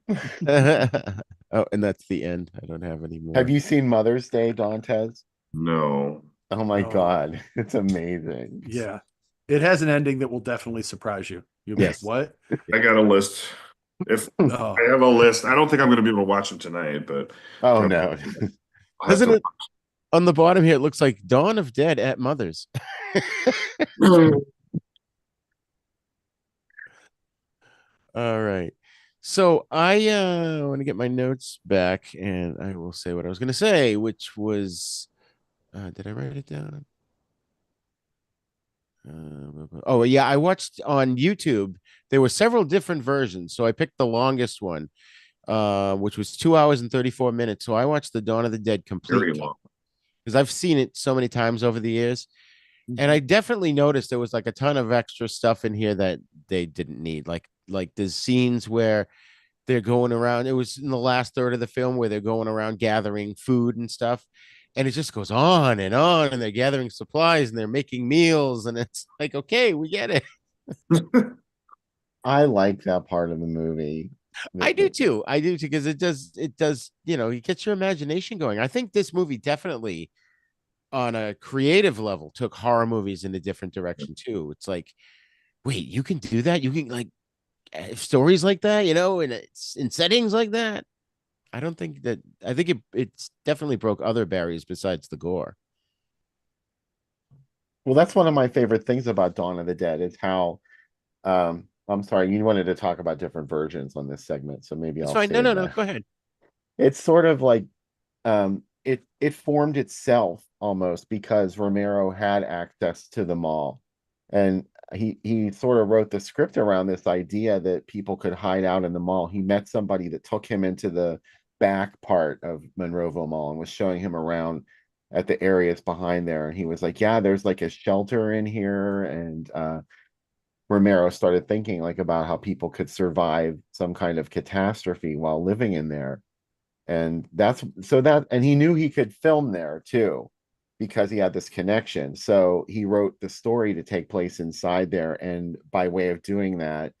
Oh, and that's the end. I don't have any more. Have you seen Mother's Day, Dantes? No. Oh my No. God, it's amazing. Yeah. It has an ending that will definitely surprise you. You'll be Yes. like, what? I got a list. If Oh, I have a list, I don't think I'm going to be able to watch them tonight, but Oh no. I'll have Doesn't to it on the bottom here? It looks like Dawn of Dead at Mother's. watch. All right. So I want to get my notes back and I will say what I was going to say, which was did I write it down? Oh yeah, I watched on YouTube. There were several different versions, so I picked the longest one, which was 2 hours and 34 minutes. So I watched the Dawn of the Dead Very complete long. because I've seen it so many times over the years, and I definitely noticed there was like a ton of extra stuff in here that they didn't need. Like there's scenes where they're going around. It was in the last third of the film where they're going around gathering food and stuff. And it just goes on, and they're gathering supplies and they're making meals. And it's like, okay, we get it. I like that part of the movie. I do too. I do too, because it does, it gets your imagination going. I think this movie definitely, on a creative level, took horror movies in a different direction too. It's like, wait, you can do that? You can like stories like that, and it's in settings like that. I don't think that. I think it's definitely broke other barriers besides the gore. Well, that's one of my favorite things about Dawn of the Dead is how I'm sorry, you wanted to talk about different versions on this segment, so maybe It's I'll fine. No, save no, no. that. Go ahead. It's sort of like it formed itself almost because Romero had access to the mall. And he sort of wrote the script around this idea that people could hide out in the mall. He met somebody that took him into the back part of Monroeville Mall and was showing him around at the areas behind there. And he was like, yeah, there's like a shelter in here. And Romero started thinking like about how people could survive some kind of catastrophe while living in there. And and he knew he could film there too because he had this connection. So he wrote the story to take place inside there. And by way of doing that,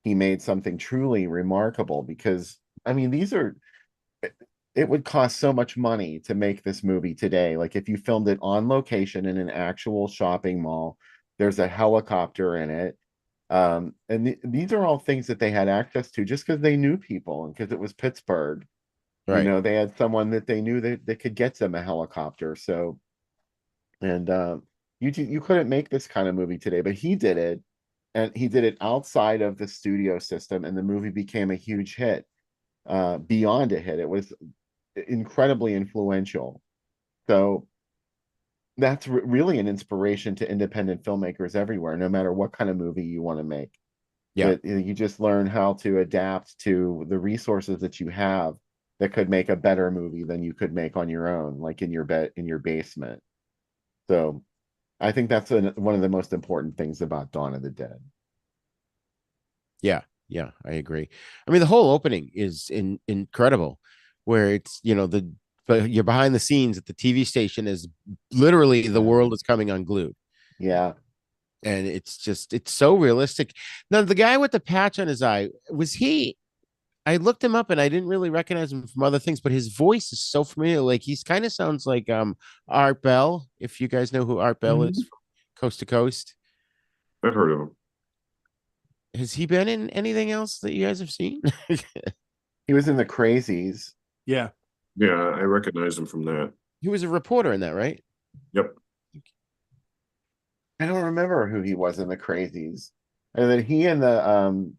he made something truly remarkable because, I mean, it would cost so much money to make this movie today. Like if you filmed it on location in an actual shopping mall, there's a helicopter in it. These are all things that they had access to just because they knew people and because it was Pittsburgh. Right. They had someone that they knew that could get them a helicopter. So, and you couldn't make this kind of movie today, but he did it, and he did it outside of the studio system, and the movie became a huge hit. Beyond a hit, it was incredibly influential. So that's really an inspiration to independent filmmakers everywhere, no matter what kind of movie you want to make. Yeah. That you just learn how to adapt to the resources that you have that could make a better movie than you could make on your own, like in your basement. So I think that's one of the most important things about Dawn of the Dead. Yeah. Yeah. I agree. I mean, the whole opening is incredible, where it's but you're behind the scenes at the TV station is literally the world is coming unglued. Yeah. And it's so realistic. Now, the guy with the patch on his eye, was he? I looked him up and I didn't really recognize him from other things, but his voice is so familiar. Like he's kind of sounds like Art Bell, if you guys know who Art Bell is from Coast to Coast. I've heard of him. Has he been in anything else that you guys have seen? He was in the Crazies. Yeah. Yeah, I recognize him from that. He was a reporter in that, right? Yep. I don't remember who he was in the Crazies. And then he and the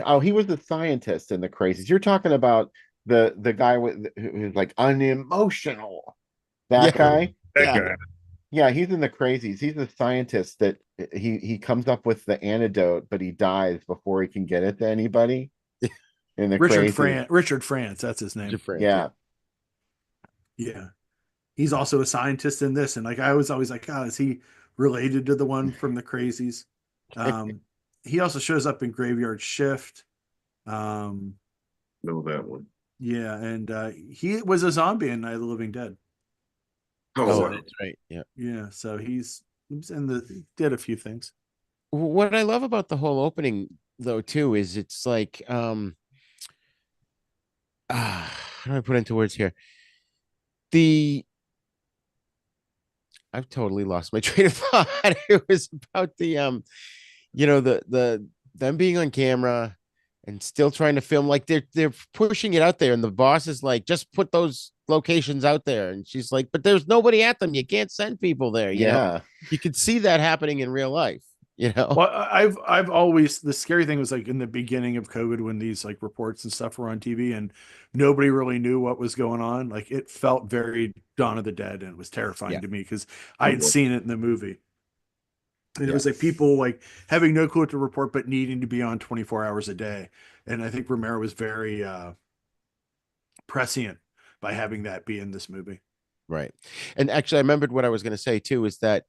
oh, he was the scientist in the Crazies. You're talking about the guy who's like unemotional. That Yeah, guy? That yeah. guy. Yeah, he's in the Crazies. He's the scientist that he comes up with the antidote, but he dies before he can get it to anybody in the Crazies. Richard France, that's his name. Different. Yeah. Yeah. He's also a scientist in this. And like I was always like, oh, is he related to the one from the Crazies? He also shows up in Graveyard Shift. Know that one. Yeah, and he was a zombie in Night of the Living Dead. Oh, wow. that's right. Yeah. Yeah, so he's in he did a few things. What I love about the whole opening though too is it's like how do I put into words here? The I've totally lost my train of thought. It was about the them being on camera and still trying to film, like they're pushing it out there, and the boss is like, just put those locations out there, and she's like, but there's nobody at them. You can't send people there. Yeah. You could see that happening in real life. Well, I've always, the scary thing was like in the beginning of COVID when these like reports and stuff were on TV and nobody really knew what was going on. Like it felt very Dawn of the Dead, and it was terrifying Yeah. to me because I had seen it in the movie. And it was Yeah. like people like having no clue what to report, but needing to be on 24 hours a day. And I think Romero was very prescient by having that be in this movie. Right. And actually, I remembered what I was going to say too, is that,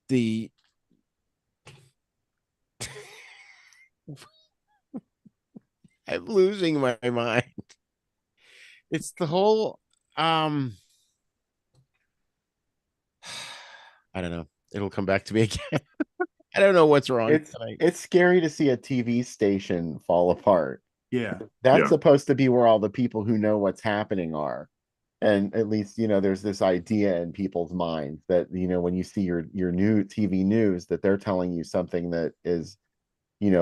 the I'm losing my mind. It's the whole, I don't know. It'll come back to me again. I don't know what's wrong It's tonight. it's scary to see a TV station fall apart. Yeah. That's Yeah. supposed to be where all the people who know what's happening are. And at least, there's this idea in people's minds that, when you see your new TV news, that they're telling you something that is,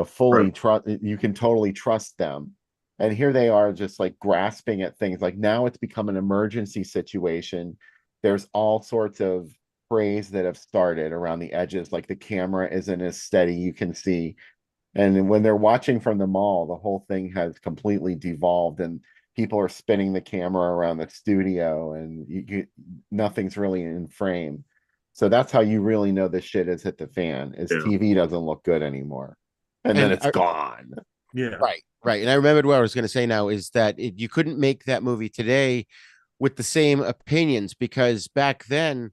fully Right. trust, you can totally trust them. And here they are just like grasping at things. Like now it's become an emergency situation. There's all sorts of frays that have started around the edges, like the camera isn't as steady, you can see. And when they're watching from the mall, the whole thing has completely devolved, and people are spinning the camera around the studio, and nothing's really in frame. So that's how you really know this shit has hit the fan. Is Yeah. TV doesn't look good anymore, and then it's gone. Yeah. Right. And I remembered what I was going to say now is that you couldn't make that movie today with the same opinions, because back then,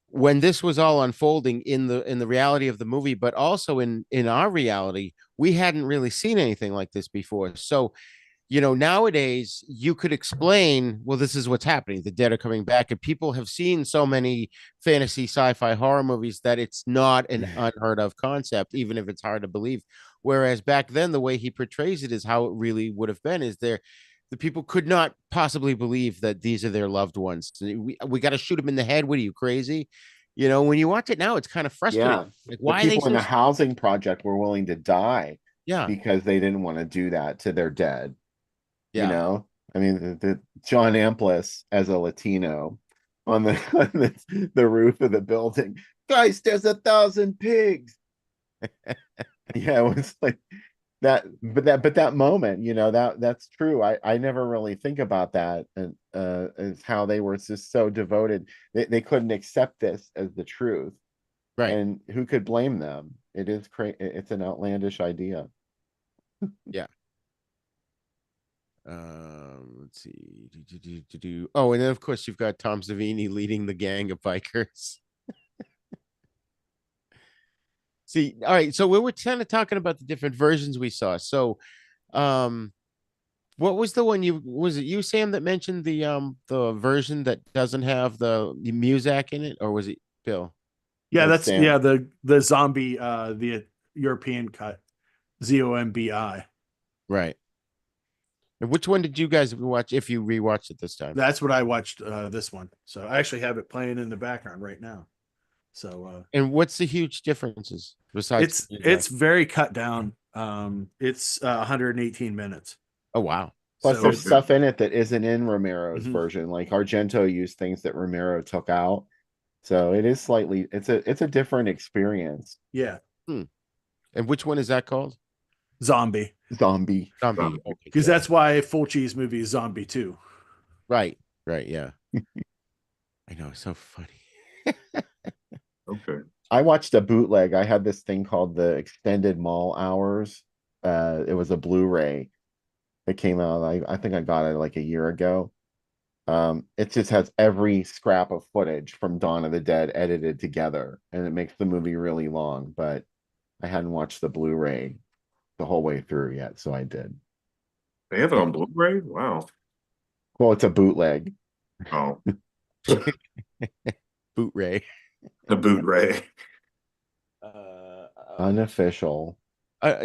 when this was all unfolding in the reality of the movie, but also in our reality, we hadn't really seen anything like this before. So, nowadays you could explain, well, this is what's happening. The dead are coming back, and people have seen so many fantasy sci-fi horror movies that it's not an unheard of concept, even if it's hard to believe. Whereas back then, the way he portrays it is how it really would have been. The people could not possibly believe that these are their loved ones. We got to shoot them in the head. What are you, crazy? When you watch it now, it's kind of frustrating. Yeah, Like, the why are they people in so? the housing project were willing to die Yeah, because they didn't want to do that to their dead. yeah. I mean, the John Amplis as a Latino on the on the roof of the building. Guys, there's 1,000 pigs. Yeah, it was like that, but that moment, that's true. I never really think about that, and is how they were just so devoted. They couldn't accept this as the truth, Right. and who could blame them? It is it's an outlandish idea. Yeah. Let's see. Oh, and then of course you've got Tom Savini leading the gang of bikers. See, all right. So we were kind of talking about the different versions we saw. So, um, what was the one was it you, Sam, that mentioned the version that doesn't have the music in it, or was it Bill? Yeah, That's that's Sam. the zombie the European cut. ZOMBI. Right. And which one did you guys watch if you rewatched it this time? That's what I watched this one. So I actually have it playing in the background right now. So And what's the huge differences besides? it's very cut down. It's 118 minutes. Oh wow. Plus, So there's it's stuff in it that isn't in Romero's Mhm. version. Like Argento used things that Romero took out, so it is slightly. It's a different experience. Yeah, Hmm. And which one is that called? zombie. Zombie. Zombie. Okay, Because good. that's why a full cheese movie is zombie too. Right. Right. Yeah. I know. It's so funny. Okay. I watched a bootleg. I had this thing called the Extended Mall Hours. It was a Blu-ray that came out. I think I got it like a year ago. It just has every scrap of footage from Dawn of the Dead edited together, and it makes the movie really long. But I hadn't watched the Blu-ray the whole way through yet, so I did. They have it on Blu-ray? Wow. Well, it's a bootleg. Oh, Boot Ray. the boot-ray. Uh, Unofficial.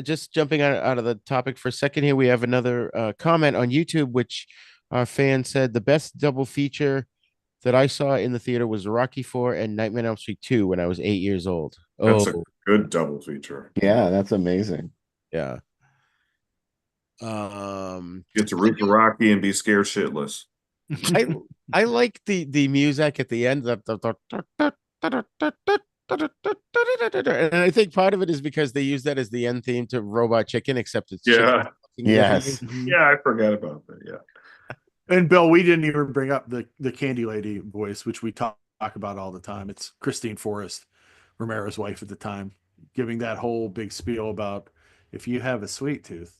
just jumping out of the topic for a second here, we have another comment on YouTube, which our fan said the best double feature that I saw in the theater was Rocky 4 and Nightmare on Elm Street 2 when I was 8 years old. That's a Oh, good double feature. Yeah, that's amazing. yeah. Get to root for Rocky and be scared shitless. I I like the music at the end. And I think part of it is because they use that as the end theme to Robot Chicken, except it's chicken Yeah. talking differently. Yes. Yeah, I forgot about that. Yeah. And Bill, we didn't even bring up the Candy Lady voice, which we talk about all the time. It's Christine Forrest, Romero's wife at the time, giving that whole big spiel about if you have a sweet tooth.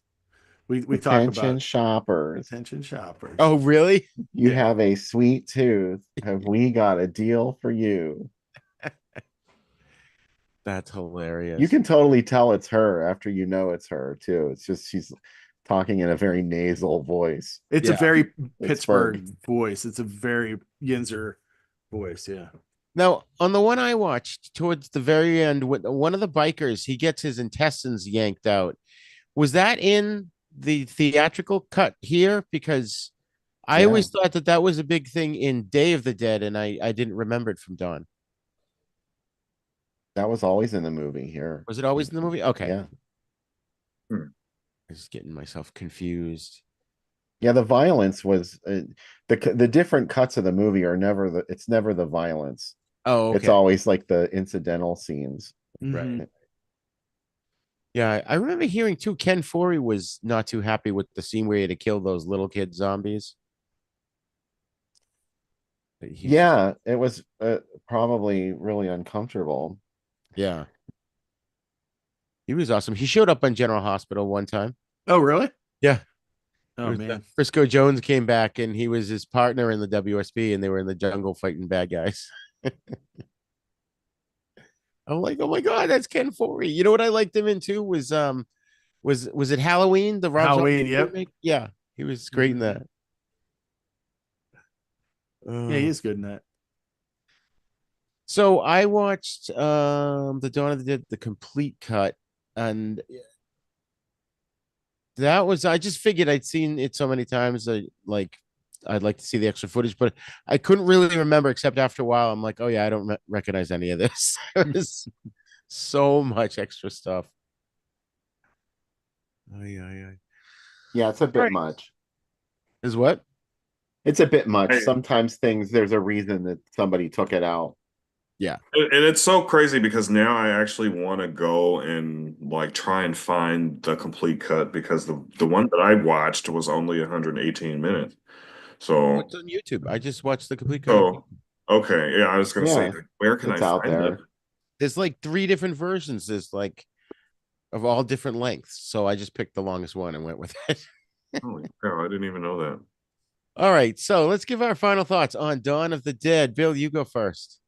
We talk Attention about shoppers. attention shoppers. Oh, really? You Yeah. have a sweet tooth. Have we got a deal for you? That's hilarious. You can totally tell it's her after you know it's her too. It's just she's talking in a very nasal voice. It's a Yeah. very Pittsburgh. Pittsburgh voice. It's a very Yinzer voice. Yeah. Now, on the one I watched towards the very end, one of the bikers, he gets his intestines yanked out. Was that in the theatrical cut here? Because I Yeah. always thought that that was a big thing in Day of the Dead, and I didn't remember it from Dawn. That was always in the movie here. Was it always in the movie? Okay. Yeah. I was getting myself confused. Yeah, the violence was the different cuts of the movie are never it's never the violence. Oh, It's okay. always like the incidental scenes. Right. Mhm. Yeah, I remember hearing too. Ken Foree was not too happy with the scene where he had to kill those little kid zombies. Yeah, it was probably really uncomfortable. Yeah. He was awesome. He showed up on General Hospital one time. Oh, really? Yeah. Oh man. Frisco Jones came back and he was his partner in the WSB and they were in the jungle fighting bad guys. I'm like, oh my God, that's Ken Foree. You know what I liked him in too was it Halloween? The Rob Halloween, Zombie yep. remake? Yeah, he was great in that. Yeah, he is good in that. So I watched the Dawn of the Dead, the complete cut, and that was I just figured I'd seen it so many times like I'd like to see the extra footage, but I couldn't really remember except after a while. I'm like, oh yeah, I don't recognize any of this. It was so much extra stuff. Oh yeah. Yeah, it's a bit Right. much. Is what? It's a bit much. Hey. Sometimes things there's a reason that somebody took it out. Yeah. And it's so crazy because now I actually want to go and like try and find the complete cut because the one that I watched was only 118 minutes. So, It's on YouTube. I just watched the complete cut. so okay, yeah, I was gonna say, Yeah, where can I it's out find there. that? There's like 3 different versions. There's like of all different lengths. So I just picked the longest one and went with it. Holy cow, I didn't even know that. All right, so let's give our final thoughts on Dawn of the Dead. Bill, you go first.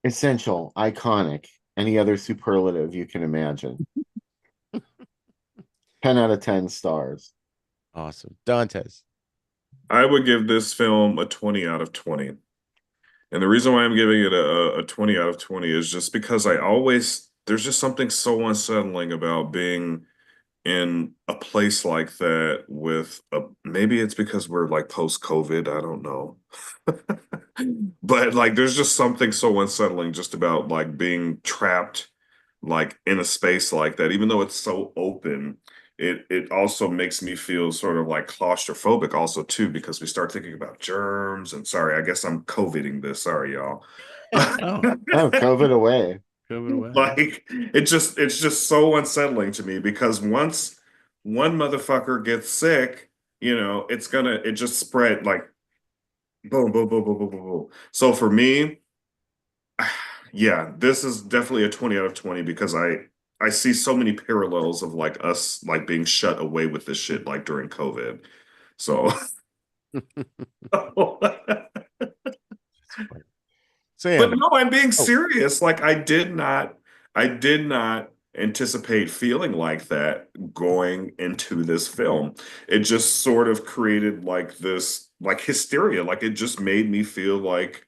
Essential, iconic, any other superlative you can imagine. 10 out of 10 stars. Awesome. Dantes. I would give this film a 20 out of 20. And the reason why I'm giving it a 20 out of 20 is just because there's just something so unsettling about being in a place like that with maybe it's because we're like post-COVID, I don't know. But like there's just something so unsettling just about like being trapped like in a space like that, even though it's so open. It also makes me feel sort of like claustrophobic also too, because we start thinking about germs and sorry, I guess I'm COVIDing this. Sorry, y'all. Oh, Oh, COVID away. COVID away. Like it's just so unsettling to me because once one motherfucker gets sick, it just spread like boom, boom, boom, boom, boom, boom, boom. So for me, yeah, this is definitely a 20 out of 20 because I see so many parallels of like us like being shut away with this shit like during COVID. So but Sam. no, I'm being Oh, serious. Like I did not anticipate feeling like that going into this film. It just sort of created like this like hysteria. Like it just made me feel like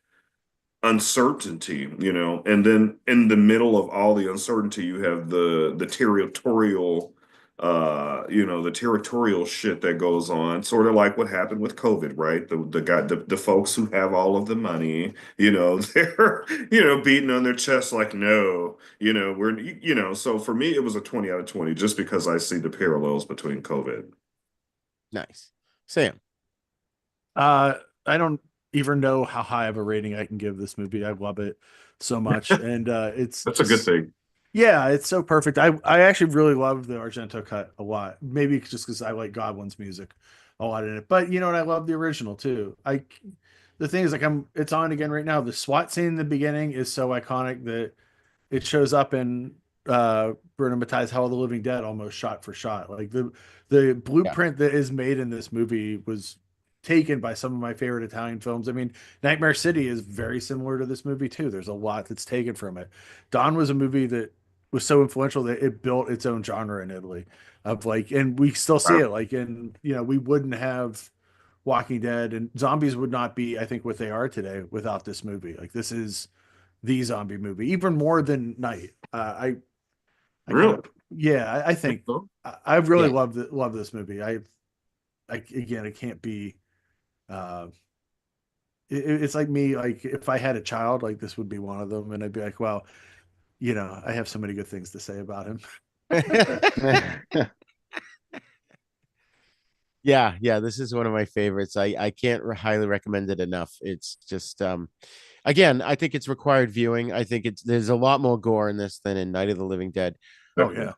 uncertainty, and then in the middle of all the uncertainty, you have the territorial shit that goes on, sort of like what happened with COVID, right? The folks who have all of the money, they're beating on their chest like, no, so for me it was a 20 out of 20 just because I see the parallels between COVID. nice. Sam. Uh, I don't even know how high of a rating I can give this movie. I love it so much, and it's That's a good just thing. yeah, it's so perfect. I actually really love the Argento cut a lot. Maybe just because I like Godwin's music a lot in it, but and I love the original too. The thing is like it's on again right now. The SWAT scene in the beginning is so iconic that it shows up in Bruno Mattei's Hell of the Living Dead almost shot for shot. Like the Yeah. blueprint that is made in this movie was taken by some of my favorite Italian films. I mean, Nightmare City is very similar to this movie too. There's a lot that's taken from it. Dawn was a movie that was so influential that it built its own genre in Italy of like, and we still see Wow. it like in, we wouldn't have Walking Dead and zombies would not be, I think, what they are today without this movie. Like this is the zombie movie, even more than Night. I Really? gotta, yeah, I Think think so? I really Yeah. love this movie. Again, it can't be. Uh, it's like me, like if I had a child, like this would be one of them, and I'd be like, well, I have so many good things to say about him. Yeah, yeah, this is one of my favorites. I can't highly recommend it enough. It's just again, I think it's required viewing. I think there's a lot more gore in this than in Night of the Living Dead, Oh Definitely. yeah,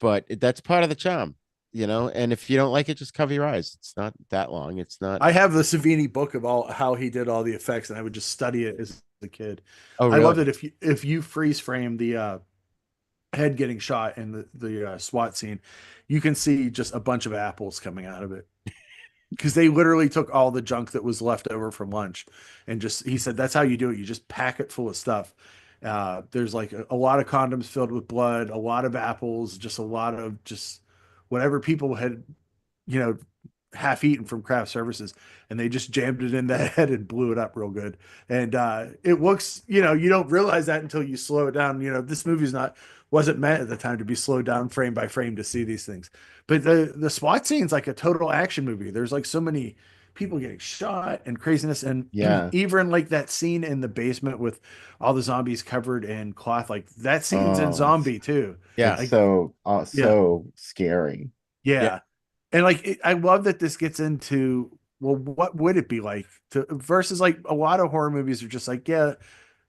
but that's part of the charm, and if you don't like it, just cover your eyes. It's not that long. It's not. I have the Savini book of all how he did all the effects, and I would just study it as a kid. Oh, I love really? that if you freeze frame the head getting shot in the SWAT scene, you can see just a bunch of apples coming out of it because they literally took all the junk that was left over from lunch and just he said that's how you do it. You just pack it full of stuff. There's like a lot of condoms filled with blood, a lot of apples, just a lot of just whatever people had, you know, half eaten from craft services, and they just jammed it in that head and blew it up real good. And it looks, you don't realize that until you slow it down. This movie's not wasn't meant at the time to be slowed down frame by frame to see these things. But the SWAT scene's like a total action movie. There's like so many people getting shot and craziness, and Yeah. even like that scene in the basement with all the zombies covered in cloth, like that scene's in Oh, Zombie too. Yeah, it's Like, so yeah, so scary. yeah, yeah. And like I love that this gets into, well, what would it be like to versus like a lot of horror movies are just like, yeah,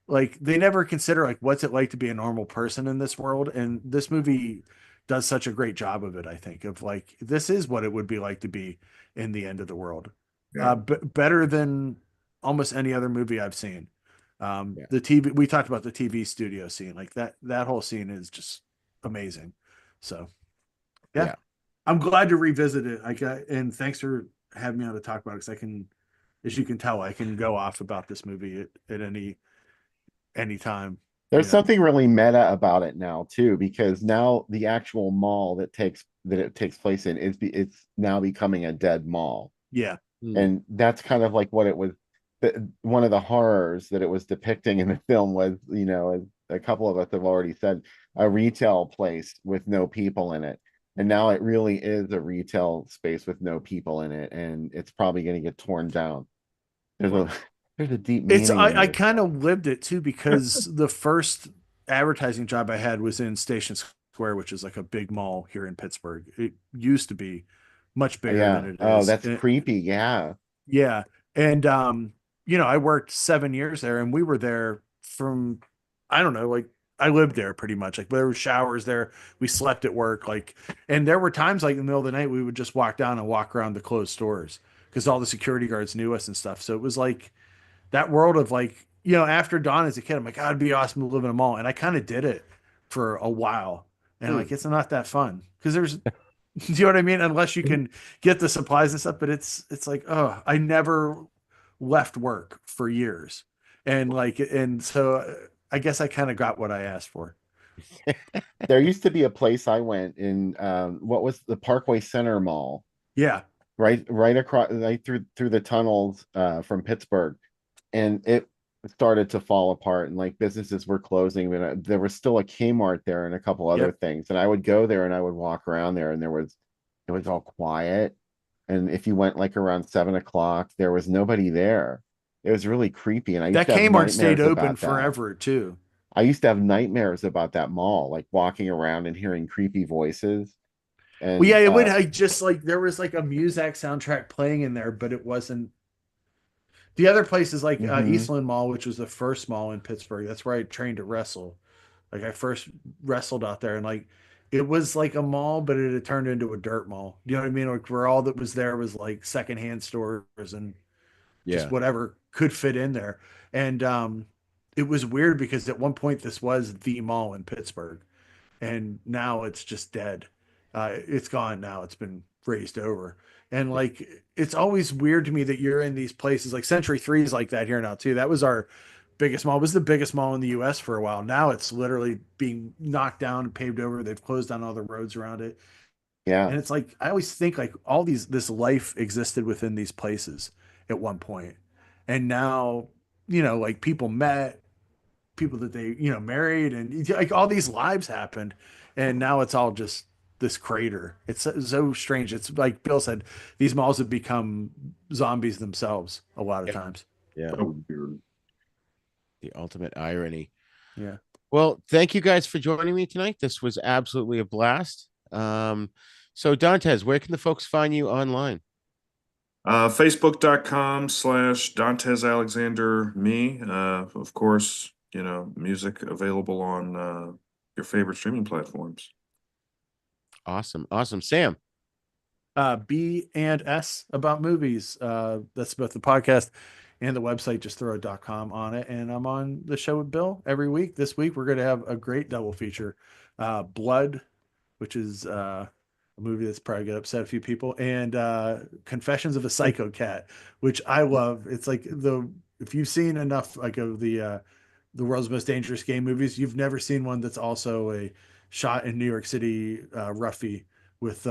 like they never consider like what's it like to be a normal person in this world. And this movie does such a great job of it, I think, of like this is what it would be like to be in the end of the world. Yeah. Better than almost any other movie I've seen. yeah, The TV, we talked about the TV studio scene, like that whole scene is just amazing. So yeah, yeah. I'm glad to revisit it. And thanks for having me on to talk about it because as you can tell, I can go off about this movie at any time. There's something really meta about it now too, because now the actual mall that it takes place in it's now becoming a dead mall. Yeah, Hmm. And that's kind of like what it was. One of the horrors that it was depicting in the film was, as a couple of us have already said, a retail place with no people in it. And now it really is a retail space with no people in it, and it's probably going to get torn down. There's a there's a deep It's meaning I there. kind of lived it too because the first advertising job I had was in Station Square, which is like a big mall here in Pittsburgh. It used to be much bigger than Yeah. it Oh, is. that's creepy. Yeah. Yeah. And I worked 7 years there and we were there from I don't know, like I lived there pretty much. Like there were showers there. We slept at work. Like and there were times like in the middle of the night we would just walk down and walk around the closed stores because all the security guards knew us and stuff. So it was like that world of like, after dawn as a kid, I'm like, God, it'd be awesome to live in a mall. And I kind of did it for a while. And Hmm. like it's not that fun because there's do you know what I mean? Unless you can get the supplies and stuff, but it's like, oh, I never left work for years. And so I guess I kind of got what I asked for. There used to be a place I went in, what was the Parkway Center Mall, Yeah. right across, right through the tunnels from Pittsburgh, and it started to fall apart, and like businesses were closing, but there was still a Kmart there and a couple other Yep. things. And I would go there and I would walk around there, and it was all quiet. And if you went like around 7 o'clock, there was nobody there. It was really creepy, and I used That to have Kmart stayed nightmares open about that. forever too. I used to have nightmares about that mall, like walking around and hearing creepy voices. Well, yeah, And it would I just like there was like a Muzak soundtrack playing in there, but it wasn't the other places like mhm, Eastland Mall, which was the first mall in Pittsburgh. That's where I trained to wrestle. Like I first wrestled out there, and like it was like a mall, but it had turned into a dirt mall. You know what I mean? Like where all that was there was like secondhand stores and just Yeah. whatever could fit in there. And it was weird because at one point this was the mall in Pittsburgh, and now it's just dead. It's gone now. It's been raised over. And like it's always weird to me that you're in these places like Century 3 is like that here now too. That was our biggest mall. It was the biggest mall in the US for a while. Now it's literally being knocked down and paved over. They've closed down all the roads around it. yeah, And it's like I always think like all this life existed within these places at one point. And now, like people met, people that they married, and like all these lives happened, and now it's all just this crater. It's so strange. It's like Bill said, these malls have become zombies themselves a lot of Yeah. times. Yeah. So weird. The ultimate irony. Yeah. Well, thank you guys for joining me tonight. This was absolutely a blast. So Dantes, where can the folks find you online? Facebook.com/Dantes Alexander me. Of course, music available on your favorite streaming platforms. Awesome. Awesome. Sam. B and S about movies. That's both the podcast and the website. Just throw a .com on it. And I'm on the show with Bill every week. This week, we're going to have a great double feature. Blood, which is a movie that's probably going to upset a few people, and Confessions of a Psycho Cat, which I love. It's like if you've seen enough like of the world's most dangerous game movies, you've never seen one that's also a shot in New York City roughie with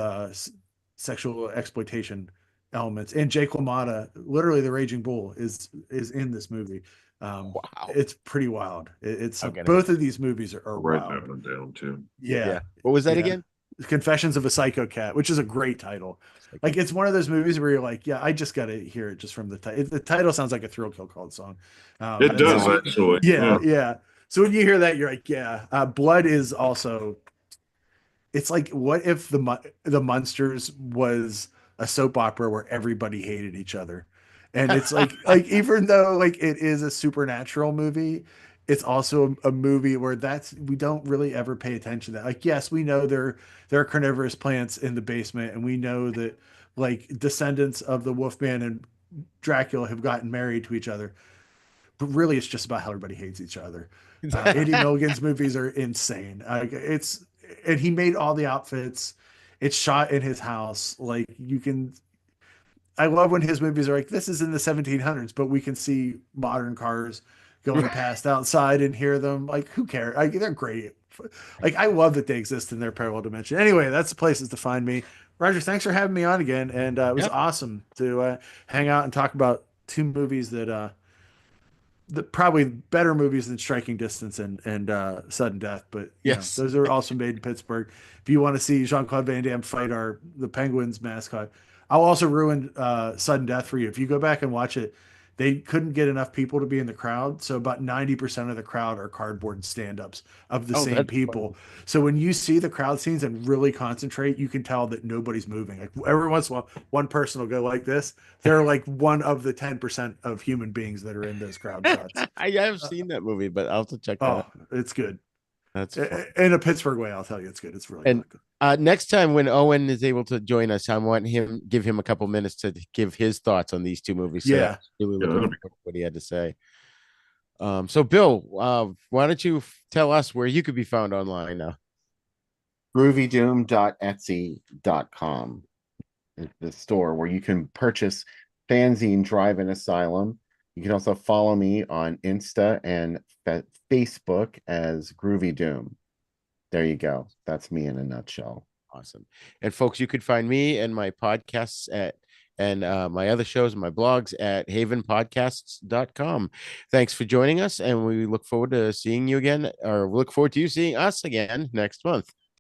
sexual exploitation elements. And Jake LaMotta, literally the Raging Bull, is in this movie. Wow. It's pretty wild. It's I'm gonna both of these movies are I'll write wild. that one down too. Yeah, yeah. What was that yeah. again? Confessions of a Psycho Cat, which is a great title. Like it's one of those movies where you're like, yeah, I just got to hear it just from the title. The title sounds like a Thrill Kill Called song. It And does so, actually. yeah, Yeah. yeah. So when you hear that, you're like, yeah. Blood is also. It's like, what if the Munsters was a soap opera where everybody hated each other, and it's like even though like it is a supernatural movie, it's also a movie where we don't really ever pay attention to that. Like, yes, we know there are carnivorous plants in the basement, and we know that like descendants of the Wolfman and Dracula have gotten married to each other, but really it's just about how everybody hates each other. Andy Milligan's movies are insane. And he made all the outfits. It's shot in his house. Like you can, I love when his movies are like, this is in the 1700s, but we can see modern cars going past outside and hear them. Like, who cares? Like, they're great. Like, I love that they exist in their parallel dimension. Anyway, that's the places to find me. Roger, thanks for having me on again. And it was Yep. awesome to hang out and talk about two movies that probably better movies than Striking Distance and Sudden Death, but Yes. those are also made in Pittsburgh. If you want to see Jean-Claude Van Damme fight the Penguins mascot, I'll also ruin Sudden Death for you. If you go back and watch it, they couldn't get enough people to be in the crowd, so about 90% of the crowd are cardboard stand-ups of the same That's people. So when you see the crowd scenes and really concentrate, you can tell that nobody's moving. Like every once in a while, one person will go like this. They're like one of the 10% of human beings that are in those crowd shots. I have seen that movie, but I'll have to check that Oh, out. it's good. That's fun. In a Pittsburgh way, I'll tell you, it's good. It's really, And really good. next time when Owen is able to join us, I want him give him a couple minutes to give his thoughts on these two movies. So Yeah. really looking forward to what he had to say. So Bill, why don't you tell us where you could be found online now? groovydoom.etsy.com is the store where you can purchase Fanzine Drive-In Asylum. You can also follow me on Insta and Facebook as Groovy Doom. There you go. That's me in a nutshell. Awesome. And folks, you could find me and my podcasts and my other shows and my blogs at havenpodcasts.com. Thanks for joining us, and we look forward to seeing you again, or look forward to you seeing us again next month.